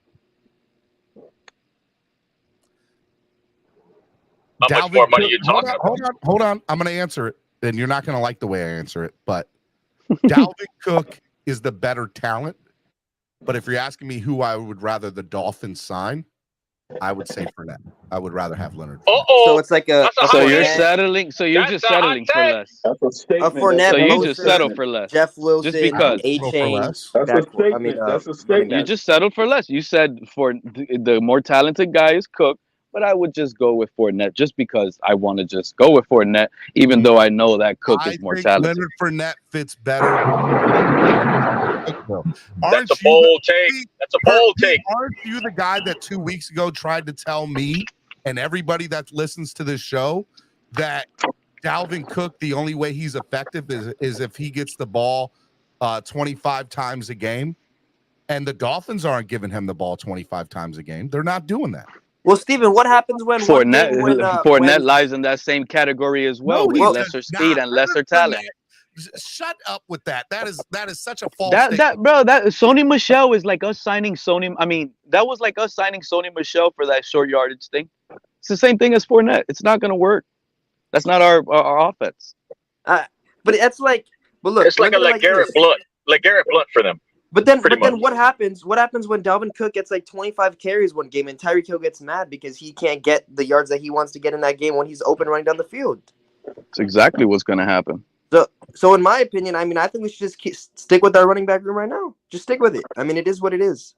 How much more money are you talking about? Hold on. I'm going to answer it, and you're not going to like the way I answer it, but Dalvin Cook is the better talent. But if you're asking me who I would rather the Dolphins sign, I would say Fournette. I would rather have Leonard. So it's like you're settling. So you're just settling for less. That's a statement. Fournette, so you just settle for less. Jeff Wilson, just because. A-Chain. That's a statement. That's a statement. You just settled for less. You said for the more talented guy is Cook, but I would just go with Fournette just because I want to just go with Fournette, even though I know that Cook is more talented. Leonard Fournette fits better. That's a bold take. That's a bold take. Aren't you the guy that 2 weeks ago tried to tell me and everybody that listens to this show that Dalvin Cook, the only way he's effective is if he gets the ball 25 times a game? And the Dolphins aren't giving him the ball 25 times a game. They're not doing that. Well, Steven, what happens when Fournette lies in that same category as well, with lesser speed and lesser talent? Shut up with that. That is such a false that Sony Michel is like us signing Sony. I mean, that was like us signing Sony Michel for that short yardage thing. It's the same thing as Fournette. It's not going to work. That's not our offense. But it's like, but look, it's like a Garrett Blunt for them. But then what happens? What happens when Dalvin Cook gets like 25 carries one game and Tyreek Hill gets mad because he can't get the yards that he wants to get in that game when he's open running down the field? That's exactly what's going to happen. So in my opinion, I mean, I think we should just stick with our running back room right now. Just stick with it. I mean, it is what it is.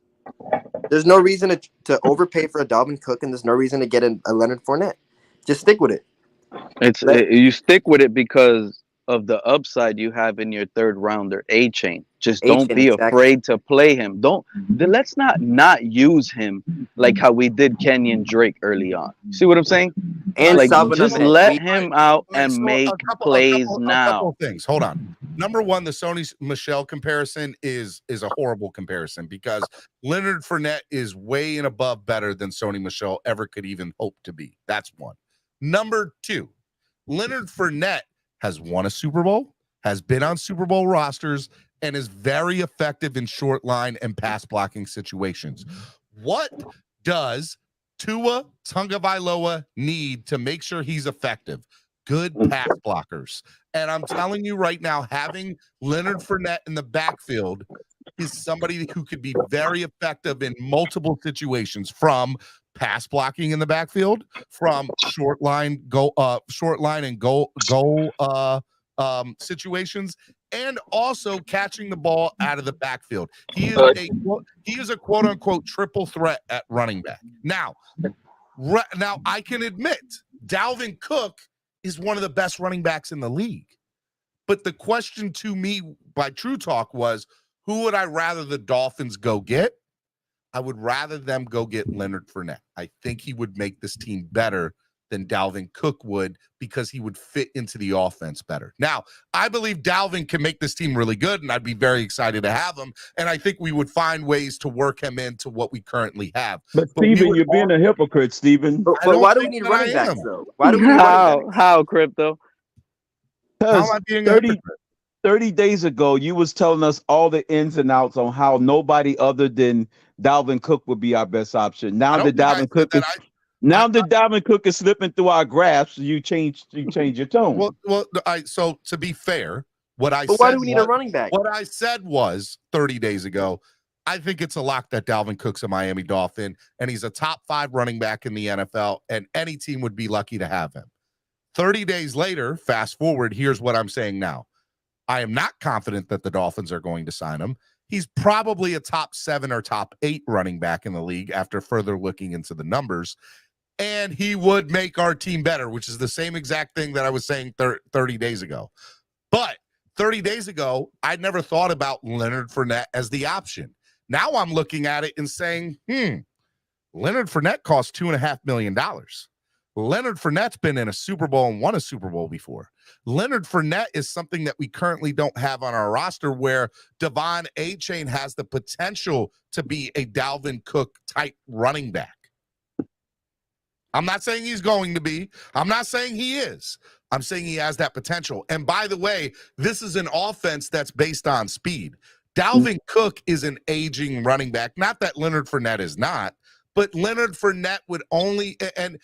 There's no reason to overpay for a Dalvin Cook, and there's no reason to get a Leonard Fournette. Just stick with it. You stick with it because of the upside you have in your third rounder, A-Chain. Just don't be afraid to play him. Let's not use him like how we did Kenyon Drake early on. See what I'm saying? And just let him out and make plays now. A couple things. Hold on. Number one, the Sony Michel comparison is a horrible comparison because Leonard Fournette is way and above better than Sony Michel ever could even hope to be. That's one. Number two, Leonard Fournette has won a Super Bowl, has been on Super Bowl rosters, and is very effective in short line and pass blocking situations. What does Tua Tagovailoa need to make sure he's effective? Good pass blockers. And I'm telling you right now, having Leonard Fournette in the backfield is somebody who could be very effective in multiple situations, from pass blocking in the backfield, from short line and goal situations, and also catching the ball out of the backfield. He is a quote unquote triple threat at running back. Now I can admit Dalvin Cook is one of the best running backs in the league. But the question to me by True Talk was, who would I rather the Dolphins go get? I would rather them go get Leonard Fournette. I think he would make this team better than Dalvin Cook would because he would fit into the offense better. Now, I believe Dalvin can make this team really good, and I'd be very excited to have him. And I think we would find ways to work him into what we currently have. But Steven, you're being a hypocrite, Steven. But why do we need running backs, though? Why do we need running backs? How, Crypto? How am I being 30 days ago, you was telling us all the ins and outs on how nobody other than Dalvin Cook would be our best option. Now that Dalvin Cook is slipping through our grasp, you change your tone. So to be fair, why do we need a running back? What I said was 30 days ago, I think it's a lock that Dalvin Cook's a Miami Dolphin, and he's a top 5 running back in the NFL, and any team would be lucky to have him. 30 days later, fast forward, here's what I'm saying now. I am not confident that the Dolphins are going to sign him. He's probably a top 7 or top 8 running back in the league after further looking into the numbers. And he would make our team better, which is the same exact thing that I was saying 30 days ago. But 30 days ago, I'd never thought about Leonard Fournette as the option. Now I'm looking at it and saying, Leonard Fournette cost $2.5 million. Leonard Fournette's been in a Super Bowl and won a Super Bowl before. Leonard Fournette is something that we currently don't have on our roster, where Devon Achane has the potential to be a Dalvin Cook type running back. I'm not saying he's going to be. I'm not saying he is. I'm saying he has that potential. And by the way, this is an offense that's based on speed. Dalvin Cook is an aging running back. Not that Leonard Fournette is not, but Leonard Fournette would only, and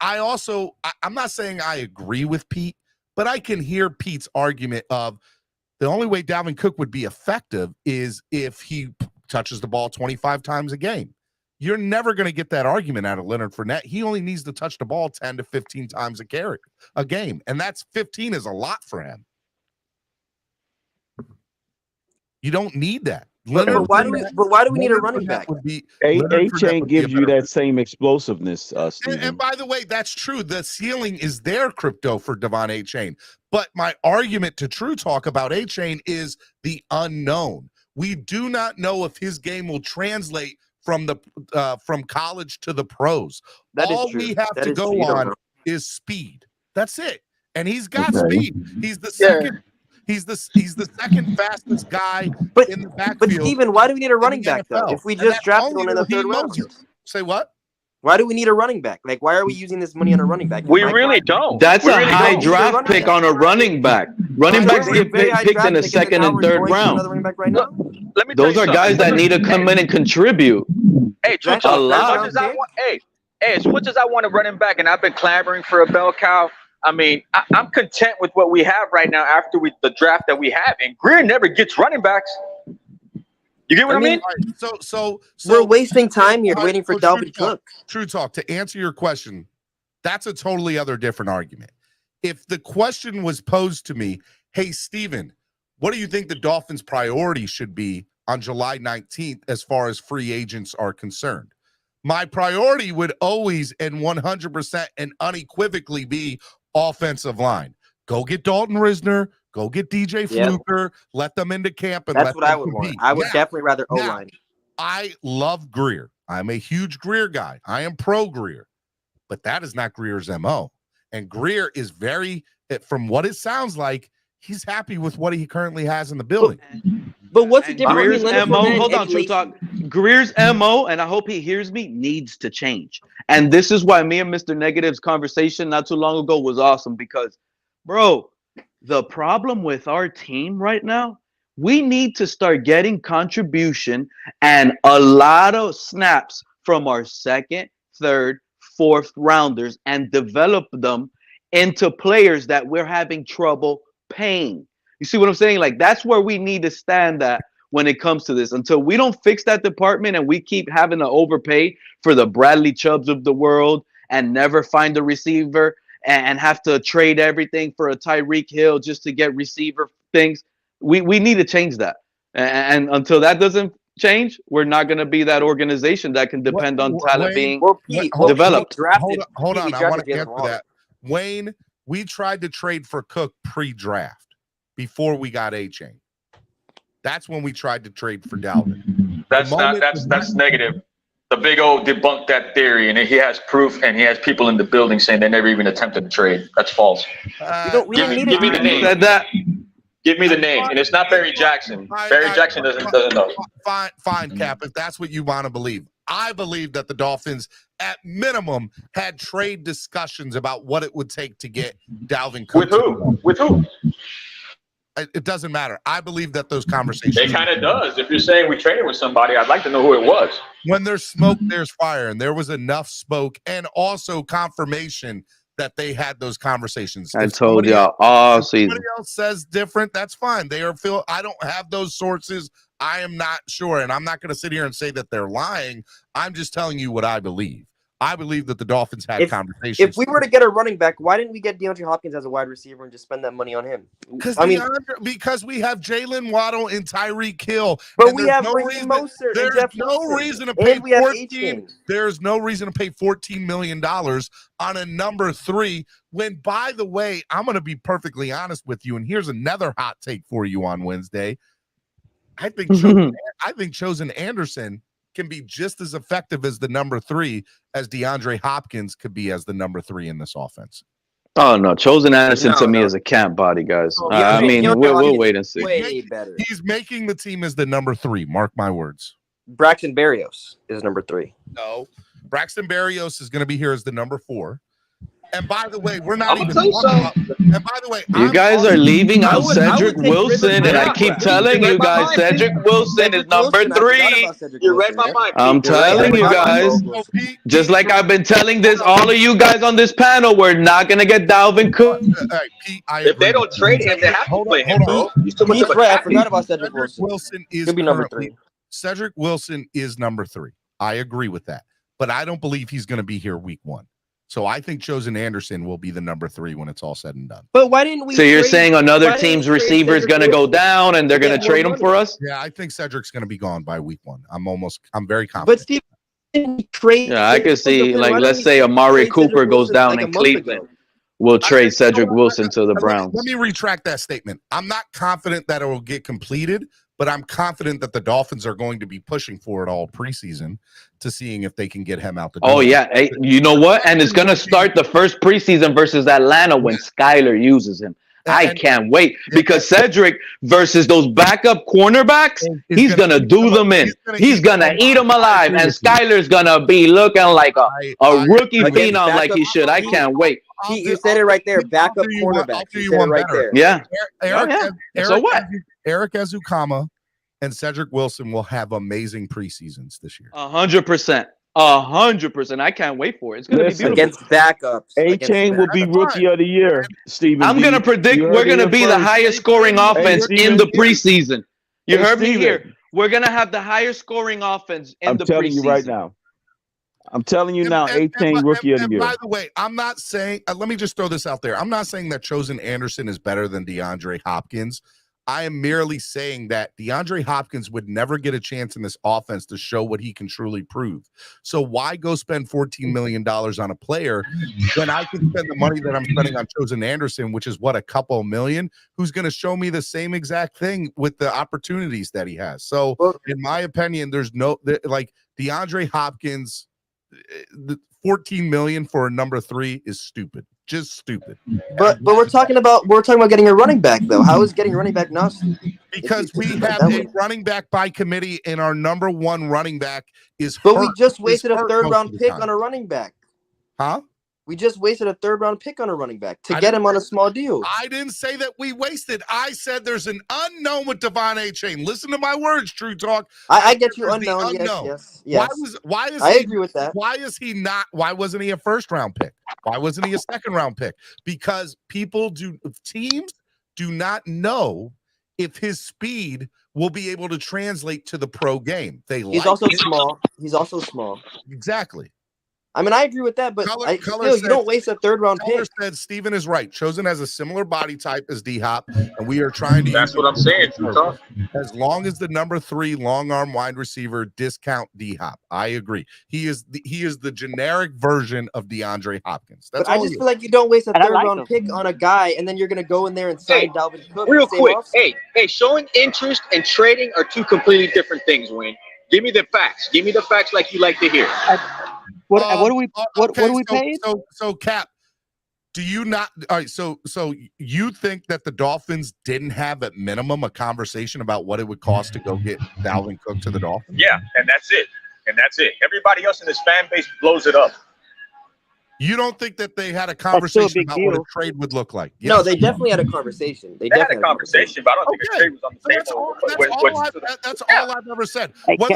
I also, I'm not saying I agree with Pete, but I can hear Pete's argument of the only way Dalvin Cook would be effective is if he touches the ball 25 times a game. You're never going to get that argument out of Leonard Fournette. He only needs to touch the ball 10 to 15 times a game, and that's 15 is a lot for him. You don't need that. But why do we need a running back? Achane gives you that same explosiveness, Steven. And by the way, that's true. The ceiling is there, crypto, for Devon Achane. But my argument to True Talk about Achane is the unknown. We do not know if his game will translate from college to the pros. All we have to go on is speed. That's it. And he's got speed. He's the second. He's the second fastest guy in the backfield. But Steven, why do we need a running back though? If we just drafted one in the 3rd round. Say what? Why do we need a running back? Like, why are we using this money on a running back? We really don't. That's a high draft pick on a running back. Running backs get picked in the 2nd and 3rd round. Those are guys that need to come in and contribute. Hey, True Talk, as much as I want a running back, and I've been clamoring for a bell cow, I mean, I'm content with what we have right now after the draft that we have. And Greer never gets running backs. You get what I mean? So we're wasting time here waiting for Dalvin Cook. True Talk, to answer your question, that's a totally different argument. If the question was posed to me, hey, Steven, what do you think the Dolphins' priority should be on July 19th as far as free agents are concerned? My priority would always and 100% and unequivocally be offensive line. Go get Dalton Risner. Go get DJ Fluker. Let them into camp. And that's what I would want. I would definitely rather O-line. I love Greer. I'm a huge Greer guy. I am pro Greer. But that is not Greer's MO. And Greer is from what it sounds like, he's happy with what he currently has in the building. But what's the difference? Greer's MO, hold on, True Talk. Greer's MO, and I hope he hears me, needs to change. And this is why me and Mr. Negative's conversation not too long ago was awesome, because, bro, the problem with our team right now, we need to start getting contribution and a lot of snaps from our 2nd, 3rd, 4th rounders and develop them into players that we're having trouble paying. You see what I'm saying? Like, that's where we need to stand at when it comes to this. Until we don't fix that department and we keep having to overpay for the Bradley Chubbs of the world and never find a receiver and have to trade everything for a Tyreek Hill just to get receiver things, we need to change that. And until that doesn't change, we're not going to be that organization that can depend on talent being developed. Hold on. I want to answer that. Wayne, we tried to trade for Cook pre-draft before we got Achane. That's when we tried to trade for Dalvin. That's negative. The big O debunked that theory, and he has proof, and he has people in the building saying they never even attempted to trade. That's false. Give me the name. Give me the name, and it's not Barry Jackson. Barry Jackson doesn't know. Fine, Cap. If that's what you want to believe, I believe that the Dolphins, at minimum, had trade discussions about what it would take to get Dalvin Cook. With who? It doesn't matter. I believe that those conversations. It kind of does. If you're saying we traded with somebody, I'd like to know who it was. When there's smoke, there's fire, and there was enough smoke and also confirmation that they had those conversations. I told y'all all season. Somebody else says different, that's fine. I don't have those sources. I am not sure, and I'm not going to sit here and say that they're lying. I'm just telling you what I believe. I believe that the Dolphins had conversations. If we were to get a running back, why didn't we get DeAndre Hopkins as a wide receiver and just spend that money on him? Because we have Jalen Waddle and Tyreek Hill, but we have Raheem Mostert. There's no reason to pay 14. There's no reason to pay $14 million on a number 3. When, by the way, I'm going to be perfectly honest with you, and here's another hot take for you on Wednesday. I think Chosen Anderson can be just as effective as the number 3 as DeAndre Hopkins could be as the number 3 in this offense. Oh no, Chosen Anderson to me is a camp body, guys. I mean, we'll wait and see. Way better. He's making the team as the number 3. Mark my words. Braxton Berrios is number 3. No, Braxton Berrios is going to be here as the number 4. And by the way, we're not even talking about. And by the way, you guys are leaving out Cedric Wilson, and I keep telling you guys, Cedric Wilson is number 3. You read my mind. I'm telling you guys, just like I've been telling all of you guys on this panel, we're not gonna get Dalvin Cook. If they don't trade him, they have to play him, bro. He's too much of a I forgot about Cedric Wilson. Is He'll be number 3. Cedric Wilson is number 3. I agree with that, but I don't believe he's going to be here week 1. So I think Chosen Anderson will be the number 3 when it's all said and done. But why didn't we? So you're saying another team's receiver is going to go down and they're going to trade him for us? Yeah, I think Cedric's going to be gone by week 1. I'm very confident. But Steve, trade. Yeah, I could see, like, let's say Amari Cooper goes down in Cleveland. We'll trade Cedric Wilson to the Browns. Let me retract that statement. I'm not confident that it will get completed, but I'm confident that the Dolphins are going to be pushing for it all preseason to seeing if they can get him out the door. Oh, yeah. Hey, you know what? And it's going to start the first preseason versus Atlanta when Skyler uses him. I can't wait because Cedric versus those backup cornerbacks, he's going to do them in. He's going to eat them alive. And Skyler's going to be looking like a rookie phenom like he should. I can't wait. You said it right there. Backup cornerback. You said it right there. Yeah. So what? Eric Ezukama and Cedric Wilson will have amazing preseasons this year. 100%. 100%. I can't wait for it. It's going to be beautiful. Against backups. A-Chain will be rookie of the year, Stephen. I'm going to predict we're going to be the highest scoring offense in the preseason. You heard me here. We're going to have the highest scoring offense in the preseason. I'm telling you right now. I'm telling you now, A-Chain rookie of the year. By the way, I'm not saying, let me just throw this out there. I'm not saying that Chosen Anderson is better than DeAndre Hopkins. I am merely saying that DeAndre Hopkins would never get a chance in this offense to show what he can truly prove. So why go spend $14 million on a player when I can spend the money that I'm spending on Chosen Anderson, which is what, a couple million, who's going to show me the same exact thing with the opportunities that he has. So in my opinion, there's no, like, DeAndre Hopkins, the $14 million for a number 3 is stupid. Just stupid. But we're talking about getting a running back though. How is getting a running back not stupid? Because we have a running back by committee, and our number 1 running back is. But we just wasted a 3rd round pick on a running back. Huh? We just wasted a 3rd round pick on a running back to get him on a small deal. I didn't say that we wasted. I said there's an unknown with Devon A-Chain. Listen to my words, True Talk. I get you unknown. Yes. Why is I he, agree with that. Why is he not? Why wasn't he a 1st round pick? Why wasn't he a 2nd round pick? Because teams do not know if his speed will be able to translate to the pro game. He's also small. He's also small. Exactly. I mean, I agree with that, but you don't waste a 3rd round pick. Said Steven is right. Chosen has a similar body type as D-Hop, and we are trying to. That's what I'm saying. As long as the number 3 long arm wide receiver discount D-Hop, I agree. He is the generic version of DeAndre Hopkins. But I just feel like you don't waste a 3rd round pick on a guy, and then you're going to go in there and sign Dalvin Cook. Real quick, hey, showing interest and trading are 2 completely different things, Wayne. Give me the facts. Give me the facts like you like to hear. What are we paying? So Cap, do you not? All right. So you think that the Dolphins didn't have at minimum a conversation about what it would cost to go get Dalvin Cook to the Dolphins? Yeah, and that's it. Everybody else in this fan base blows it up. You don't think that they had a conversation about what a trade would look like? Yes. No, they definitely had a conversation. They had a conversation, but I don't think a trade was on the table. That's all I've ever said. Why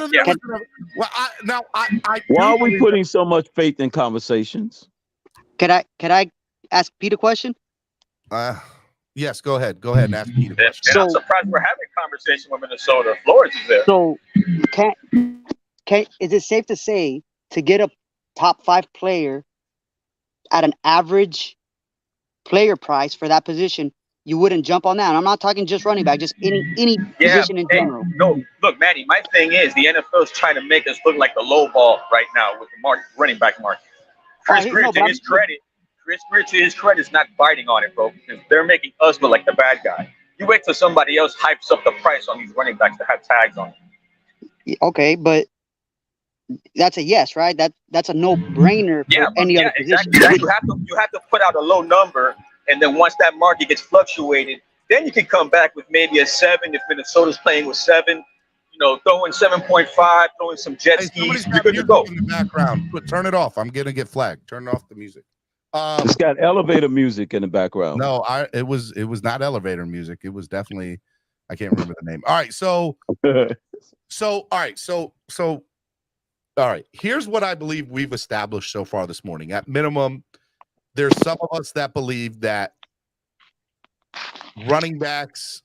are we putting so much faith in conversations? Can I ask Pete a question? Yes, go ahead. Go ahead and ask Pete a question. And I'm surprised we're having a conversation with Minnesota. Flores is there. So, is it safe to say to get a top 5 player at an average player price for that position, you wouldn't jump on that. And I'm not talking just running back, just any position in general. No, look, Manny, my thing is the NFL is trying to make us look like the low ball right now with the running back market. Chris Greer, to his credit, is not biting on it, bro, because they're making us look like the bad guy. You wait till somebody else hypes up the price on these running backs that have tags on them. Okay, but that's a yes, right? That's a no-brainer for any other position. Exactly. You have to put out a low number, and then once that market gets fluctuated, then you can come back with maybe a 7 if Minnesota's playing with 7. Throwing 7.5, throwing some jet skis. You're good to go. In the background, turn it off. I'm gonna get flagged. Turn off the music. It's got elevator music in the background. No, it was not elevator music. It was definitely, I can't remember the name. All right, all right. Here's what I believe we've established so far this morning. At minimum, there's some of us that believe that running backs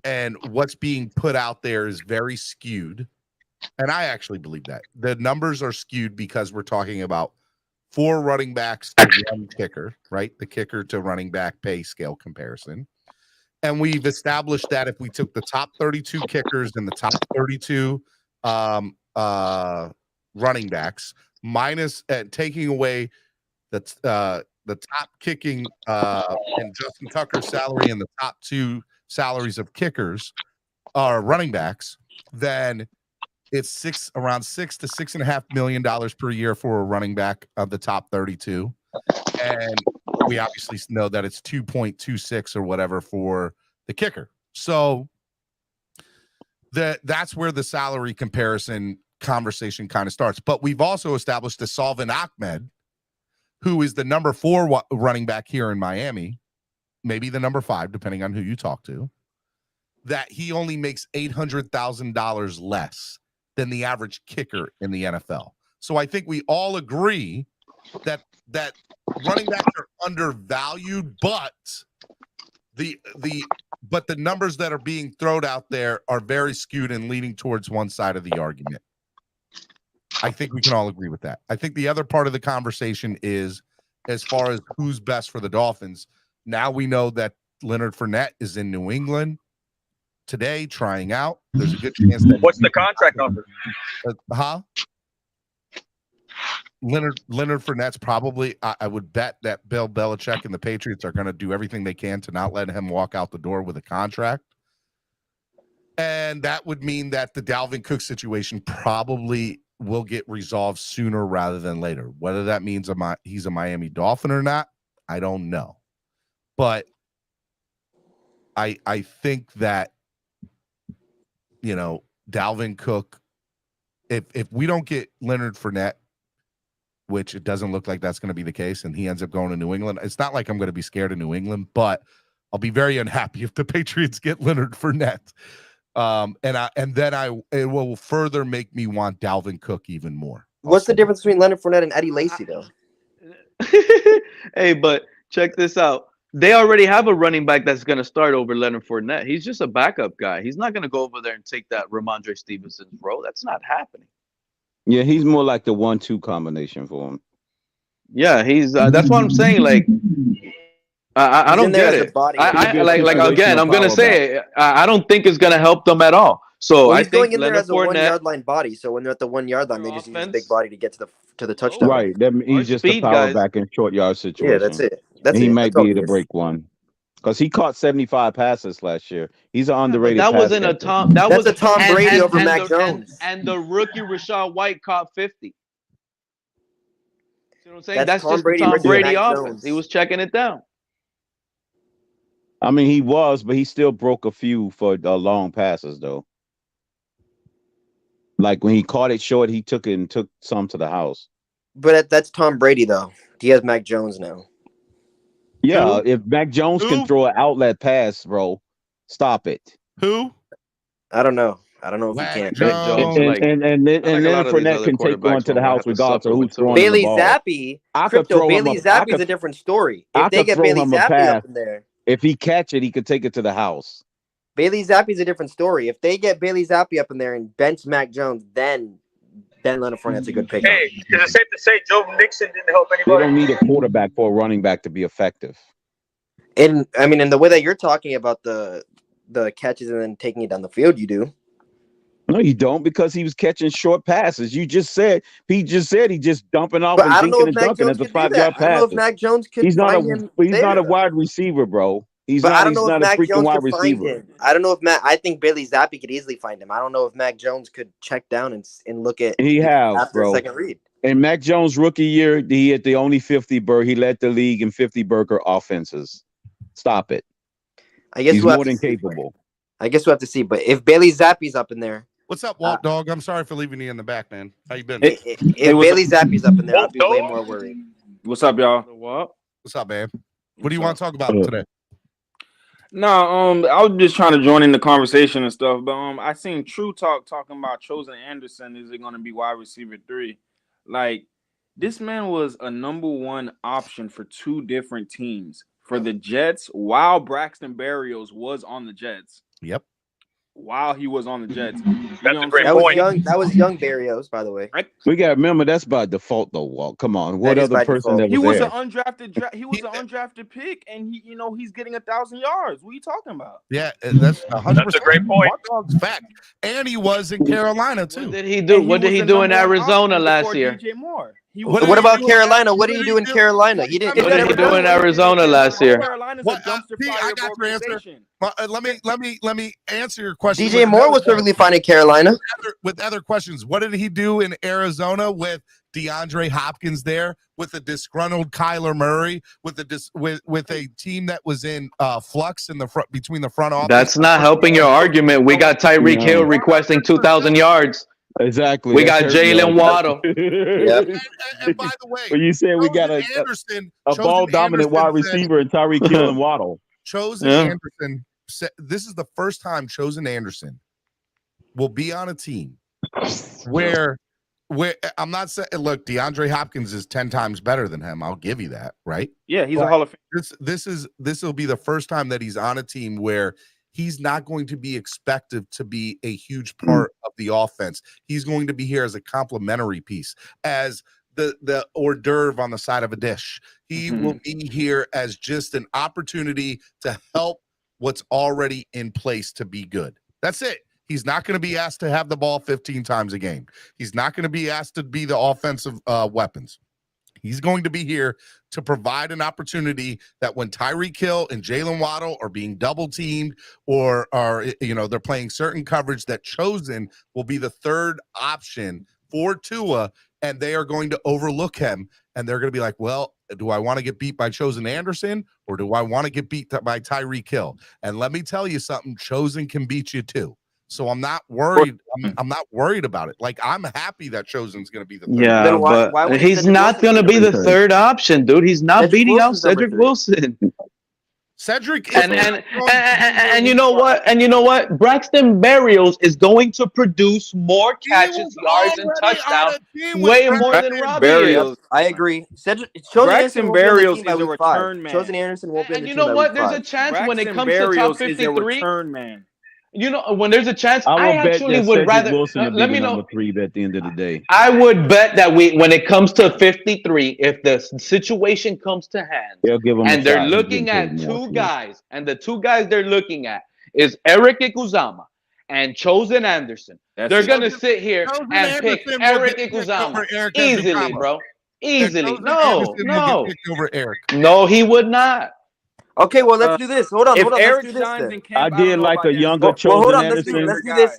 and what's being put out there is very skewed. And I actually believe that. The numbers are skewed because we're talking about 4 running backs to 1 kicker, right? The kicker to running back pay scale comparison. And we've established that if we took the top 32 kickers and the top 32 running backs minus taking away the top kicking and Justin Tucker's salary and the top 2 salaries of kickers are running backs, then it's around $6 to $6.5 million per year for a running back of the top 32. And we obviously know that it's 2.26 or whatever for the kicker. So that's where the salary comparison conversation kind of starts. But we've also established that Salvin Ahmed, who is the number 4 running back here in Miami, maybe the number 5, depending on who you talk to, that he only makes $800,000 less than the average kicker in the NFL. So I think we all agree that running backs are undervalued, but the numbers that are being thrown out there are very skewed and leaning towards one side of the argument. I think we can all agree with that. I think the other part of the conversation is as far as who's best for the Dolphins. Now we know that Leonard Fournette is in New England today trying out. There's a good chance that what's the contract number? Leonard Fournette's probably, I would bet that Bill Belichick and the Patriots are going to do everything they can to not let him walk out the door with a contract. And that would mean that the Dalvin Cook situation probably will get resolved sooner rather than later. Whether that means he's a Miami Dolphin or not, I don't know. But I think that, Dalvin Cook, if we don't get Leonard Fournette, which it doesn't look like that's going to be the case, and he ends up going to New England, it's not like I'm going to be scared of New England, but I'll be very unhappy if the Patriots get Leonard Fournette. It will further make me want Dalvin Cook even more. What's the difference between Leonard Fournette and Eddie Lacy, though? Hey, but check this out. They already have a running back that's going to start over Leonard Fournette. He's just a backup guy. He's not going to go over there and take that Ramondre Stevenson's role. That's not happening. Yeah, he's more like the 1-2 combination for him. Yeah, he's. That's what I'm saying. Like, I don't get it. I'm gonna say I don't think it's gonna help them at all. So he's I going think in there Leonard as a Fournette, 1 yard line body. So when they're at the 1 yard line, they just use his big body to get to the touchdown. Right. He's just a power back in short yard situation. Yeah, that's it. He might be able to break one because he caught 75 passes last year. He's an underrated. That wasn't a Tom. That's a Tom Brady over Mac Jones. And the rookie Rachaad White caught 50. You know what I'm saying? That's just Tom Brady offense. He was checking it down. I mean, he was, but he still broke a few for long passes, though. Like when he caught it short, he took it and took some to the house. But that's Tom Brady, though. He has Mac Jones now. Yeah, if Mac Jones can throw an outlet pass, bro, stop it. Who? I don't know. I don't know if he can. And then Fournette can take one to the house regardless of who's throwing Bailey the ball. Zappi. Bailey Zappi's a different story. If they get Bailey Zappi up in there. If he catch it, he could take it to the house. Bailey Zappi's a different story. If they get Bailey Zappi up in there and bench Mac Jones, then Ben Leonard Fournette's a good pick. Hey, is it safe to say Joe Mixon didn't help anybody? They don't need a quarterback for a running back to be effective. And I mean, in the way that you're talking about the catches and then taking it down the field, you do. No, you don't, because he was catching short passes. You just said he just dumping off and dinking and dunking as a 5-yard pass. I don't know if Mac Jones could find him. He's not a wide receiver, bro. He's not a freaking wide receiver. I don't know if I think Bailey Zappi could easily find him. I don't know if Mac Jones could check down and look at after the second read. In Mac Jones' rookie year, he had the only 50 burger. He led the league in 50 burger offenses. Stop it. I guess he's more than capable. I guess we'll have to see. But if Bailey Zappi's up in there. What's up, Walt Dog? I'm sorry for leaving you in the back, man. How you been? If Bailey Zappi's up in there, I'd be way more worried. What's up, y'all? What's up, man? What do you want to talk about today? No, I was just trying to join in the conversation and stuff, but I seen True Talk talking about Chosen Anderson. Is it going to be wide receiver 3? Like, this man was a number 1 option for 2 different teams. For the Jets, while Braxton Berrios was on the Jets. Yep. While he was on the Jets. That's a great point. That was young Berrios, by the way. We got to remember that's by default, though, Walt. Come on. What other person that was he was there? An undrafted pick, and he's getting 1,000 yards. What are you talking about? Yeah, that's 100%. That's a great point. Dog's fact. And he was in Carolina, too. What did he do? What did he do in Arizona last year? DJ Moore. What about Carolina? What did he do in Carolina? He didn't. What did he do in Arizona last year? Carolina's a dumpster fire I got your answer. Let me answer your question. DJ Moore was perfectly fine in Carolina. With other questions, what did he do in Arizona with DeAndre Hopkins there, with a disgruntled Kyler Murray, with a team that was in flux in the front between the front office? That's not helping your argument. We got Tyreek Hill requesting 2,000 yards. Exactly. We got Jalen Waddle. And by the way, when you said we got a ball dominant wide receiver in Tyreek Hill and Waddle. Chosen Anderson said this is the first time Chosen Anderson will be on a team where I'm not saying, look, DeAndre Hopkins is 10 times better than him. I'll give you that, right? Yeah, he's a Hall of Fame. This will be the first time that he's on a team where he's not going to be expected to be a huge part of the offense. He's going to be here as a complementary piece, as the hors d'oeuvre on the side of a dish. He will be here as just an opportunity to help what's already in place to be good. That's it. He's not going to be asked to have the ball 15 times a game. He's not going to be asked to be the offensive weapons. He's going to be here to provide an opportunity that when Tyreek Hill and Jalen Waddle are being double teamed or they're playing certain coverage, that Chosen will be the third option for Tua, and they are going to overlook him, and they're going to be like, well, do I want to get beat by Chosen Anderson or do I want to get beat by Tyreek Hill? And let me tell you something, Chosen can beat you too. So I'm not worried. I'm not worried about it. Like, I'm happy that Chosen's going to be the third. Yeah, but he's not going to be the third option, dude. He's not beating out Cedric Wilson. Cedric and you know what? And you know what? Braxton Berrios is going to produce more catches, yards, and touchdowns, way more than Robbie Berrios. I agree. Braxton Berrios is a return man. Chosen Anderson won't be in the team. And you know what? There's a chance when it comes to top 53. Return man. You know, when there's a chance, I actually would rather. Let me know. Number 3 at the end of the day. I would bet that when it comes to 53, if the situation comes to hand, they'll give them and they're looking at 2 guys, and the 2 guys they're looking at is Eric Ikuzama and Chosen Anderson. They're gonna sit here and pick Eric Ikuzama easily, bro. Easily. No. Over Eric. No, he would not. Okay, well, let's do this. Hold on. Eric let's do this. I did like a younger Chosen Anderson.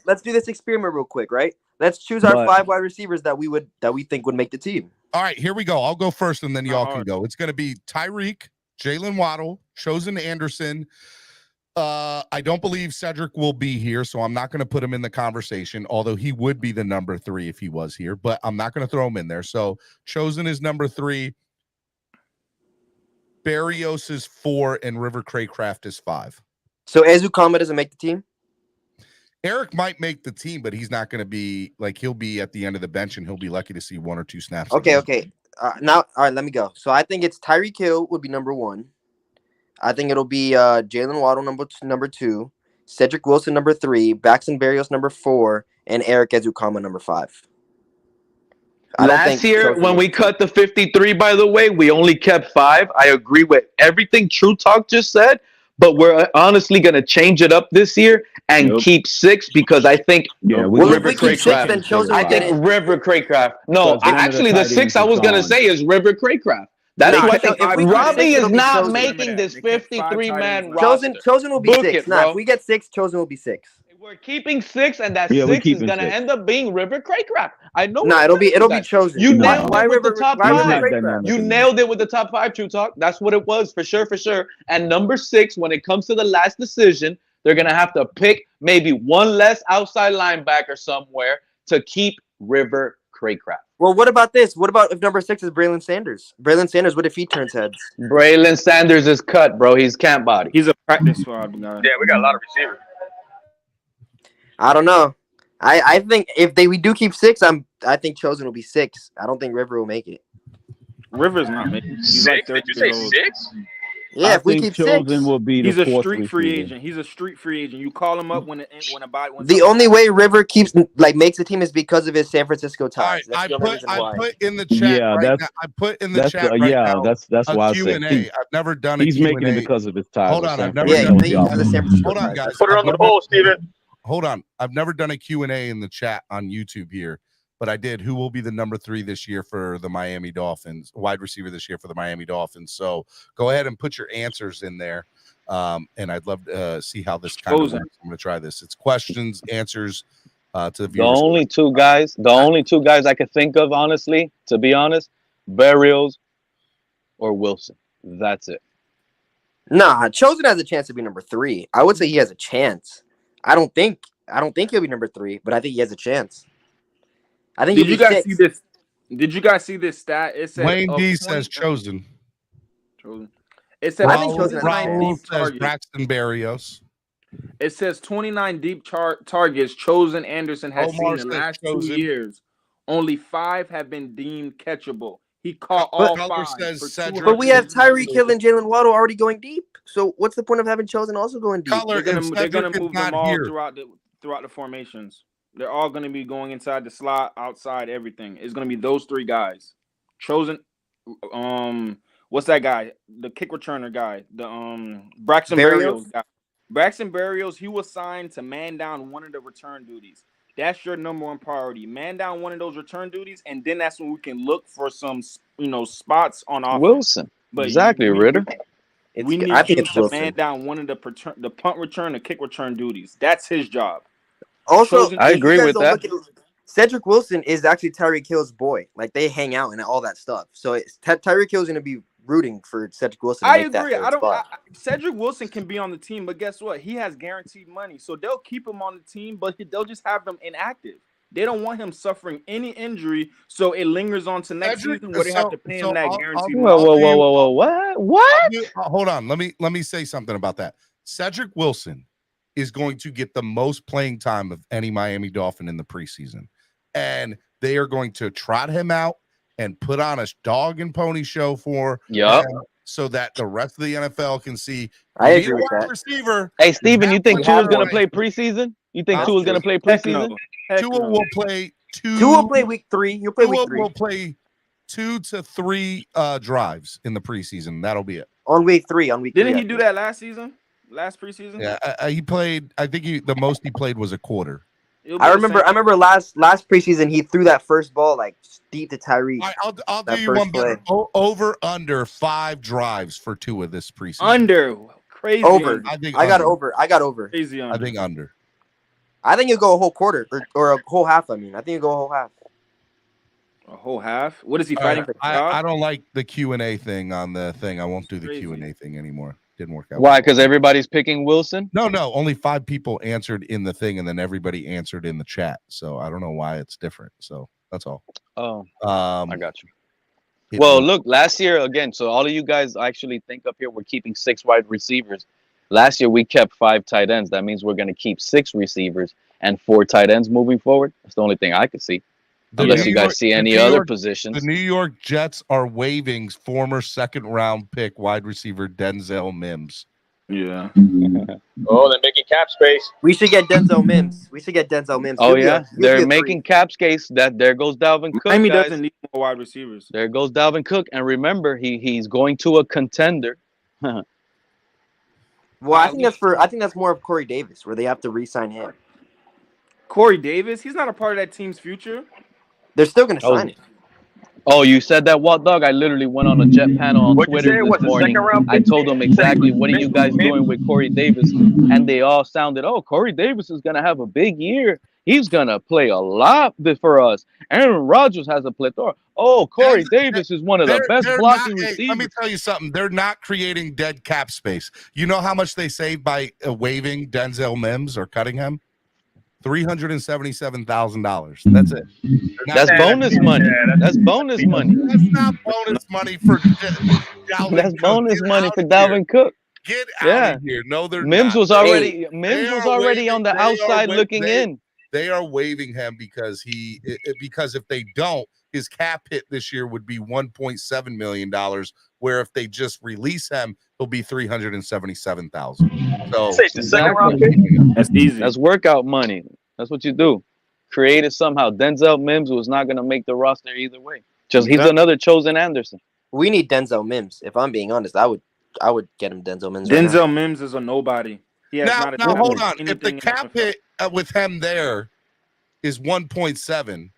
Let's do this experiment real quick, right? Let's choose our 5 wide receivers that we think would make the team. All right, here we go. I'll go first, and then y'all can go. It's going to be Tyreek, Jalen Waddle, Chosen Anderson. I don't believe Cedric will be here, so I'm not going to put him in the conversation, although he would be the number 3 if he was here, but I'm not going to throw him in there. So Chosen is number 3. Berrios is 4 and River Craycraft is 5. So Ezukama doesn't make the team? Eric might make the team, but he's not going to be like, he'll be at the end of the bench and he'll be lucky to see 1 or 2 snaps. Okay. Now, all right, let me go. So I think it's Tyreek Hill would be number 1. I think it'll be Jalen Waddle number 2, Cedric Wilson number 3, Braxton Berrios number 4, and Eric Ezukama number 5. Last year, when we cut the 53, by the way, we only kept 5. I agree with everything True Talk just said, but we're honestly going to change it up this year and keep 6 because I think River Craycraft. I think River Craycraft. No, actually, the 6 I was going to say is River Craycraft. That's who I think. Robbie is not making this 53-man roster. Chosen will be Book 6. it, bro. If we get 6, Chosen will be 6. We're keeping 6, and that 6 is gonna end up being River Craycraft. I know. It'll be Chosen. You nailed it with the top 5. Craycraft? You nailed it with the top 5. True Talk. That's what it was for sure. And number 6, when it comes to the last decision, they're gonna have to pick maybe one less outside linebacker somewhere to keep River Craycraft. Well, what about this? What about if number 6 is Braylon Sanders? Braylon Sanders, what if he turns heads? Braylon Sanders is cut, bro. He's camp body. He's a practice squad guy. Yeah, we got a lot of receivers. I don't know. I think if we do keep 6, I think Chosen will be 6. I don't think River will make it. River's not making it. 6? Did you say 6? Yeah, if we keep 6, will be he's a street free agent. He's a street free agent. You call him up when a buy. The only way River makes a team is because of his San Francisco ties. I put in the chat. Yeah, I put in the chat. Now that's why Q&A. I've never done a He's Q&A. making it because of his ties. Hold on, I've never done Hold on, guys. Put it on the poll, Steven. Hold on. I've never done a Q&A in the chat on YouTube here, but I did. Who will be the number 3 this year for the Miami Dolphins, wide receiver this year for the Miami Dolphins? So go ahead and put your answers in there. And I'd love to see how this kind of works. I'm going to try this. It's questions, answers to the viewers. The only two guys I could think of, honestly, to be honest, Berrios or Wilson. That's it. Nah, Chosen has a chance to be number 3. I would say he has a chance. I don't think he'll be number 3, but I think he has a chance. I think. Did you guys see this? Did you guys see this stat? It said Wayne D says Chosen. It said I think Chosen says Braxton Berrios. It says 29 deep targets Chosen Anderson has Omar seen in the last Chosen. 2 years. Only 5 have been deemed catchable. He caught all 5. But we have Tyreek Hill and Jalen Waddle already going deep. So what's the point of having Chosen also going deep? They're gonna move them all throughout the formations. They're all going to be going inside the slot, outside, everything. It's going to be those 3 guys. Chosen, what's that guy? The kick returner guy, the Braxton Berrios guy. Braxton Berrios, he was signed to man down one of the return duties. That's your number 1 priority. Man down one of those return duties, and then that's when we can look for some, spots on offense. Wilson, but exactly, Ritter. We need him to man down one of the punt return, the kick return duties. That's his job. Also, I agree with that. Cedric Wilson is actually Tyreek Hill's boy. Like, they hang out and all that stuff. So Tyreek Hill's going to be rooting for Cedric Wilson. I agree. Cedric Wilson can be on the team, but guess what? He has guaranteed money, so they'll keep him on the team, but they'll just have him inactive. They don't want him suffering any injury, so it lingers on to next season where they have to pay him that guaranteed money. Whoa! What? Hold on. Let me say something about that. Cedric Wilson is going to get the most playing time of any Miami Dolphin in the preseason. And they are going to trot him out and put on a dog and pony show for him so that the rest of the NFL can see. I agree with that. Receiver. Hey, Steven, you think Tua's going to play preseason? You think Tua's going to play preseason? Tua will play 2. Tua will play week 3. He'll play week 3. Tua will play 2 to 3 drives in the preseason. That'll be it. On week 3. Didn't he do that last season? Last preseason? Yeah, he played. I think the most he played was a quarter. I remember last preseason he threw that first ball like deep to Tyreek. I'll do you one better. Over under 5 drives for Tua this preseason. Under crazy. Over. I got over. Crazy under. I think under. I think you'll go a whole quarter or a whole half. I mean, I think you'll go a whole half. A whole half? What is he fighting for? I don't like the Q&A thing on the thing. I won't do the Q&A thing anymore. Didn't work out. Why? Because everybody's picking Wilson? No. Only 5 people answered in the thing, and then everybody answered in the chat. So I don't know why it's different. So that's all. Oh, I got you. Well, look, last year again. So all of you guys actually think up here we're keeping 6 wide receivers. Last year we kept 5 tight ends. That means we're going to keep 6 receivers and 4 tight ends moving forward. That's the only thing I could see. Unless you guys see any other positions. The New York Jets are waiving former 2nd-round pick wide receiver Denzel Mims. Yeah. Oh, they're making cap space. We should get Denzel Mims. Oh yeah, they're making cap space. There goes Dalvin Cook. Miami guys. doesn't need more wide receivers. There goes Dalvin Cook, and remember, he's going to a contender. Well, I think that's more of Corey Davis, where they have to re-sign him. Corey Davis, he's not a part of that team's future. They're still going to sign him. Oh, you said that, Walt Dog? I literally went on a jet panel on Twitter this morning. I told them exactly what are you guys doing with Corey Davis, and they all sounded, oh, Corey Davis is going to have a big year. He's going to play a lot for us. Aaron Rodgers has a plethora. Oh, Corey Davis is one of the best blocking receivers. Let me tell you something. They're not creating dead cap space. You know how much they saved by waiving Denzel Mims or cutting him? $377,000. That's it. That's bonus money. That's bonus money. That's not bonus money for Dalvin. That's bonus money for Dalvin Cook. Get out of here. No, they're Mims not. was already on the outside looking in. They are waiving him because if they don't, his cap hit this year would be $1.7 million. Where if they just release him, he'll be $377,000. So that's easy. That's workout money. That's what you do. Create it somehow. Denzel Mims was not going to make the roster either way. He's another chosen Anderson. We need Denzel Mims. If I'm being honest, I would get him Denzel Mims. Denzel Mims is a nobody. Now hold on. If the cap hit with him there is 1.7,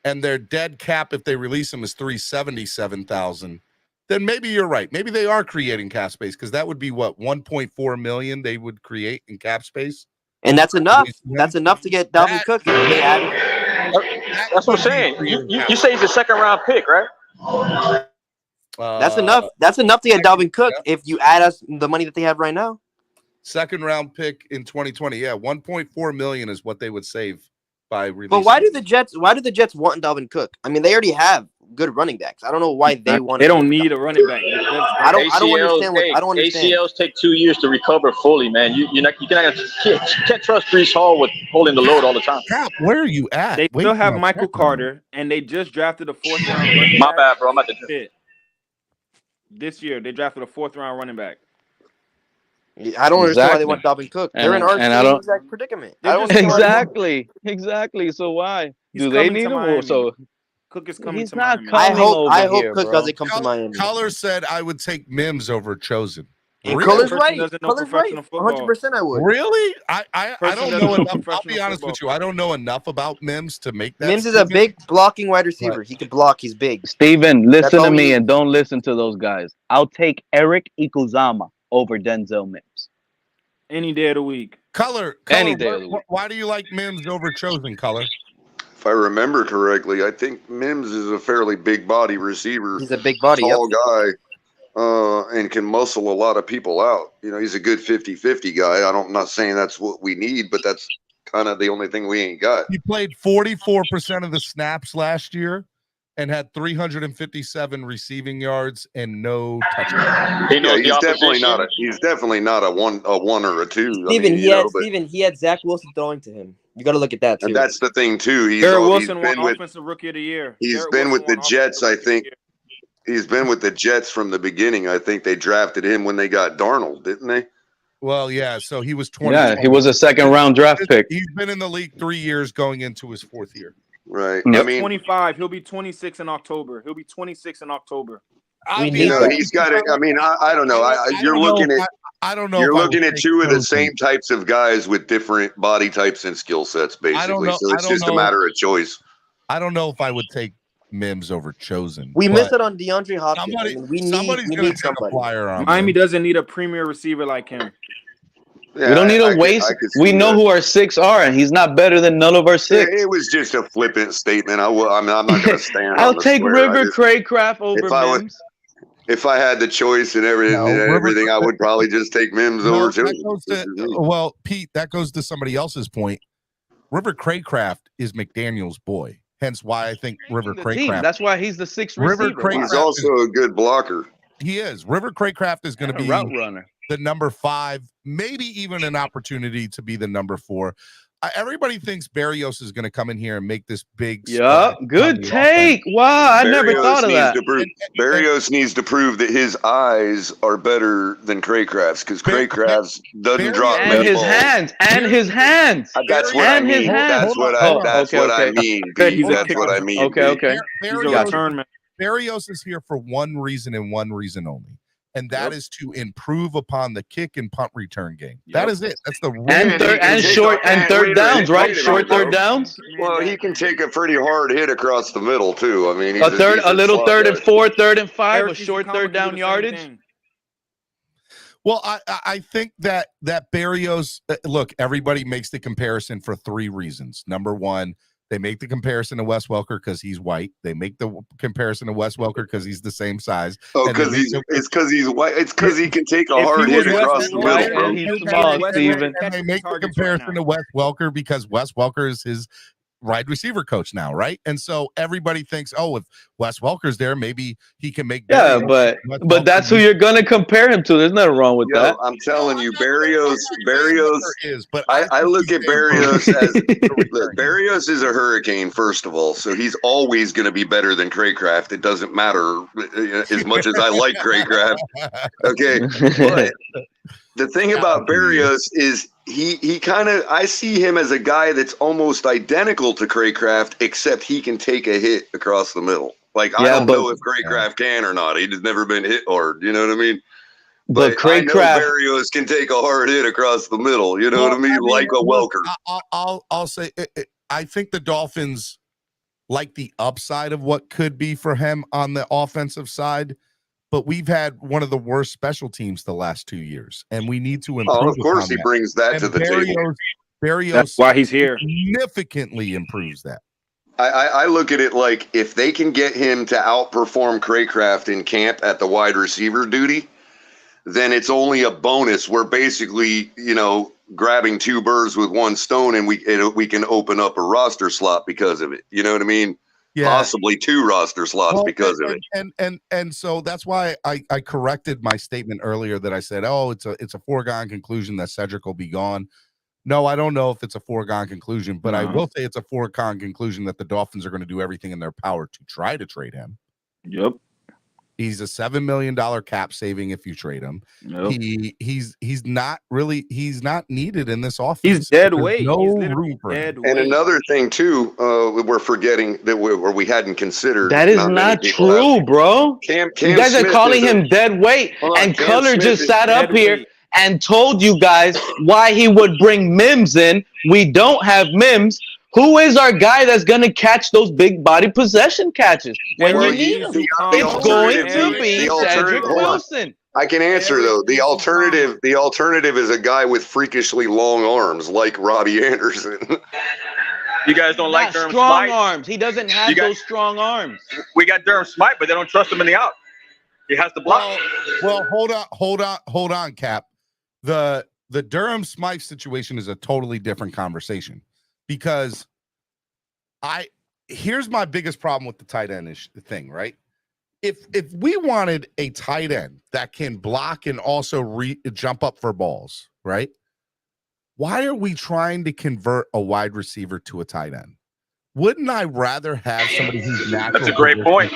and their dead cap if they release him is $377,000, then maybe you're right. Maybe they are creating cap space because that would be what, 1.4 million they would create in cap space, and that's enough. That's enough to get Dalvin Cook. That's what I'm saying. You say he's a second round pick, right? That's enough. That's enough to get Dalvin Cook if you add us the money that they have right now. Second round pick in 2020. Yeah, 1.4 million is what they would save by releasing. But why do the Jets want Dalvin Cook? I mean, they already have good running backs. I don't know why they want. They don't need a running back. I don't understand. I don't understand. ACLs take 2 years to recover fully, man. You can't trust Breece Hall with holding the load all the time. Cap, where are you at? They still have Michael Carter, and they just drafted a 4th round running back. My bad, bro. I'm at the fit. This year, they drafted a 4th round running back. I don't understand why they want Dalvin Cook. They're in our exact predicament. Exactly. So why do they need him? So Cook is coming to Miami. I hope Cook doesn't come to Miami. Color said I would take Mims over Chosen. Really? Color's right. 100% I would. Really? I don't know enough. I'll be honest with you. I don't know enough about Mims to make that. Mims is a big blocking wide receiver. He can block. He's big. Steven, listen to me and don't listen to those guys. I'll take Eric Ikuzama over Denzel Mims. Any day of the week. Color any day of the week. Why do you like Mims over Chosen, Color? If I remember correctly, I think Mims is a fairly big body receiver. He's a big body, tall guy, and can muscle a lot of people out. You know, he's a good 50-50 guy. I'm not saying that's what we need, but that's kind of the only thing we ain't got. He played 44% of the snaps last year and had 357 receiving yards and no touchdowns. He's definitely not a one or a two. Steven, he had Zach Wilson throwing to him. You got to look at that too. And that's the thing too. Garrett Wilson won Offensive Rookie of the Year. He's been with the Jets. I think he's been with the Jets from the beginning. I think they drafted him when they got Darnold, didn't they? Well, yeah. So he was 20. Yeah, he was a 2nd round draft pick. He's been in the league 3 years, going into his 4th year. Right. Yep. I mean, 25. He'll be 26 in October. He's got it. I mean, I don't know. You're looking at. I don't know. You're looking at two of the same types of guys with different body types and skill sets, basically. So it's just a matter of choice. I don't know if I would take Mims over Chosen. We missed it on DeAndre Hopkins. We need somebody. Miami doesn't need a premier receiver like him. Yeah, we don't need to waste. We know who our 6 are, and he's not better than none of our 6. It was just a flippant statement. I'm not going to stand. I'll take River Craycraft over Mims. If I had the choice and everything, I would probably just take Mims over too. Well, Pete, that goes to somebody else's point. River Craycraft is McDaniel's boy. Hence why I think River Craycraft. That's why he's the 6th receiver. He's also a good blocker. He is. River Craycraft is going to be route runner. the number 5, maybe even an opportunity to be the number 4. Everybody thinks Berrios is going to come in here and make this big. Yeah, good take. Wow, I never thought of that. Berrios needs to prove that his eyes are better than Craycraft's, because Craycraft's doesn't drop and many his balls. hands, and his hands. That's what I mean. That's what I mean. He's a That's what I mean. Okay. Berrios is here for one reason and one reason only, and that is to improve upon the kick and punt return game. That is it. That's the third downs, right? Short third downs. Well, he can take a pretty hard hit across the middle too. I mean, a little third and 4, third and 5, a short third down yardage. Well, I think that Berrios, look, everybody makes the comparison for 3 reasons. Number 1, they make the comparison to Wes Welker because he's white. They make the comparison to Wes Welker because he's the same size. Oh, because it's because he's white. It's because he can take a hard hit across the middle. And he's small, Steven. And they make the comparison to Wes Welker because Wes Welker is his wide receiver coach now, right? And so everybody thinks, oh, if Wes Welker's there, maybe he can make. Yeah, but that's who you're gonna compare him to. There's nothing wrong with that. I'm telling you, Berrios is. But I look at Berrios as Berrios is a hurricane, first of all, so he's always going to be better than Craycraft. It doesn't matter as much as I like Craycraft. Okay, but the thing about Berrios is he kind of, I see him as a guy that's almost identical to Craycraft, except he can take a hit across the middle. Like, I don't know if Craycraft can or not. He's never been hit hard. You know what I mean? But Craycraft, Berrios can take a hard hit across the middle. You know what I mean? Like a Welker. I'll say, I think the Dolphins like the upside of what could be for him on the offensive side. But we've had one of the worst special teams the last 2 years, and we need to improve. Oh, of course, he brings that to the table. Berrios, that's why he's here. Significantly improves that. I look at it like if they can get him to outperform Craycraft in camp at the wide receiver duty, then it's only a bonus. We're basically, grabbing 2 birds with 1 stone, and we can open up a roster slot because of it. You know what I mean? Yeah. Possibly 2 roster slots because of it. And so that's why I corrected my statement earlier that I said, oh, it's a foregone conclusion that Cedric will be gone. No, I don't know if it's a foregone conclusion, but I will say it's a foregone conclusion that the Dolphins are going to do everything in their power to try to trade him. Yep. He's a $7 million cap saving if you trade him. Yep. He's not needed in this offense. He's dead weight. No He's room for him. And another thing too, we're forgetting that we hadn't considered. That is not true, bro. Cam you guys Smith are calling him dead weight, and Color just sat up here and told you guys why he would bring Mims in. We don't have Mims. Who is our guy that's going to catch those big body possession catches when you need him? It's going to be Cedric Wilson. I can answer though. The alternative is a guy with freakishly long arms like Robbie Anderson. You guys don't like Durham strong Smythe? Arms. He doesn't have those strong arms. We got Durham Smythe, but they don't trust him in the out. He has to block. Well, hold on, Cap. The Durham Smythe situation is a totally different conversation. Because here's my biggest problem with the tight end thing, right? If we wanted a tight end that can block and also jump up for balls, right? Why are we trying to convert a wide receiver to a tight end? Wouldn't I rather have somebody who's natural? That's a great point.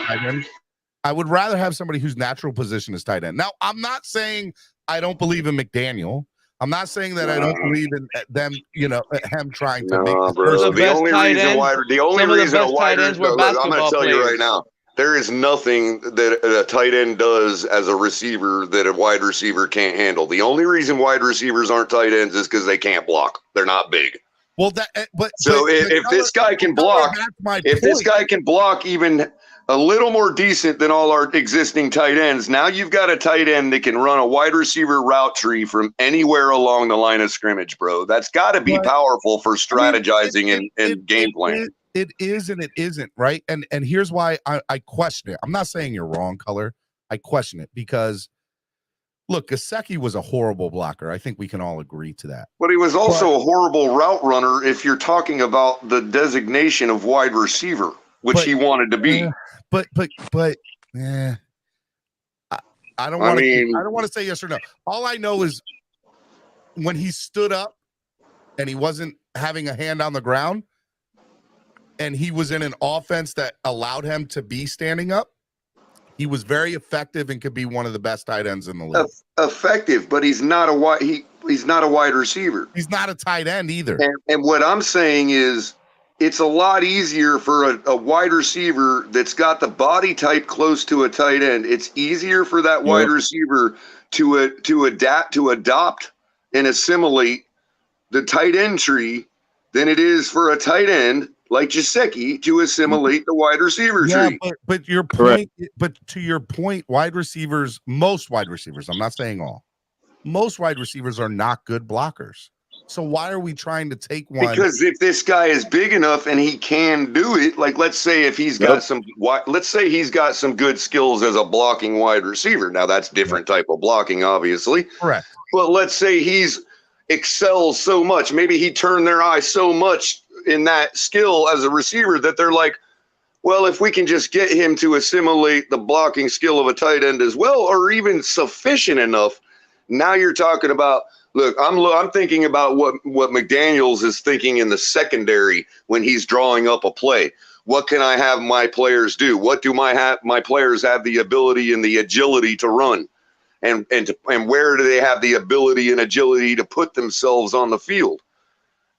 I would rather have somebody whose natural position is tight end. Now, I'm not saying I don't believe in McDaniel. I'm not saying that I don't believe in them, him trying to make bro. The only reason why a wide receiver, I'm going to tell you right now, there is nothing that a tight end does as a receiver that a wide receiver can't handle. The only reason wide receivers aren't tight ends is because they can't block. They're not big. Well, if this guy can block, this guy can block even a little more decent than all our existing tight ends, now you've got a tight end that can run a wide receiver route tree from anywhere along the line of scrimmage, bro. That's got to be powerful for strategizing and game plan. It is and it isn't, right? And here's why I question it. I'm not saying you're wrong, Color. I question it because, look, Gesicki was a horrible blocker. I think we can all agree to that. But he was also a horrible route runner if you're talking about the designation of wide receiver, which he wanted to be. I don't want to say yes or no. All I know is when he stood up and he wasn't having a hand on the ground and he was in an offense that allowed him to be standing up, he was very effective and could be one of the best tight ends in the league. Effective, but he's not a wide. He's not a wide receiver. He's not a tight end either. And what I'm saying is, it's a lot easier for a wide receiver that's got the body type close to a tight end. It's easier for that wide receiver to adopt and assimilate the tight end tree than it is for a tight end like Gesicki to assimilate the wide receiver tree. But your point, but to your point, most wide receivers, I'm not saying all, most wide receivers are not good blockers. So why are we trying to take one? Because if this guy is big enough and he can do it, like let's say if he's got he's got some good skills as a blocking wide receiver. Now that's different type of blocking, obviously. Correct. But let's say he's excels so much, maybe he turned their eye so much in that skill as a receiver that they're like, well, if we can just get him to assimilate the blocking skill of a tight end as well, or even sufficient enough. Now you're talking about, look, I'm thinking about what McDaniels is thinking in the secondary when he's drawing up a play. What can I have my players do? What do my players have the ability and the agility to run? And where do they have the ability and agility to put themselves on the field?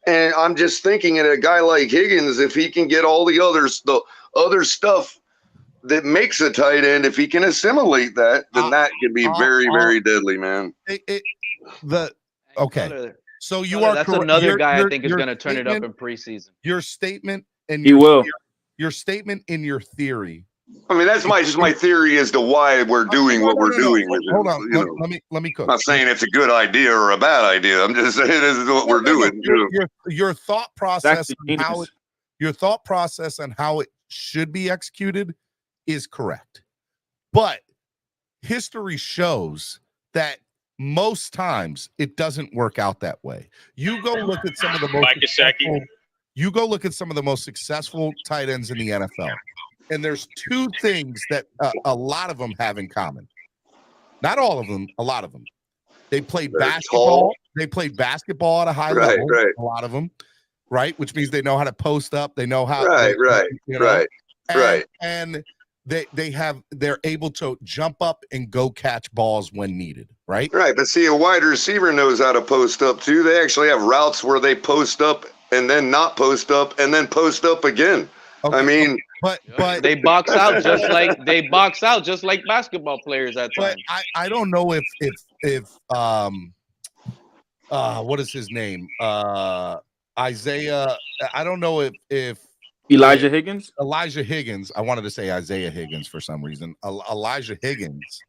And I'm just thinking at a guy like Higgins, if he can get all the other stuff that makes a tight end, if he can assimilate that, then that can be very, very deadly, man. Okay. So that's another guy I think is going to turn it up in preseason. Your statement and your statement in your theory. I mean, that's just my theory as to why we're doing what we're doing with it. Hold on, let me cook. I'm not saying it's a good idea or a bad idea. I'm just saying this is what we're doing. Your thought process on how it should be executed is correct. But history shows that most times it doesn't work out that way. You go look at some of the most successful tight ends in the NFL. And there's two things that a lot of them have in common. Not all of them, a lot of them. They played basketball. They played basketball at a high level. Right. A lot of them, right? Which means they know how to post up. They know how. And they're able to jump up and go catch balls when needed. Right. Right. But see, a wide receiver knows how to post up too. They actually have routes where they post up and then not post up and then post up again. Okay. I mean, but they box out just like basketball players at times. I don't know if what is his name? Isaiah. I don't know if Elijah Higgins. Elijah Higgins. I wanted to say Isaiah Higgins for some reason. Elijah Higgins,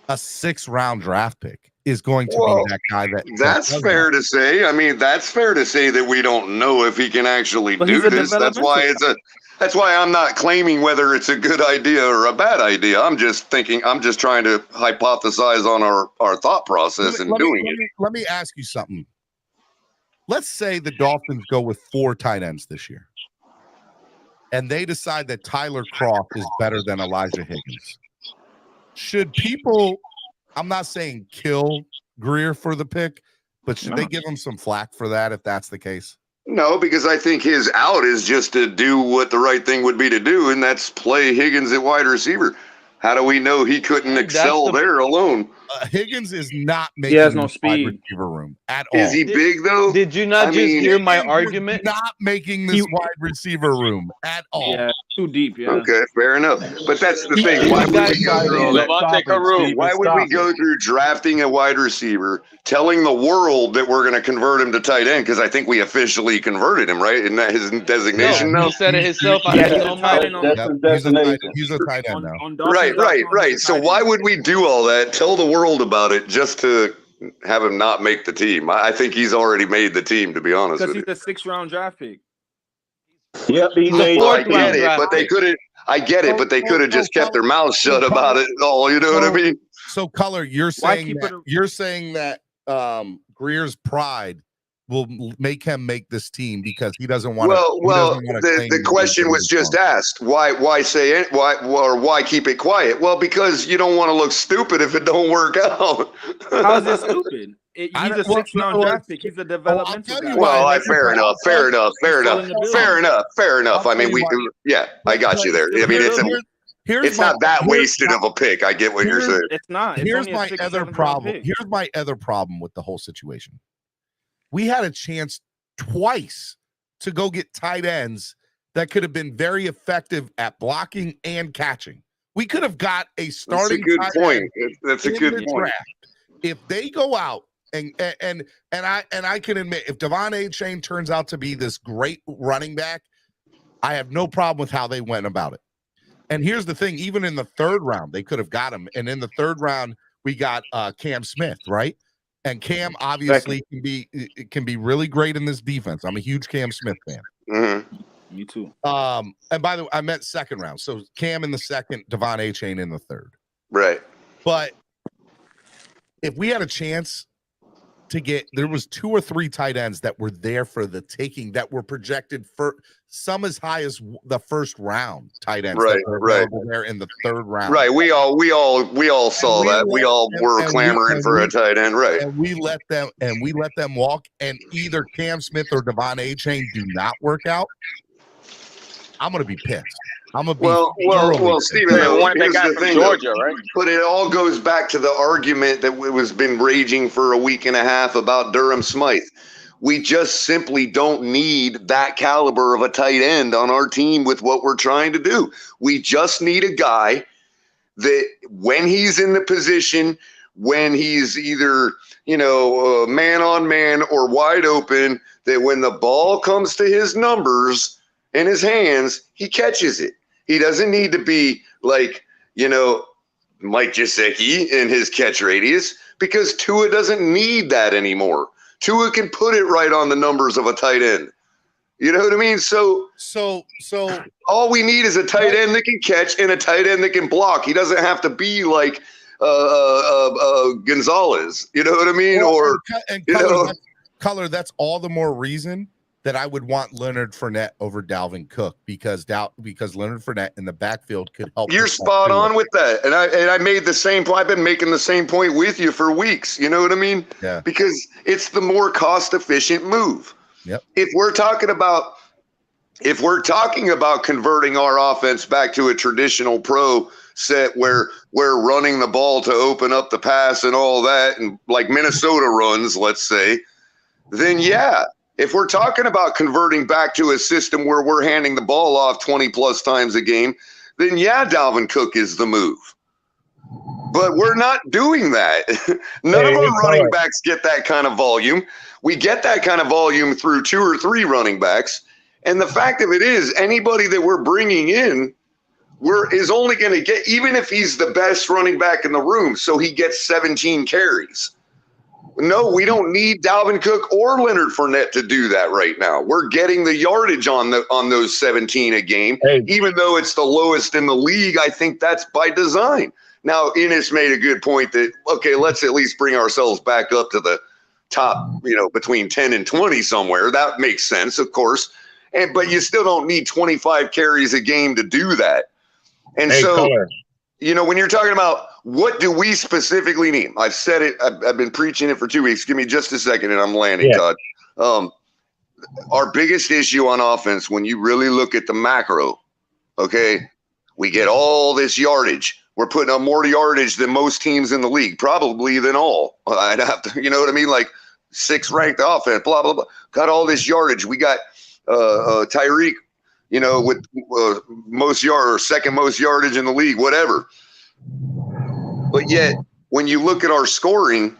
a 6th-round draft pick, is going to be that guy. That's fair to say. I mean, that's fair to say that we don't know if he can actually do this. That's why I'm not claiming whether it's a good idea or a bad idea. I'm just trying to hypothesize on our thought process in doing it. Let me ask you something. Let's say the Dolphins go with 4 tight ends this year, and they decide that Tyler Kroft is better than Elijah Higgins. Should people, I'm not saying kill Greer for the pick, but should they give him some flack for that if that's the case? No, because I think his out is just to do what the right thing would be to do, and that's play Higgins at wide receiver. How do we know he couldn't excel there alone? Higgins is not making no speed wide receiver room at all. Is he big though? Did you not hear my argument? Not making this wide receiver room at all. Yeah, too deep. Yeah. Okay, fair enough. But that's the thing. Why would we go through drafting a wide receiver, telling the world that we're going to convert him to tight end? Because I think we officially converted him, right? Isn't that his designation now? He said it himself. He's a tight end now. Right. So why would we do all that? Tell the world about it just to have him not make the team. I think he's already made the team, to be honest with you. Because he's a 6th-round draft pick. Yep, I get it, but they couldn't. I get it, but they could have just kept their mouths shut about it all. You know what I mean? So, Color, you're saying that Greer's pride will make him make this team because he doesn't want to. Well, the question was just asked. Why say it? Why keep it quiet? Well, because you don't want to look stupid if it don't work out. How is it stupid? He's a 6th-round draft pick. He's a developmental guy. Well, fair enough. I mean, I got you there. I mean, it's not that wasted of a pick. I get what you're saying. It's not. Here's my other problem. Here's my other problem with the whole situation. We had a chance twice to go get tight ends that could have been very effective at blocking and catching. We could have got a starting. That's a good point. That's a good point. Draft. If they go out and I can admit, if Devon A-Chain turns out to be this great running back, I have no problem with how they went about it. And here's the thing: even in the 3rd round, they could have got him. And in the 3rd round, we got Cam Smith, right? And Cam obviously can be really great in this defense. I'm a huge Cam Smith fan. Mm-hmm. Me too. And by the way, I meant 2nd round. So Cam in the 2nd, Devon A-Chain in the 3rd. Right. But if we had a chance to get, there was 2 or 3 tight ends that were there for the taking, that were projected for some as high as the 1st round tight ends. Right. There in the 3rd round. Right. We all saw that. We all were clamoring for a tight end. Right. And we let them walk. And either Cam Smith or Devon A-Chain do not work out. I'm going to be pissed. I'm gonna be well, Stephen, here's the thing, Georgia, right? But it all goes back to the argument that was been raging for a week and a half about Durham Smythe. We just simply don't need that caliber of a tight end on our team with what we're trying to do. We just need a guy that when he's in the position, when he's either, man on man or wide open, that when the ball comes to his numbers in his hands, he catches it. He doesn't need to be like, Mike Gesicki in his catch radius, because Tua doesn't need that anymore. Tua can put it right on the numbers of a tight end. You know what I mean? So all we need is a tight end that can catch and a tight end that can block. He doesn't have to be like Gonzalez. You know what I mean? Color, that's all the more reason that I would want Leonard Fournette over Dalvin Cook, because Leonard Fournette in the backfield could help. You're spot on with that, and I made the same point. I've been making the same point with you for weeks. You know what I mean? Yeah. Because it's the more cost efficient move. Yep. If we're talking about converting our offense back to a traditional pro set where we're running the ball to open up the pass and all that, and like Minnesota runs, let's say, then yeah. If we're talking about converting back to a system where we're handing the ball off 20 plus times a game, then yeah, Dalvin Cook is the move. But we're not doing that. None of our running backs get that kind of volume. We get that kind of volume through 2 or 3 running backs. And the fact of it is, anybody that we're bringing in is only going to get, even if he's the best running back in the room, so he gets 17 carries. No, we don't need Dalvin Cook or Leonard Fournette to do that right now. We're getting the yardage on those 17 a game, even though it's the lowest in the league. I think that's by design. Now, Ennis made a good point that, okay, let's at least bring ourselves back up to the top, between 10 and 20 somewhere. That makes sense, of course. But you still don't need 25 carries a game to do that. And when you're talking about what do we specifically need? I've said it. I've been preaching it for 2 weeks. Give me just a second and I'm landing, Todd. Our biggest issue on offense, when you really look at the macro, okay, we get all this yardage. We're putting up more yardage than most teams in the league, probably than all. I'd have to, you know what I mean? Like 6th ranked offense, blah, blah, blah. Got all this yardage. We got Tyreek, with most yard or 2nd most yardage in the league, whatever. But yet, when you look at our scoring,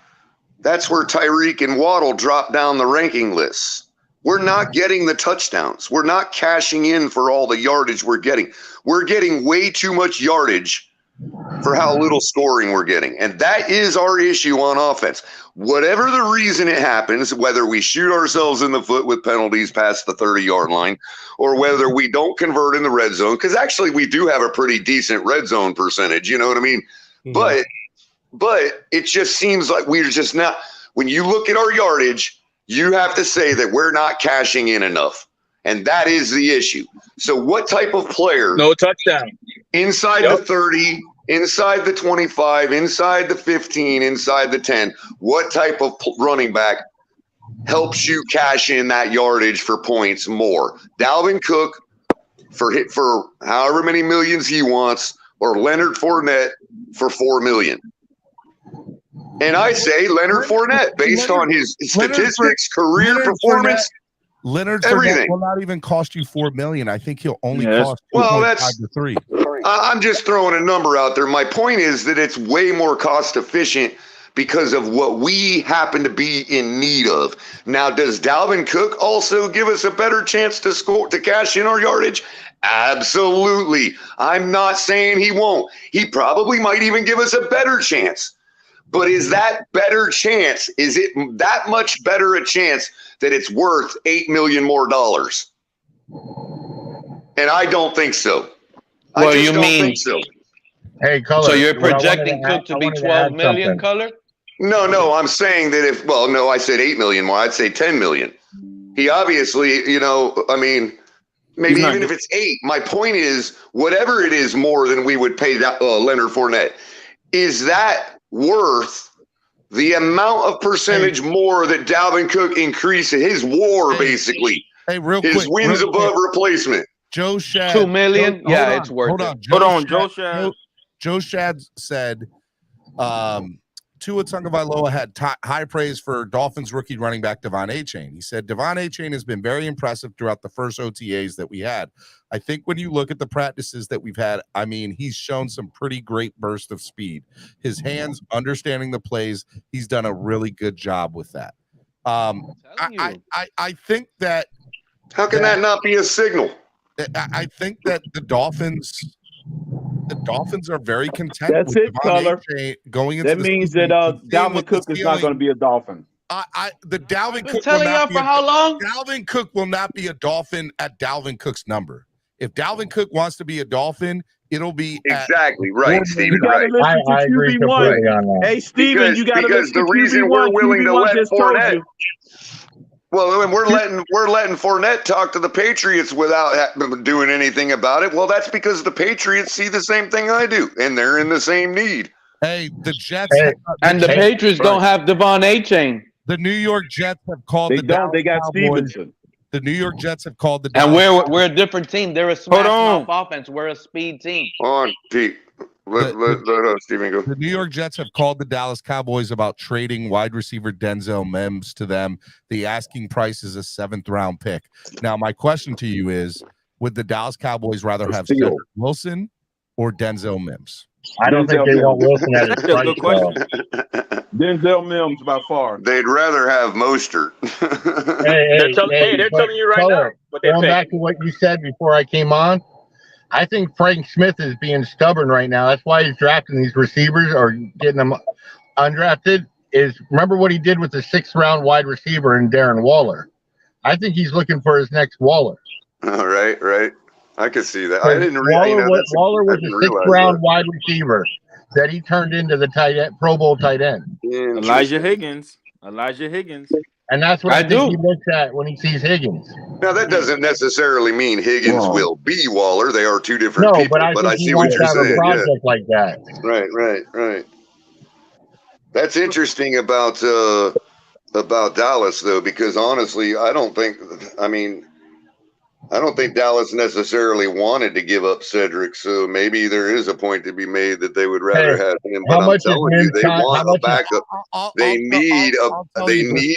that's where Tyreek and Waddle drop down the ranking lists. We're not getting the touchdowns. We're not cashing in for all the yardage we're getting. We're getting way too much yardage for how little scoring we're getting. And that is our issue on offense. Whatever the reason it happens, whether we shoot ourselves in the foot with penalties past the 30-yard line, or whether we don't convert in the red zone, because actually we do have a pretty decent red zone percentage, you know what I mean? Mm-hmm. But it just seems like we're just not – when you look at our yardage you have to say that we're not cashing in enough. And that is the issue. So what type of player? No touchdown. Inside the 30, inside the 25, inside the 15, inside the 10, what type of running back helps you cash in that yardage for points more? Dalvin Cook for however many millions he wants, or Leonard Fournette for $4 million. And I say Leonard Fournette, based on his statistics, career performance, Leonard everything. Fournette will not even cost you $4 million. I think he'll only cost 2.5 to 3. I'm just throwing a number out there. My point is that it's way more cost efficient because of what we happen to be in need of. Now, does Dalvin Cook also give us a better chance to score, to cash in our yardage? Absolutely. I'm not saying he won't. He probably might even give us a better chance. But is that better chance? Is it that much better a chance that it's worth $8 million more dollars? And I don't think so. Well, I just you don't mean think so. Hey, Color. So you're projecting Cook to be 12 million, Color? No, I'm saying that I said 8 million more. I'd say 10 million. He obviously, maybe even if it's 8. My point is, whatever it is more than we would pay Leonard Fournette, is that worth the amount of percentage more that Dalvin Cook increases his WAR, basically? Hey, real his quick. wins above replacement. Joe Shad. 2 million? It's worth it. Hold on. Joe Shad said Tua Tagovailoa had high praise for Dolphins rookie running back Devon Achane. He said Devon Achane has been very impressive throughout the first OTAs that we had. I think when you look at the practices that we've had, he's shown some pretty great burst of speed. His hands, understanding the plays, he's done a really good job with that. I think that. How can that not be a signal? I think that the Dolphins are very content. That's with it, Color. Going into that means that Dalvin Cook is not going to be a Dolphin. The Dalvin Cook telling y'all for how long? Dalvin Cook will not be a Dolphin at Dalvin Cook's number. If Dalvin Cook wants to be a Dolphin, it'll be exactly right. Stephen, you got to listen to QB1. Hey, Stephen, you got to listen to QB1. The reason we're willing to let Fournette. Well, and we're letting Fournette talk to the Patriots without doing anything about it. Well, that's because the Patriots see the same thing I do, and they're in the same need. Hey, the Jets and the Patriots don't have Devon Achane. The New York Jets have called They got Cowboys. Stevenson. The New York Jets have called the and we're a different team. They're a smash mouth offense. We're a speed team. On Pete. Let Steven go. The New York Jets have called the Dallas Cowboys about trading wide receiver Denzel Mims to them. The asking price is a 7th round pick. Now, my question to you is, would the Dallas Cowboys rather have Cedric Wilson or Denzel Mims? I don't think they want Wilson at his price. Good question. Denzel Mims by far. They'd rather have Mostert. They're telling you right now what they going back to what you said before I came on, I think Frank Smith is being stubborn right now. That's why he's drafting these receivers or getting them undrafted. Remember what he did with the 6th round wide receiver in Darren Waller. I think he's looking for his next Waller. All right. I could see that. I didn't realize Waller was a 6th round wide receiver that he turned into the tight end, Pro Bowl tight end. Elijah Higgins. And that's what I think he looks at when he sees Higgins. Now, that doesn't necessarily mean Higgins will be Waller. They are two different people. But I see what you're saying. A project like that. Right. That's interesting about Dallas, though, because honestly, I don't think Dallas necessarily wanted to give up Cedric, so maybe there is a point to be made that they would rather have him. But I'm telling you, they want a backup. They need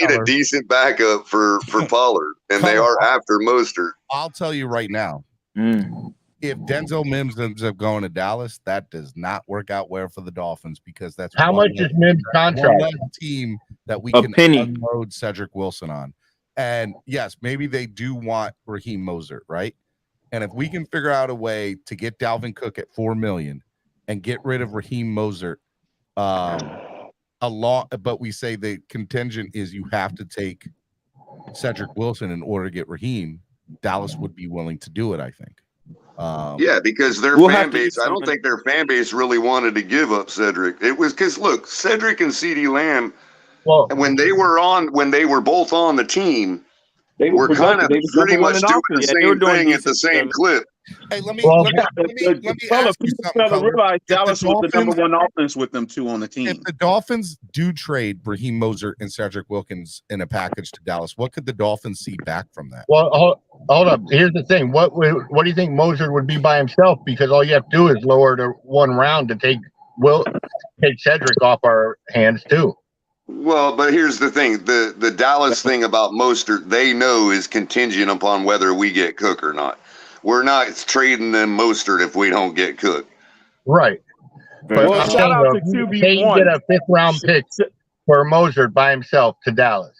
a decent backup for Pollard, and they are after Mostert. I'll tell you right now, if Denzel Mims ends up going to Dallas, that does not work out well for the Dolphins because that's how much is Mims' contract? One team that we can unload Cedric Wilson on. And yes, maybe they do want Raheem Mostert, right? And if we can figure out a way to get Dalvin Cook at $4 million and get rid of Raheem Mostert, but we say the contingent is you have to take Cedric Wilson in order to get Raheem, Dallas would be willing to do it, I think. Because their fan base, I don't think their fan base really wanted to give up Cedric. It was because, look, Cedric and CeeDee Lamb Well, and when they were both on the team, they were kind of pretty much doing the same thing at the same clip. Hey, let me Fella, ask you people something. gotta Color. realize If the Dallas was the number Dolphins- one offense with them two on the team. If the Dolphins do trade Raheem Mostert and Cedric Wilkins in a package to Dallas, what could the Dolphins see back from that? Well, hold up. Here's the thing. What do you think Mostert would be by himself? Because all you have to do is lower to one round to take Cedric off our hands too. Well, but here's the thing: the Dallas thing about Mostert, they know is contingent upon whether we get Cook or not. We're not trading them Mostert if we don't get Cook. Right. But Well, I'm shout out saying, to say you get a 5th round pick for Mostert by himself to Dallas.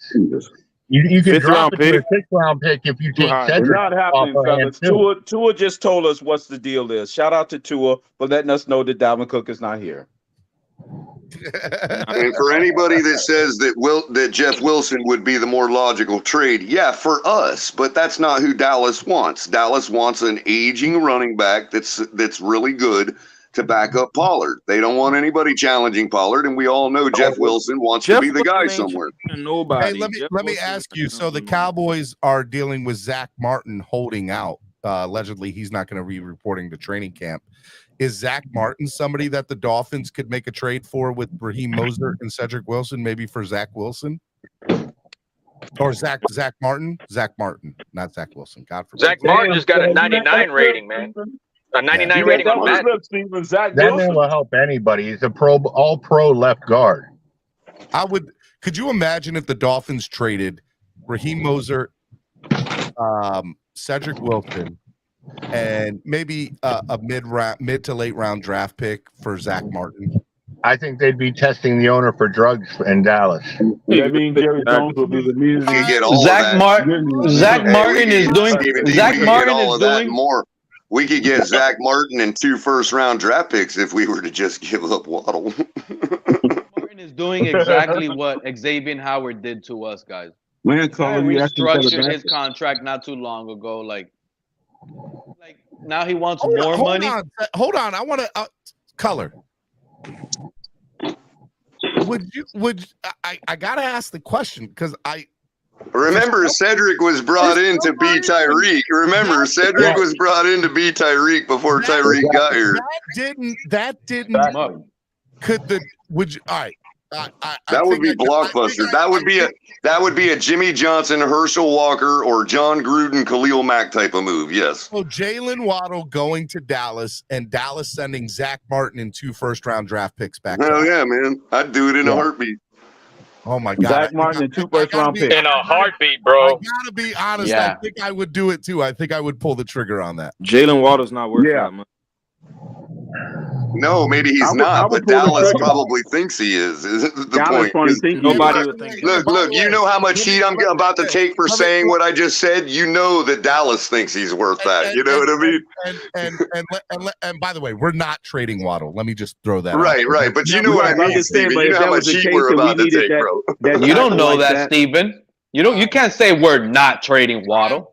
You can drop it to a 6th round pick if you take Cedric not off happening, our hands fellas. too. Tua just told us what's the deal is. Shout out to Tua for letting us know that Dalvin Cook is not here. And for anybody that says that Jeff Wilson would be the more logical trade, yeah, for us, but that's not who Dallas wants. Dallas wants an aging running back that's really good to back up Pollard. They don't want anybody challenging Pollard, and we all know Jeff Wilson wants to be the guy somewhere. Hey, let me ask you. So the Cowboys are dealing with Zach Martin holding out. Allegedly, he's not going to be reporting to training camp. Is Zach Martin somebody that the Dolphins could make a trade for with Raheem Mostert and Cedric Wilson, maybe for Zach Wilson? Or Zach Martin? Zach Martin, not Zach Wilson. God forbid. Zach Martin just got a 99 rating, man. A 99 rating on Madden. That man will help anybody. He's a all-pro left guard. Could you imagine if the Dolphins traded Raheem Mostert, Cedric Wilson, and maybe a mid to late round draft pick for Zach Martin? I think they'd be testing the owner for drugs in Dallas. I mean, Jerry Jones will be the music. You get all Zach Martin is doing. Zach Martin is doing more. We could get Zach Martin and 2 first-round draft picks if we were to just give up Waddle. Martin is doing exactly what Xavier Howard did to us, guys. Man, Colin, restructured his contract not too long ago. Like now he wants more money. Hold on. I want to Color. I gotta ask the question because Remember, Cedric was brought in to be Tyreek. Remember, Cedric was brought in to be Tyreek before Tyreek got here. All right. That would be blockbuster. That would be a Jimmy Johnson, Herschel Walker, or John Gruden, Khalil Mack type of move. Yes. So Jalen Waddle going to Dallas and Dallas sending Zach Martin and 2 first-round draft picks back. Hell yeah, man! I'd do it in a heartbeat. Oh my God! Zach Martin and 2 first-round picks in a heartbeat, bro. I gotta be honest. Yeah. I think I would do it too. I think I would pull the trigger on that. Jalen Waddle's not worth that much. No, maybe he's not, but Dallas probably thinks he is. Is the point? Nobody would think. Look, you know how much heat I'm about to take for saying what I just said. You know that Dallas thinks he's worth that. You know what I mean? And by the way, we're not trading Waddle. Let me just throw that. Right. But you know what I mean, Steven. You know how much heat we're about to take, bro. You don't know that, Steven. You can't say we're not trading Waddle.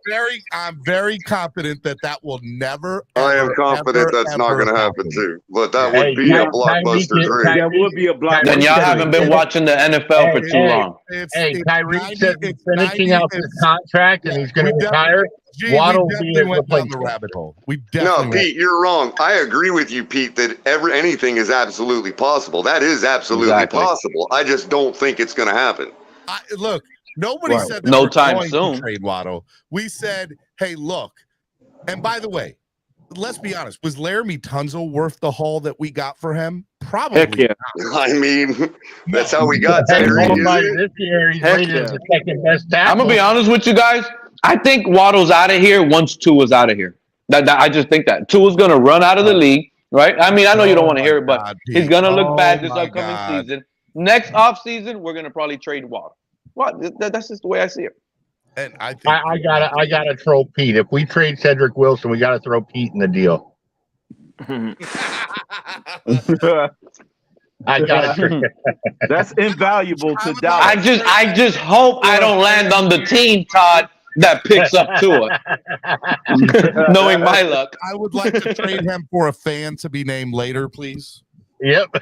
I'm very confident that will never. I am confident that's not going to happen too. But that would be a blockbuster trade. That would be a blockbuster. Then y'all haven't been watching the NFL for too long. Tyreek said he's finishing out his contract and he's going to retire. Waddle will be went down the rabbit hole. No, Pete, you're wrong. I agree with you, Pete, that anything is absolutely possible. That is absolutely possible. I just don't think it's going to happen. Look. Nobody said that no time soon. Trade Waddle. We said, hey, look. And by the way, let's be honest. Was Laramie Tunsil worth the haul that we got for him? Probably. Heck yeah. I mean, that's how we got Tyreek. This year, he's rated as the second best tackle. I'm gonna be honest with you guys. I think Waddle's out of here once Tua's out of here. I just think that Tua's gonna run out of the league, right? I mean, I know you don't want to hear it, but he's gonna look bad this upcoming season. Next off season, we're gonna probably trade Waddle. Well, that's just the way I see it. And I think I gotta throw Pete. If we trade Cedric Wilson, we gotta throw Pete in the deal. That's invaluable to Dallas. I just hope I don't land on the team, Todd, that picks up Tua. Knowing my luck. I would like to trade him for a fan to be named later, please. Yep.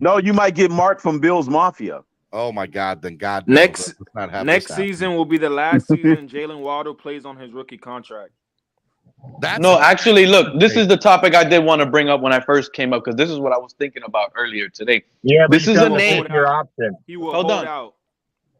No, you might get Mark from Bill's Mafia. Oh my God! Then God next next season will be the last season Jalen Waddle plays on his rookie contract. No, actually, look, this is the topic I did want to bring up when I first came up because this is what I was thinking about earlier today. Yeah, but this is a name. Your option. He will Hold hold on. out.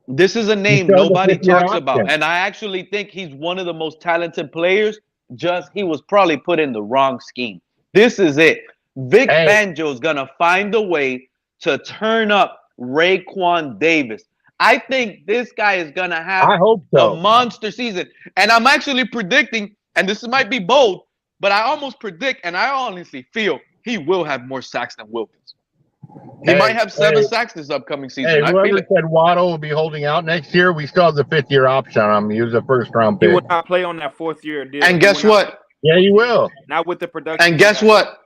This is a name nobody talks about, and I actually think he's one of the most talented players. Just he was probably put in the wrong scheme. This is it. Vic Fangio's gonna find a way to turn up Raekwon Davis. I think this guy is gonna have a monster season, and I'm actually predicting. And this might be bold, but I almost predict, and I honestly feel he will have more sacks than Wilkins. He might have 7 sacks this upcoming season. Hey, I whoever feel it. said Waddle will be holding out next year, we still have the 5th-year option on him. He was a first-round He pick. will not play on that 4th-year deal. And guess what? Yeah, he will. Not with the production. And guess what?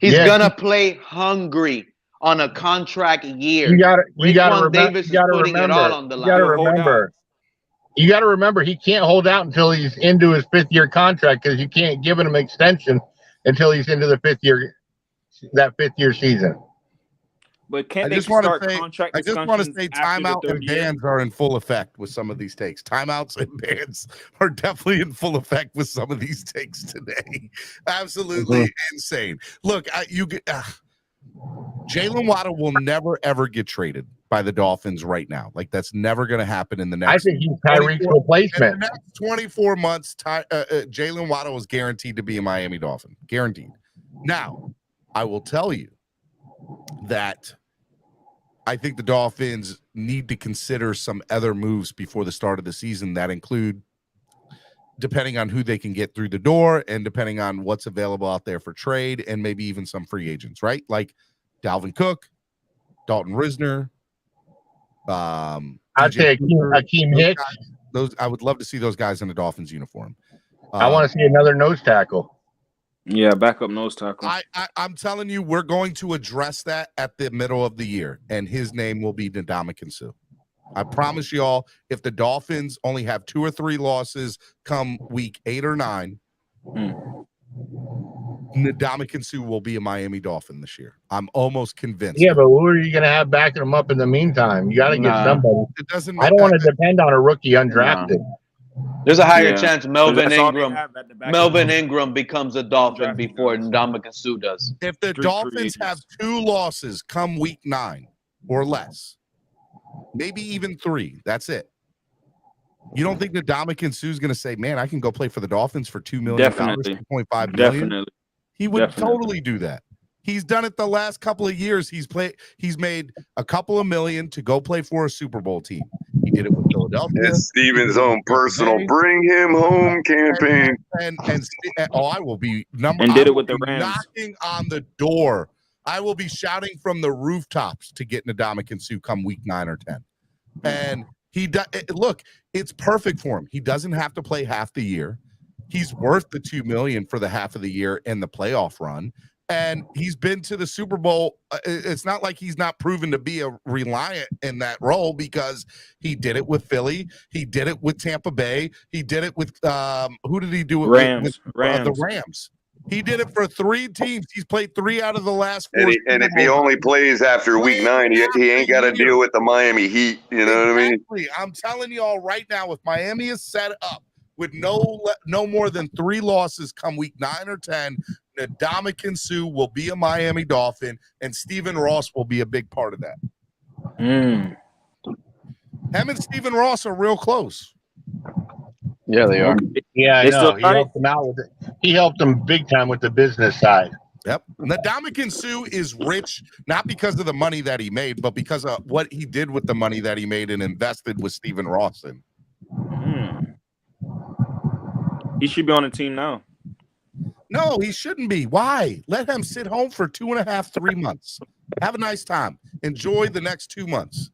He's gonna play hungry on a contract year. You gotta Davis is putting it all on the line. You got to remember, he can't hold out until he's into his 5th-year contract because you can't give him an extension until he's into the 5th-year season. But can't I they just want start to say, contract I just want to discussions say, after the timeout 3rd and year? bans are in full effect with some of these takes. Timeouts and bans are definitely in full effect with some of these takes today. Absolutely insane. Look, Jalen Waddle will never ever get traded by the Dolphins right now. Like that's never going to happen in the next. I think he's Tyreek's replacement. In the next 24 months, Jalen Waddle is guaranteed to be a Miami Dolphin. Guaranteed. Now, I will tell you that I think the Dolphins need to consider some other moves before the start of the season that include, depending on who they can get through the door and depending on what's available out there for trade and maybe even some free agents, right? Like Dalvin Cook, Dalton Risner, I'd say Akeem Hicks. Those I would love to see those guys in the Dolphins uniform. I want to see another nose tackle. Yeah, backup nose tackle. I'm telling you, we're going to address that at the middle of the year, and his name will be Ndamukong Suh. I promise y'all, if the Dolphins only have 2 or 3 losses come week 8 or 9, Ndamukong Suh will be a Miami Dolphin this year. I'm almost convinced. Yeah, but who are you going to have backing him up in the meantime? You got to get somebody. It doesn't. I don't want to depend on a rookie undrafted. There's a higher chance Melvin Ingram becomes a Dolphin before Ndamukong Suh does. If the Dolphins have 2 losses come week 9 or less, maybe even 3, that's it. You don't think Ndamukong Suh is going to say, "Man, I can go play for the Dolphins for $2 million, $2.5 million"? Definitely. He would totally do that. He's done it the last couple of years. He's made a couple of million to go play for a Super Bowl team. He did it with Philadelphia. It's Steven's own personal "Bring Him Home" campaign. And I will be did it with the Rams. Knocking on the door. I will be shouting from the rooftops to get Ndamukong Suh come week 9 or 10. And he does. Look, it's perfect for him. He doesn't have to play half the year. He's worth the $2 million for the half of the year and the playoff run. And he's been to the Super Bowl. It's not like he's not proven to be a reliant in that role because he did it with Philly. He did it with Tampa Bay. He did it with who did he do it with? The Rams. He did it for 3 teams. He's played 3 out of the last 4. And if he only plays after week 9, he ain't got to deal with the Miami Heat. You know what I mean? I'm telling y'all right now, if Miami is set up with no more than 3 losses come week 9 or 10, Ndamukong Suh will be a Miami Dolphin, and Stephen Ross will be a big part of that. Him and Stephen Ross are real close. Yeah, they are. Yeah, I know. He helped him out with it. He helped him big time with the business side. Yep. Ndamukong Suh is rich, not because of the money that he made, but because of what he did with the money that he made and invested with Stephen Ross in. He should be on the team now. No, he shouldn't be. Why? Let him sit home for 2.5, 3 months. Have a nice time. Enjoy the next 2 months.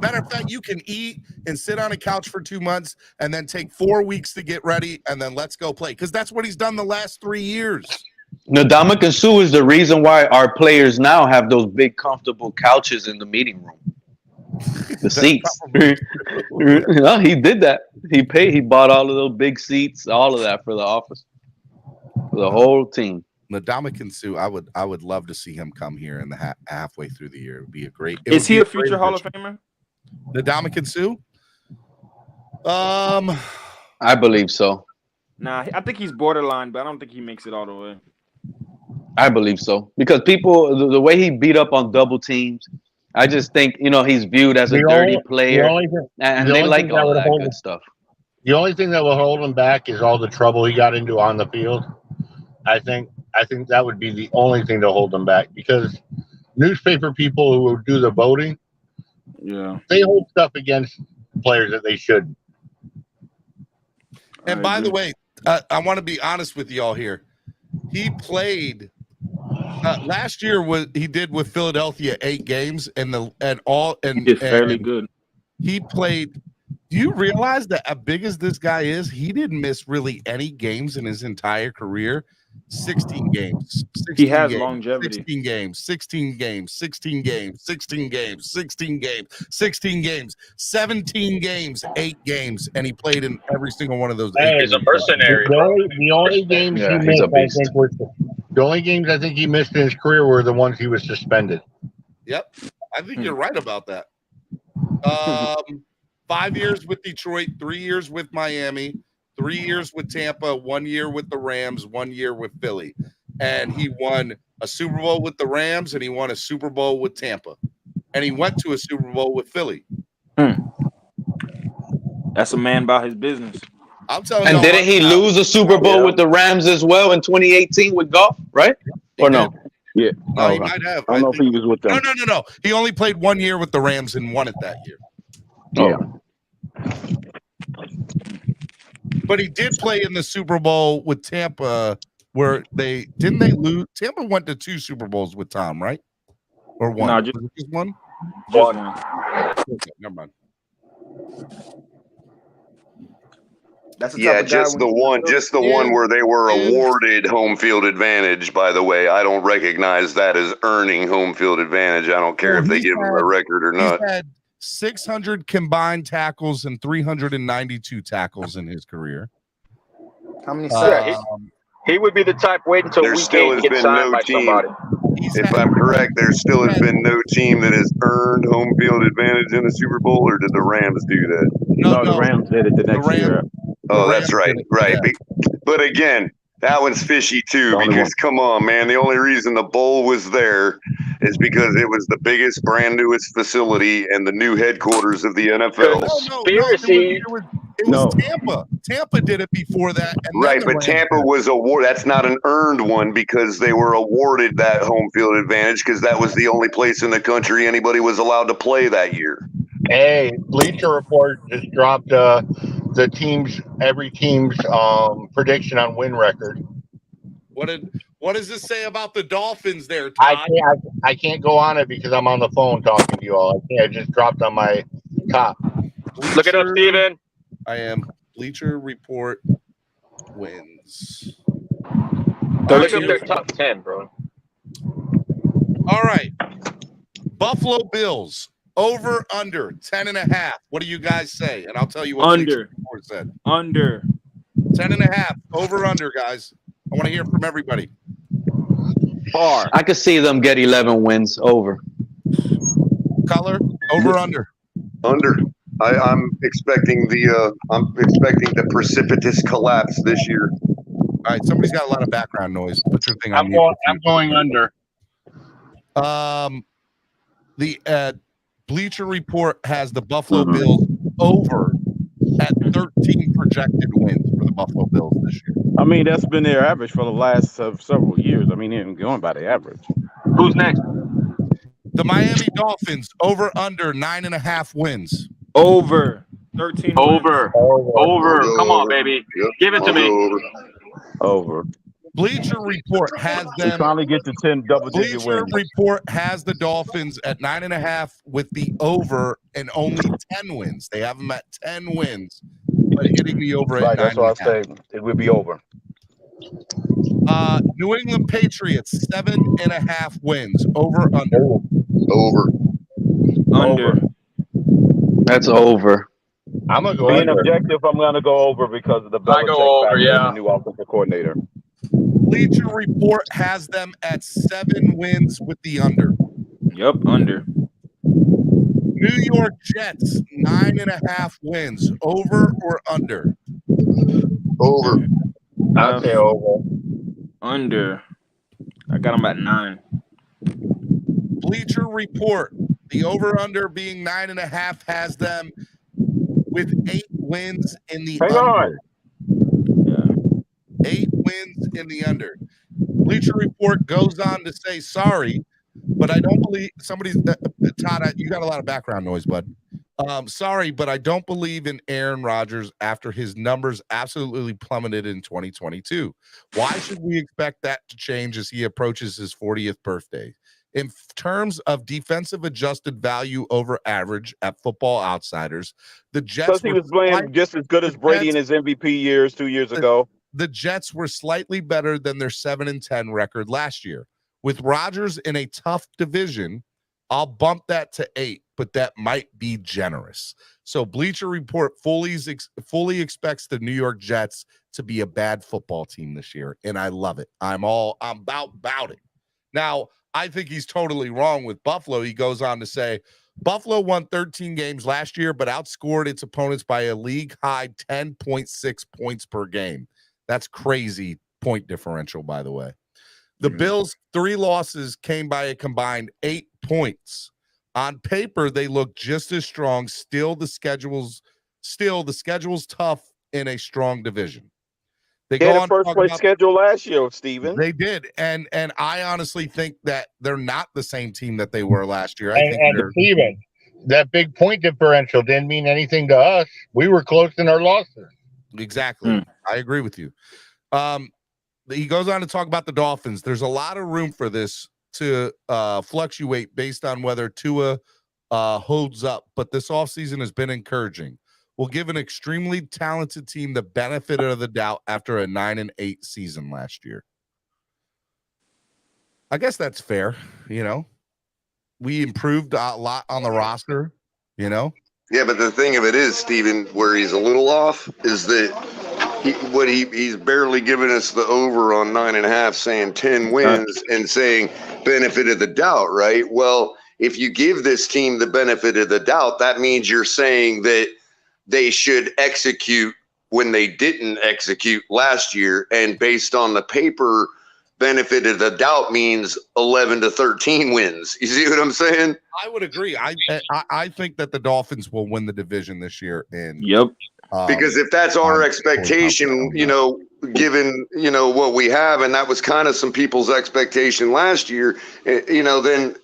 Matter of fact, you can eat and sit on a couch for 2 months and then take 4 weeks to get ready and then let's go play. Because that's what he's done the last 3 years. Ndamukong Suh is the reason why our players now have those big, comfortable couches in the meeting room. The seats. No, he did that. He bought all of those big seats, all of that for the office. For the whole team. Ndamukong Suh, I would love to see him come here in the halfway through the year. It would be a great. Is he a future Hall of Famer? Ndamukong Suh? I believe so. Nah, I think he's borderline, but I don't think he makes it all the way. I believe so because people, the way he beat up on double teams, I just think he's viewed as a dirty player, and they like all that good stuff. The only thing that will hold him back is all the trouble he got into on the field. I think that would be the only thing to hold him back because newspaper people who do the voting, they hold stuff against players that they shouldn't. And by the way, I want to be honest with y'all here. He played last year. He did with Philadelphia 8 games he did fairly good. He played. Do you realize that as big as this guy is, he didn't miss really any games in his entire career? 16 games. 16 he has games, longevity. 16 games, 16 games, 16 games, 16 games, 16 games, 16 games, 17 games, 8 games, and he played in every single one of those. He's a mercenary. The only games he missed, the only games I think he missed in his career were the ones he was suspended. Yep, I think you're right about that. 5 years with Detroit, 3 years with Miami, 3 years with Tampa, 1 year with the Rams, 1 year with Philly. And he won a Super Bowl with the Rams, and he won a Super Bowl with Tampa. And he went to a Super Bowl with Philly. That's a man about his business. I'm telling you. And didn't he lose a Super Bowl with the Rams as well in 2018 with Goff, right? Or no? Yeah. He might have. I don't know if he was with them. No. He only played 1 year with the Rams and won it that year. Yeah. But he did play in the Super Bowl with Tampa where they lose. Tampa went to 2 Super Bowls with Tom, right? Or one? No, just one? One. Okay, never mind. Just the one where they were awarded home field advantage. By the way, I don't recognize that as earning home field advantage. I don't care if they give him a record or not. He's had 600 combined tackles and 392 tackles in his career. How many sacks? He would be the type waiting until There still has been no team. If I'm correct, there still has been no team that has earned home field advantage in a Super Bowl, or did the Rams do that? No, the Rams did it the next year. Oh, that's right. Right. But again, that one's fishy too, because come on, man. The only reason the bowl was there is because it was the biggest, brand newest facility and the new headquarters of the NFL. Conspiracy. It was Tampa. Tampa did it before that. Right, but Tampa was awarded. That's not an earned one because they were awarded that home field advantage because that was the only place in the country anybody was allowed to play that year. Hey, Bleacher Report just dropped every team's prediction on win record. What does this say about the Dolphins there, Todd? I can't go on it because I'm on the phone talking to you all. I just dropped on my top. Look it up, Steven. I am. Bleacher Report wins. Look up their top 10, bro. All right. Buffalo Bills. Over, under, 10.5. What do you guys say? And I'll tell you what Under. Report said. Under. 10.5. Over, under, guys. I want to hear from everybody. Far. I could see them get 11 wins. Over. Color. Over, under. Under. I'm expecting the precipitous collapse this year. All right, somebody's got a lot of background noise. Put your thing on I'm going under. The Bleacher Report has the Buffalo Bills over at 13 projected wins for the Buffalo Bills this year. I mean, that's been their average for the last several years. I mean, they're going by the average. Who's next? The Miami Dolphins over under 9.5 wins. Over 13. Over. Come on, baby. Yep. Give it to me. Over. Bleacher Report has them. They finally get to 10 double-digit Bleacher wins. Report has the Dolphins at 9.5 with the over and only 10 wins. They have them at 10 wins, but hitting the over at 9.5. That's what I say. It would be over. New England Patriots 7.5 wins. Over, under. Under. That's over. I'm gonna go Being under. objective, I'm gonna go over because of the Belichick I go over, factor yeah. and the new offensive coordinator. Bleacher Report has them at 7 wins with the under. Yep, under. New York Jets, 9.5 wins. Over or under? Over. I'll say over. Under. I got them at 9. Bleacher Report, the over-under being 9.5 has them with 8 wins in the Hang under. on. 8 wins in the under. Bleacher Report goes on to say, sorry, but I don't believe somebody's Todd, you got a lot of background noise, bud. Sorry, but I don't believe in Aaron Rodgers after his numbers absolutely plummeted in 2022. Why should we expect that to change as he approaches his 40th birthday? In terms of defensive adjusted value over average at Football Outsiders, the Jets because he was playing just as good as Brady in his MVP years 2 years ago. The Jets were slightly better than their 7-10 record last year. With Rodgers in a tough division, I'll bump that to 8, but that might be generous. So Bleacher Report fully expects the New York Jets to be a bad football team this year, and I love it. I'm about it. Now, I think he's totally wrong with Buffalo. He goes on to say, Buffalo won 13 games last year, but outscored its opponents by a league-high 10.6 points per game. That's crazy point differential, by the way. The Bills' 3 losses came by a combined 8 points. On paper, they look just as strong. Still, the schedule's tough in a strong division. They had a first place schedule last year, Steven. They did, and I honestly think that they're not the same team that they were last year. And Steven, that big point differential didn't mean anything to us. We were close in our losses. Exactly. I agree with you. He goes on to talk about the Dolphins. There's a lot of room for this to fluctuate based on whether Tua holds up, but this offseason has been encouraging. We'll give an extremely talented team the benefit of the doubt after a 9-8 season last year. I guess that's fair. We improved a lot on the roster, Yeah, but the thing of it is, Steven, where he's a little off is that he's barely giving us the over on 9.5, saying 10 wins and saying benefit of the doubt, right? Well, if you give this team the benefit of the doubt, that means you're saying that they should execute when they didn't execute last year. And based on the paper, benefit of the doubt means 11 to 13 wins. You see what I'm saying? I would agree. I think that the Dolphins will win the division this year. And because if that's our expectation, given what we have, and that was kind of some people's expectation last year, then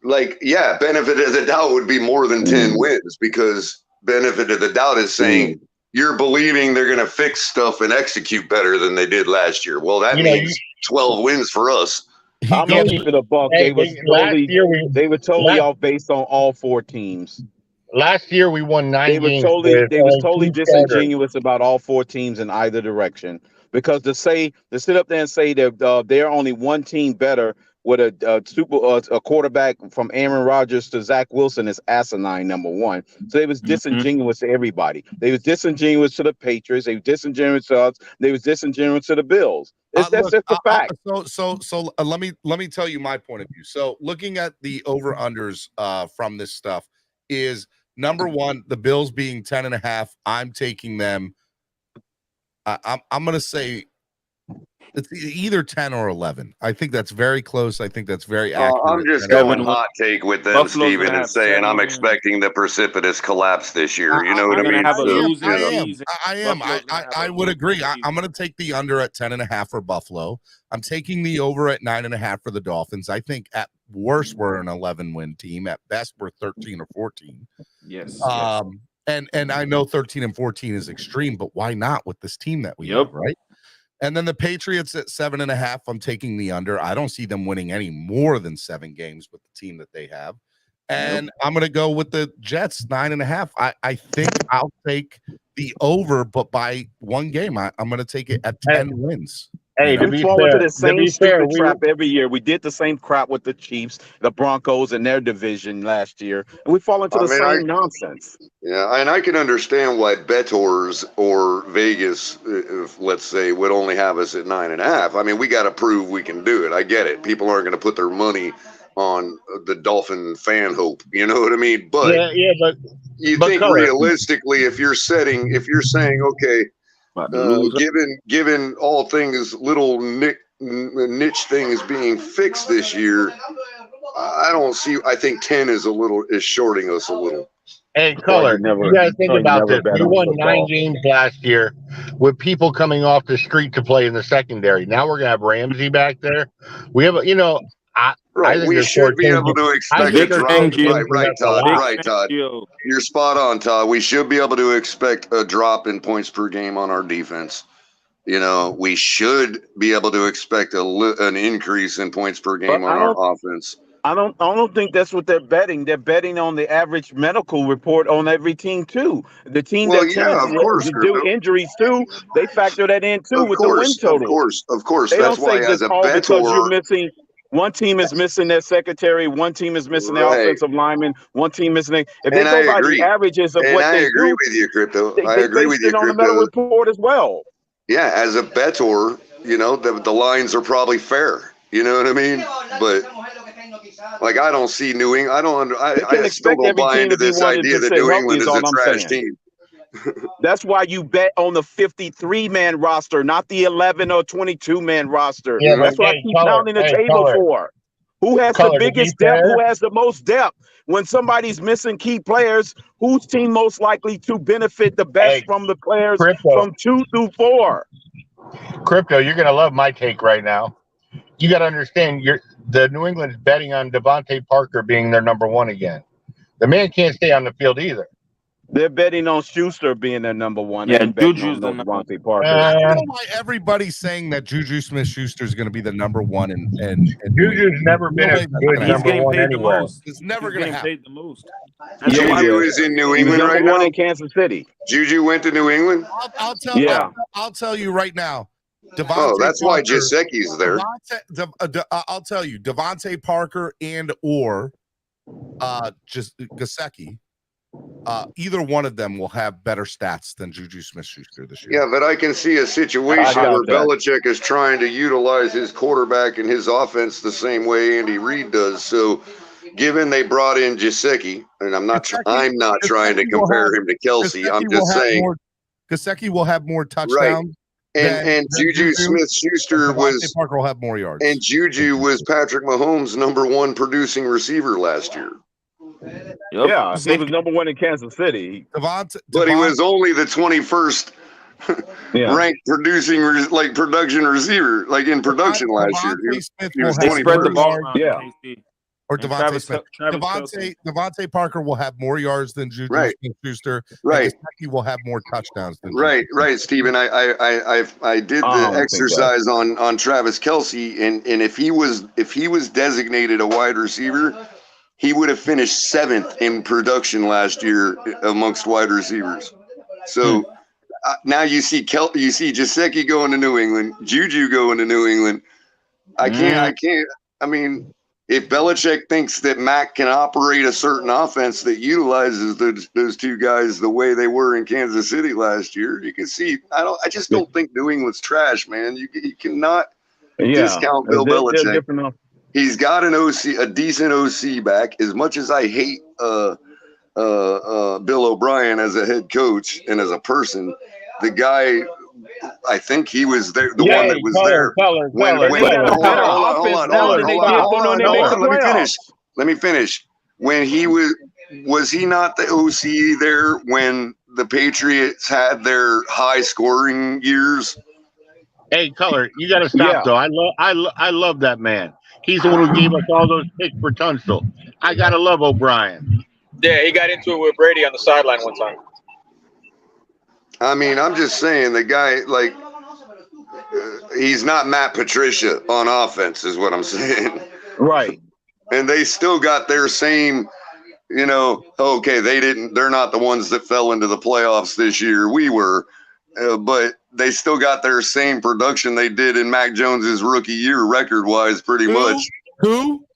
benefit of the doubt would be more than 10 wins, because benefit of the doubt is saying you're believing they're going to fix stuff and execute better than they did last year. Well, that means 12 wins for us. I'm gonna keep it a buck. They were totally off based on all 4 teams. Last year we won 9 games. They was totally disingenuous about all 4 teams in either direction, because to sit up there and say that they're only one team better with a quarterback from Aaron Rodgers to Zach Wilson is asinine, number one. So they was disingenuous to everybody. They was disingenuous to the Patriots. They was disingenuous to us. They was disingenuous to the Bills. That's just a fact. So let me tell you my point of view. So looking at the over-unders from this stuff is, number one, the Bills being 10.5. I'm taking them. I'm going to say it's either 10 or 11. I think that's very close. I think that's very accurate. I'm just going hot take with them, Steven, and saying I'm expecting the precipitous collapse this year. You know what I mean? I would agree. I'm going to take the under at 10.5 for Buffalo. I'm taking the over at 9.5 for the Dolphins. I think at worst we're an 11-win team. At best we're 13 or 14. Yes. And I know 13 and 14 is extreme, but why not with this team that we have, right? And then the Patriots at 7.5. I'm taking the under. I don't see them winning any more than 7 games with the team that they have. And I'm going to go with the Jets 9.5. I think I'll take the over, but by 1 game. I'm going to take it at 10 wins. Hey, to We be fall into fair, the same we stupid trap every year. We did the same crap with the Chiefs, the Broncos, and their division last year, and we fall into I the mean, same nonsense. Yeah, and I can understand why bettors or Vegas, if, let's say, would only have us at 9.5. I mean, we got to prove we can do it. I get it. People aren't going to put their money on the Dolphin fan hope. You know what I mean? But but you think Color, realistically, if you're saying, okay, given all things, little niche things being fixed this year, I don't see. I think 10 is shorting us a little. Hey, Color, you got to think about this. We won 9 games last year with people coming off the street to play in the secondary. Now we're going to have Ramsey back there. We have, I think we should be able to expect a drop. Right, Todd. Right, Todd. You're spot on, Todd. We should be able to expect a drop in points per game on our defense. We should be able to expect an increase in points per game on our offense. I don't think that's what they're betting. They're betting on the average medical report on every team too. The team that tends to do injuries too, they factor that in too with the win total. Of course. They That's don't say why as a because you're bettor, missing. One team is missing their secretary. One team is missing their offensive lineman. One team missing. If they go by the averages of what they do, I agree with you, Crypto. They based it on the medical report as well. Yeah, as a bettor, the lines are probably fair. You know what I mean? But like, I don't see New England. I still don't buy into this idea that New England is a trash team. That's why you bet on the 53-man roster, not the 11 or 22-man roster. Yeah, that's what I keep pounding the table for. Who has the biggest depth? Who has the most depth? When somebody's missing key players, whose team most likely to benefit the best from the players from 2 through 4? Crypto, you're going to love my take right now. You got to understand, the New England's betting on Devontae Parker being their number 1 again. The man can't stay on the field either. They're betting on Schuster being their number 1. Yeah, Juju's the Devontae Parker. I don't know why everybody's saying that Juju Smith-Schuster is going to be the number 1, and Juju's never been a good number 1 anywhere. It's never going to happen. Paid the most. Juju is in New England right now. In Kansas City. Juju went to New England. I'll tell you right now. That's why Gesicki's there. I'll tell you, Devontae Parker and or just Gesicki. Either one of them will have better stats than Juju Smith-Schuster this year. Yeah, but I can see a situation where Belichick is trying to utilize his quarterback and his offense the same way Andy Reid does. So, given they brought in Gesicki, and I'm not trying to compare him to Kelsey. I'm just saying Gesicki will have more touchdowns. And Juju Smith-Schuster Parker will have more yards. And Juju was Patrick Mahomes' number 1 producing receiver last year. Yeah, he was number 1 in Kansas City. But he was only the 21st ranked production receiver, like in production last year. He was 21st. Or Devontae Smith. Devontae Parker will have more yards than Juju Smith-Schuster. Right. He will have more touchdowns than Right, Stephen. I did the exercise on Travis Kelsey, and if he was designated a wide receiver, he would have finished 7th in production last year amongst wide receivers. So now you see Gesicki going to New England, Juju going to New England. I can't. I mean, if Belichick thinks that Mac can operate a certain offense that utilizes those two guys the way they were in Kansas City last year, you can see. I just don't think New England's trash, man. You cannot discount Bill Belichick. He's got a decent OC back. As much as I hate Bill O'Brien as a head coach and as a person, the guy, I think he was there. The one that was there. Hold on. Let me finish. When he was he not the OC there when the Patriots had their high scoring years? Hey, Color, you got to stop though. I love that man. He's the one who gave us all those picks for Tunstall. I gotta love O'Brien. Yeah, he got into it with Brady on the sideline one time. I mean, I'm just saying the guy, he's not Matt Patricia on offense, is what I'm saying. Right. And they still got their same, they're not the ones that fell into the playoffs this year. We were. but they still got their same production they did in Mac Jones's rookie year, record-wise, pretty much. Who?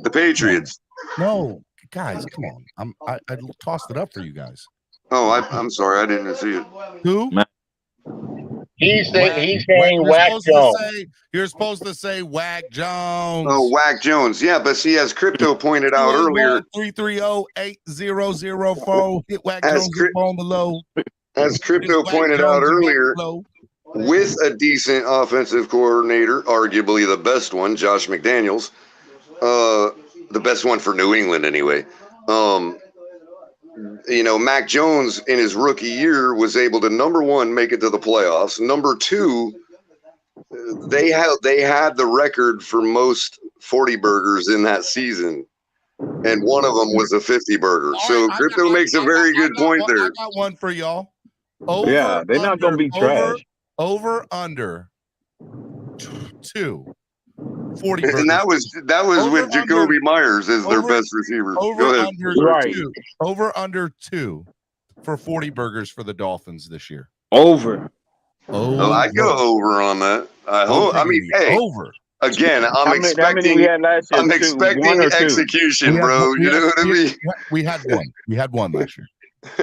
The Patriots. No, guys, come on. I tossed it up for you guys. Oh, I'm sorry, I didn't see it. Who? He's saying Whack Jones. You're supposed to say Whack Jones. Oh, Whack Jones. Yeah, but see, as Crypto pointed out earlier, 330-8004. Hit Whack Jones on below. As Crypto pointed out earlier, with a decent offensive coordinator, arguably the best one, Josh McDaniels, the best one for New England anyway. Mac Jones in his rookie year was able to, number one, make it to the playoffs. Number two, they had the record for most 40 burgers in that season, and one of them was a 50 burger. So Crypto makes a very good point there. I got one for y'all. They're not going to be trash. Over under 2. 40 burgers. And that was with Jacoby Myers as their best receiver. Go ahead. Over 2 for 40 burgers for the Dolphins this year. Over. Oh, I go over on that. Over. Again, I'm expecting execution, bro. You know what I mean? We had one. We had one last year.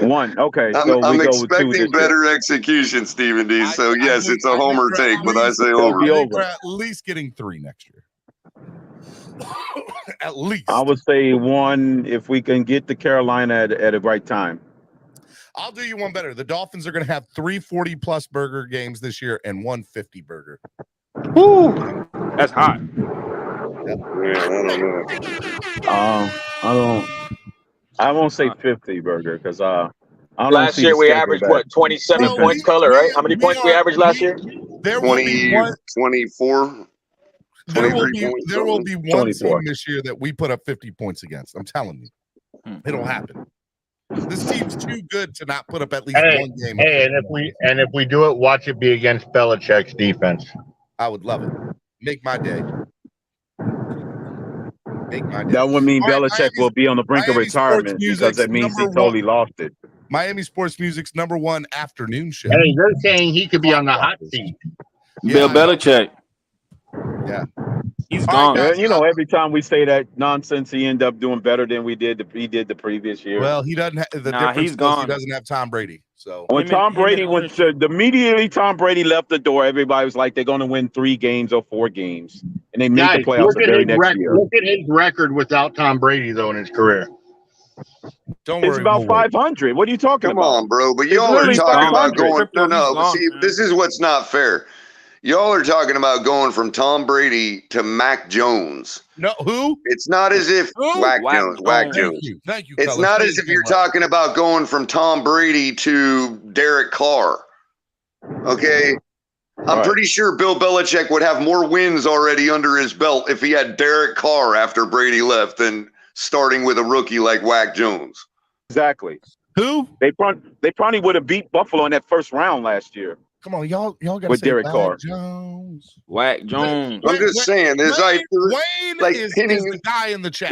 One. Okay. I'm expecting better execution, Stephen D. So yes, it's a homer take, but I say over. We're at least getting 3 next year. At least. I would say 1 if we can get to Carolina at the right time. I'll do you one better. The Dolphins are going to have 3 40-plus burger games this year and 1 50 burger. Woo! That's hot. Yeah, I don't know. I won't say 50 burger because last year we averaged 27 points color, right? How many points we averaged last year? 24. There will be one team this year that we put up 50 points against. I'm telling you, it'll happen. This team's too good to not put up at least one game. Hey, and if we do it, watch it be against Belichick's defense. I would love it. Make my day. That would mean Belichick will be on the brink of retirement because that means he totally lost it. Miami Sports Music's #1 afternoon show. Hey, they're saying he could be on the hot seat. Bill Belichick. Yeah. He's gone. Every time we say that nonsense, he end up doing better than he did the previous year. Well, he doesn't have the difference. He's gone. He doesn't have Tom Brady. So when immediately Tom Brady left the door, everybody was like, they're going to win 3 games or 4 games, and they made the playoffs the very next year. Look at his record without Tom Brady though in his career. Don't worry. It's about 500. What are you talking about? Come on, bro. But y'all are talking about going. No. See, this is what's not fair. Y'all are talking about going from Tom Brady to Mac Jones. No, who? It's not as if Whack Jones. Thank you. It's not as if you're talking about going from Tom Brady to Derek Carr. Okay, I'm pretty sure Bill Belichick would have more wins already under his belt if he had Derek Carr after Brady left than starting with a rookie like Whack Jones. Exactly. Who? They probably would have beat Buffalo in that first round last year. Come on, y'all got to with say Derek Carr. Whack Jones. I'm just saying, there's Wayne is the guy in the chat.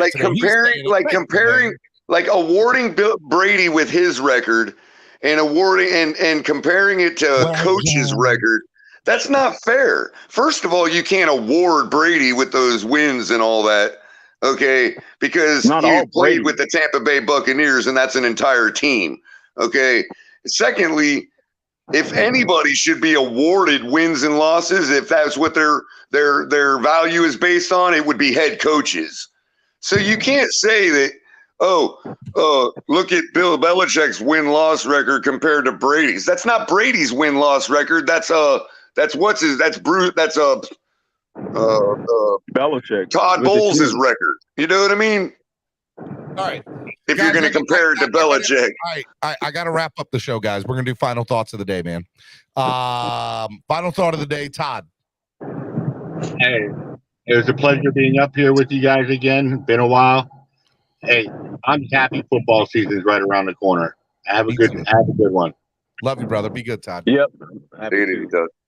Like awarding Brady with his record and awarding and comparing it to a coach's record. That's not fair. First of all, you can't award Brady with those wins and all that. Okay, because you played with the Tampa Bay Buccaneers, and that's an entire team. Okay. Secondly, if anybody should be awarded wins and losses, if that's what their value is based on, it would be head coaches. So you can't say that, look at Bill Belichick's win-loss record compared to Brady's. That's not Brady's win-loss record. That's Belichick. Todd Bowles' record. You know what I mean? All right. If you're going to compare it to Belichick. I got to wrap up the show, guys. We're going to do final thoughts of the day, man. Final thought of the day, Todd. Hey, it was a pleasure being up here with you guys again. Been a while. Hey, I'm happy football season's right around the corner. Have a good one. Love you, brother. Be good, Todd. Yep.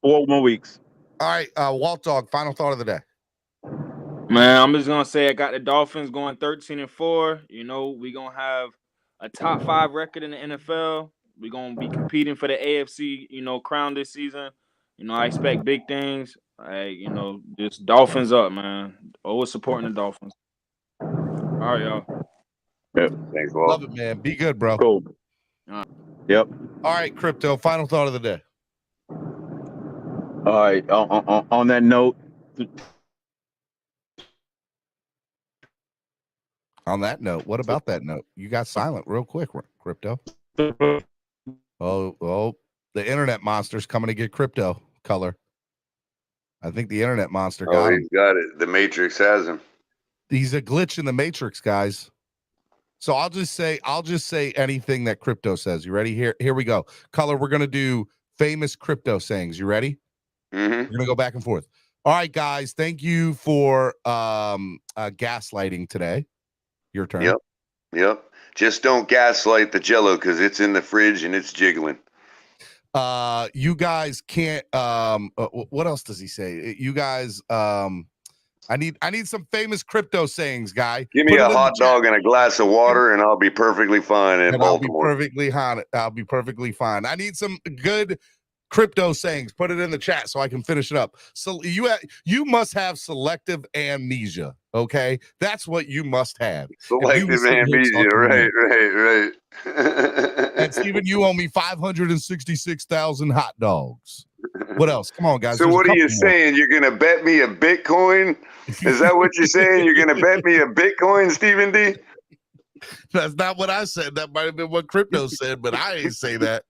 4 more weeks. All right, Walt Dog, final thought of the day. Man, I'm just gonna say I got the Dolphins going 13-4. We're gonna have a top 5 record in the NFL. We're gonna be competing for the AFC, crown this season. I expect big things. Just Dolphins up, man. Always supporting the Dolphins. All right, y'all. Yep. Thanks, Walt. Love it, man. Be good, bro. Cool. Yep. All right, Crypto. Final thought of the day. All right. On that note. On that note, what about that note? You got silent real quick, Crypto. Oh, the internet monster's coming to get Crypto, Color. I think the internet monster got him. He's got it. The Matrix has him. He's a glitch in the Matrix, guys. So I'll just say anything that Crypto says. You ready? Here we go. Color, we're gonna do famous Crypto sayings. You ready? Mm-hmm. We're gonna go back and forth. All right, guys. Thank you for gaslighting today. Your turn. Yep. Just don't gaslight the Jello because it's in the fridge and it's jiggling. You guys can't. What else does he say? You guys. I need some famous Crypto sayings, guy. Give me a hot dog and a glass of water, and I'll be perfectly fine in Baltimore. I'll be perfectly fine. I need some good Crypto sayings. Put it in the chat so I can finish it up. So you must have selective amnesia. Okay, that's what you must have. Selective amnesia. Right. And Steven, you owe me 566,000 hot dogs. What else? Come on, guys. So what are you saying? You're gonna bet me a Bitcoin? Is that what you're saying? You're gonna bet me a Bitcoin, Stephen D? That's not what I said. That might have been what Crypto said, but I ain't say that.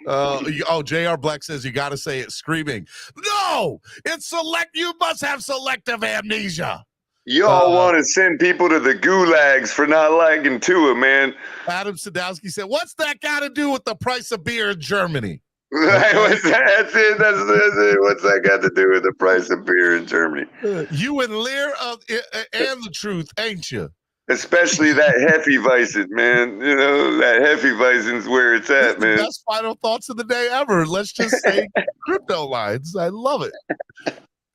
JR Black says you got to say it screaming. No, it's you must have selective amnesia. Y'all want to send people to the gulags for not liking Tua, man. Adam Sadowski said, what's that got to do with the price of beer in Germany? Right, that's it. What's that got to do with the price of beer in Germany? You and Lear and the truth, ain't you? Especially that Hefeweizen, man. That Hefeweizen's where it's at, man. Best final thoughts of the day ever. Let's just say Crypto lines. I love it.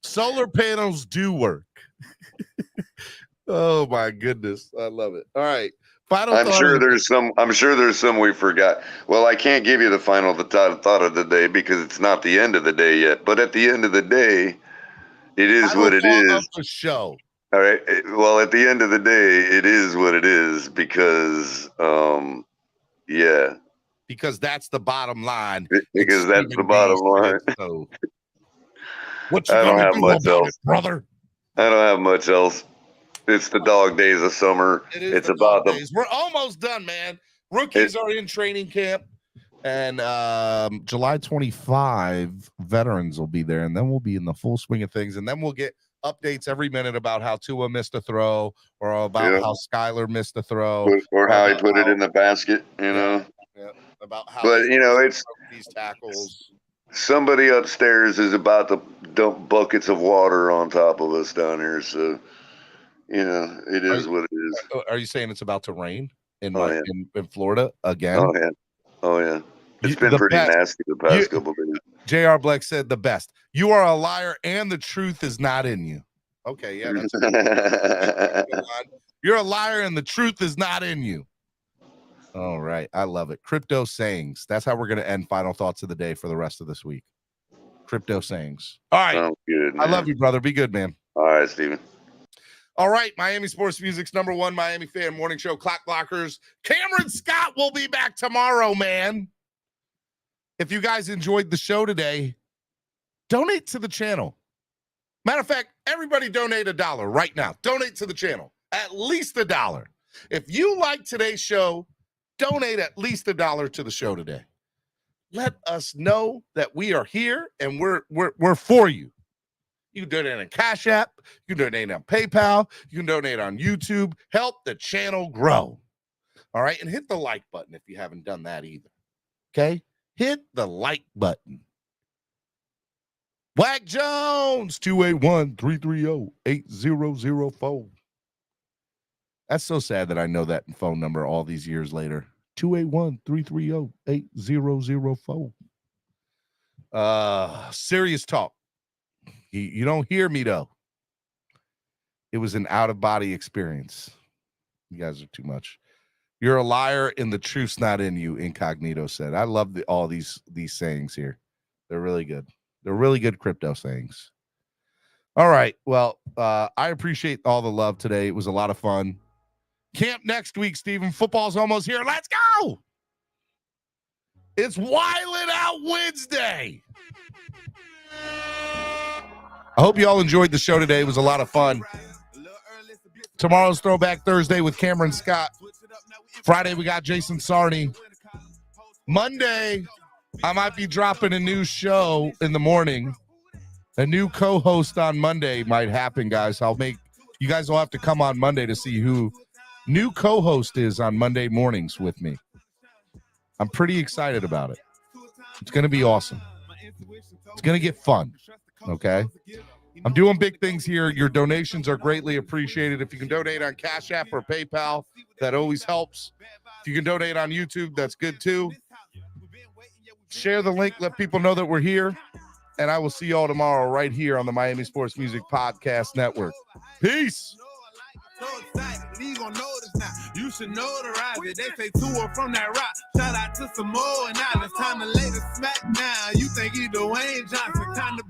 Solar panels do work. Oh my goodness, I love it. All right, I'm sure there's some we forgot. Well, I can't give you the final thought of the day because it's not the end of the day yet. But at the end of the day, it is what it is. The show. All right. Well, at the end of the day, it is what it is because, yeah. Because that's the bottom line. Because that's the bottom line. So. What you gonna do about it, brother? I don't have much else. It's the dog days of summer. It's about the. We're almost done, man. Rookies are in training camp, and July 25, veterans will be there, and then we'll be in the full swing of things, and then we'll get updates every minute about how Tua missed a throw, or about how Skyler missed a throw, or how he put it in the basket. Yeah, about how. But it's these tackles. Somebody upstairs is about to dump buckets of water on top of us down here, so. It is what it is. Are you saying it's about to rain in Florida again? Oh yeah. It's been pretty nasty the past couple of days. JR Black said the best. You are a liar and the truth is not in you. Okay, yeah, that's you're a liar and the truth is not in you. All right, I love it. Crypto sayings. That's how we're gonna end final thoughts of the day for the rest of this week. Crypto sayings. All right. Sounds good, man. I love you, brother. Be good, man. All right, Steven. All right, Miami Sports Music's #1 Miami fan morning show, Clock Blockers. Cameron Scott will be back tomorrow, man. If you guys enjoyed the show today, donate to the channel. Matter of fact, everybody donate $1 right now. Donate to the channel, at least $1. If you like today's show, donate at least $1 to the show today. Let us know that we are here and we're for you. You can donate on Cash App. You can donate on PayPal. You can donate on YouTube. Help the channel grow. All right. And hit the like button if you haven't done that either. Okay. Hit the like button. Wack Jones, 281-330-8004. That's so sad that I know that phone number all these years later. 281-330-8004. Serious talk. You don't hear me, though. It was an out-of-body experience. You guys are too much. You're a liar and the truth's not in you, Incognito said. I love all these sayings here. They're really good. They're really good crypto sayings. All right. Well, I appreciate all the love today. It was a lot of fun. Camp next week, Stephen. Football's almost here. Let's go. It's Wildin' Out Wednesday. I hope you all enjoyed the show today. It was a lot of fun. Tomorrow's Throwback Thursday with Cameron Scott. Friday, we got Jason Sarney. Monday, I might be dropping a new show in the morning. A new co-host on Monday might happen, guys. You guys will have to come on Monday to see who new co-host is on Monday mornings with me. I'm pretty excited about it. It's going to be awesome. It's going to get fun, okay? I'm doing big things here. Your donations are greatly appreciated. If you can donate on Cash App or PayPal, that always helps. If you can donate on YouTube, that's good too. Share the link. Let people know that we're here. And I will see you all tomorrow right here on the Miami Sports Music Podcast Network. Peace. So excited, you gon' notice now. You should notarize it. They say 2 are from that rock. Shout out to Samoa, and now it's time to lay the smack down. You think you Dwayne Johnson, time to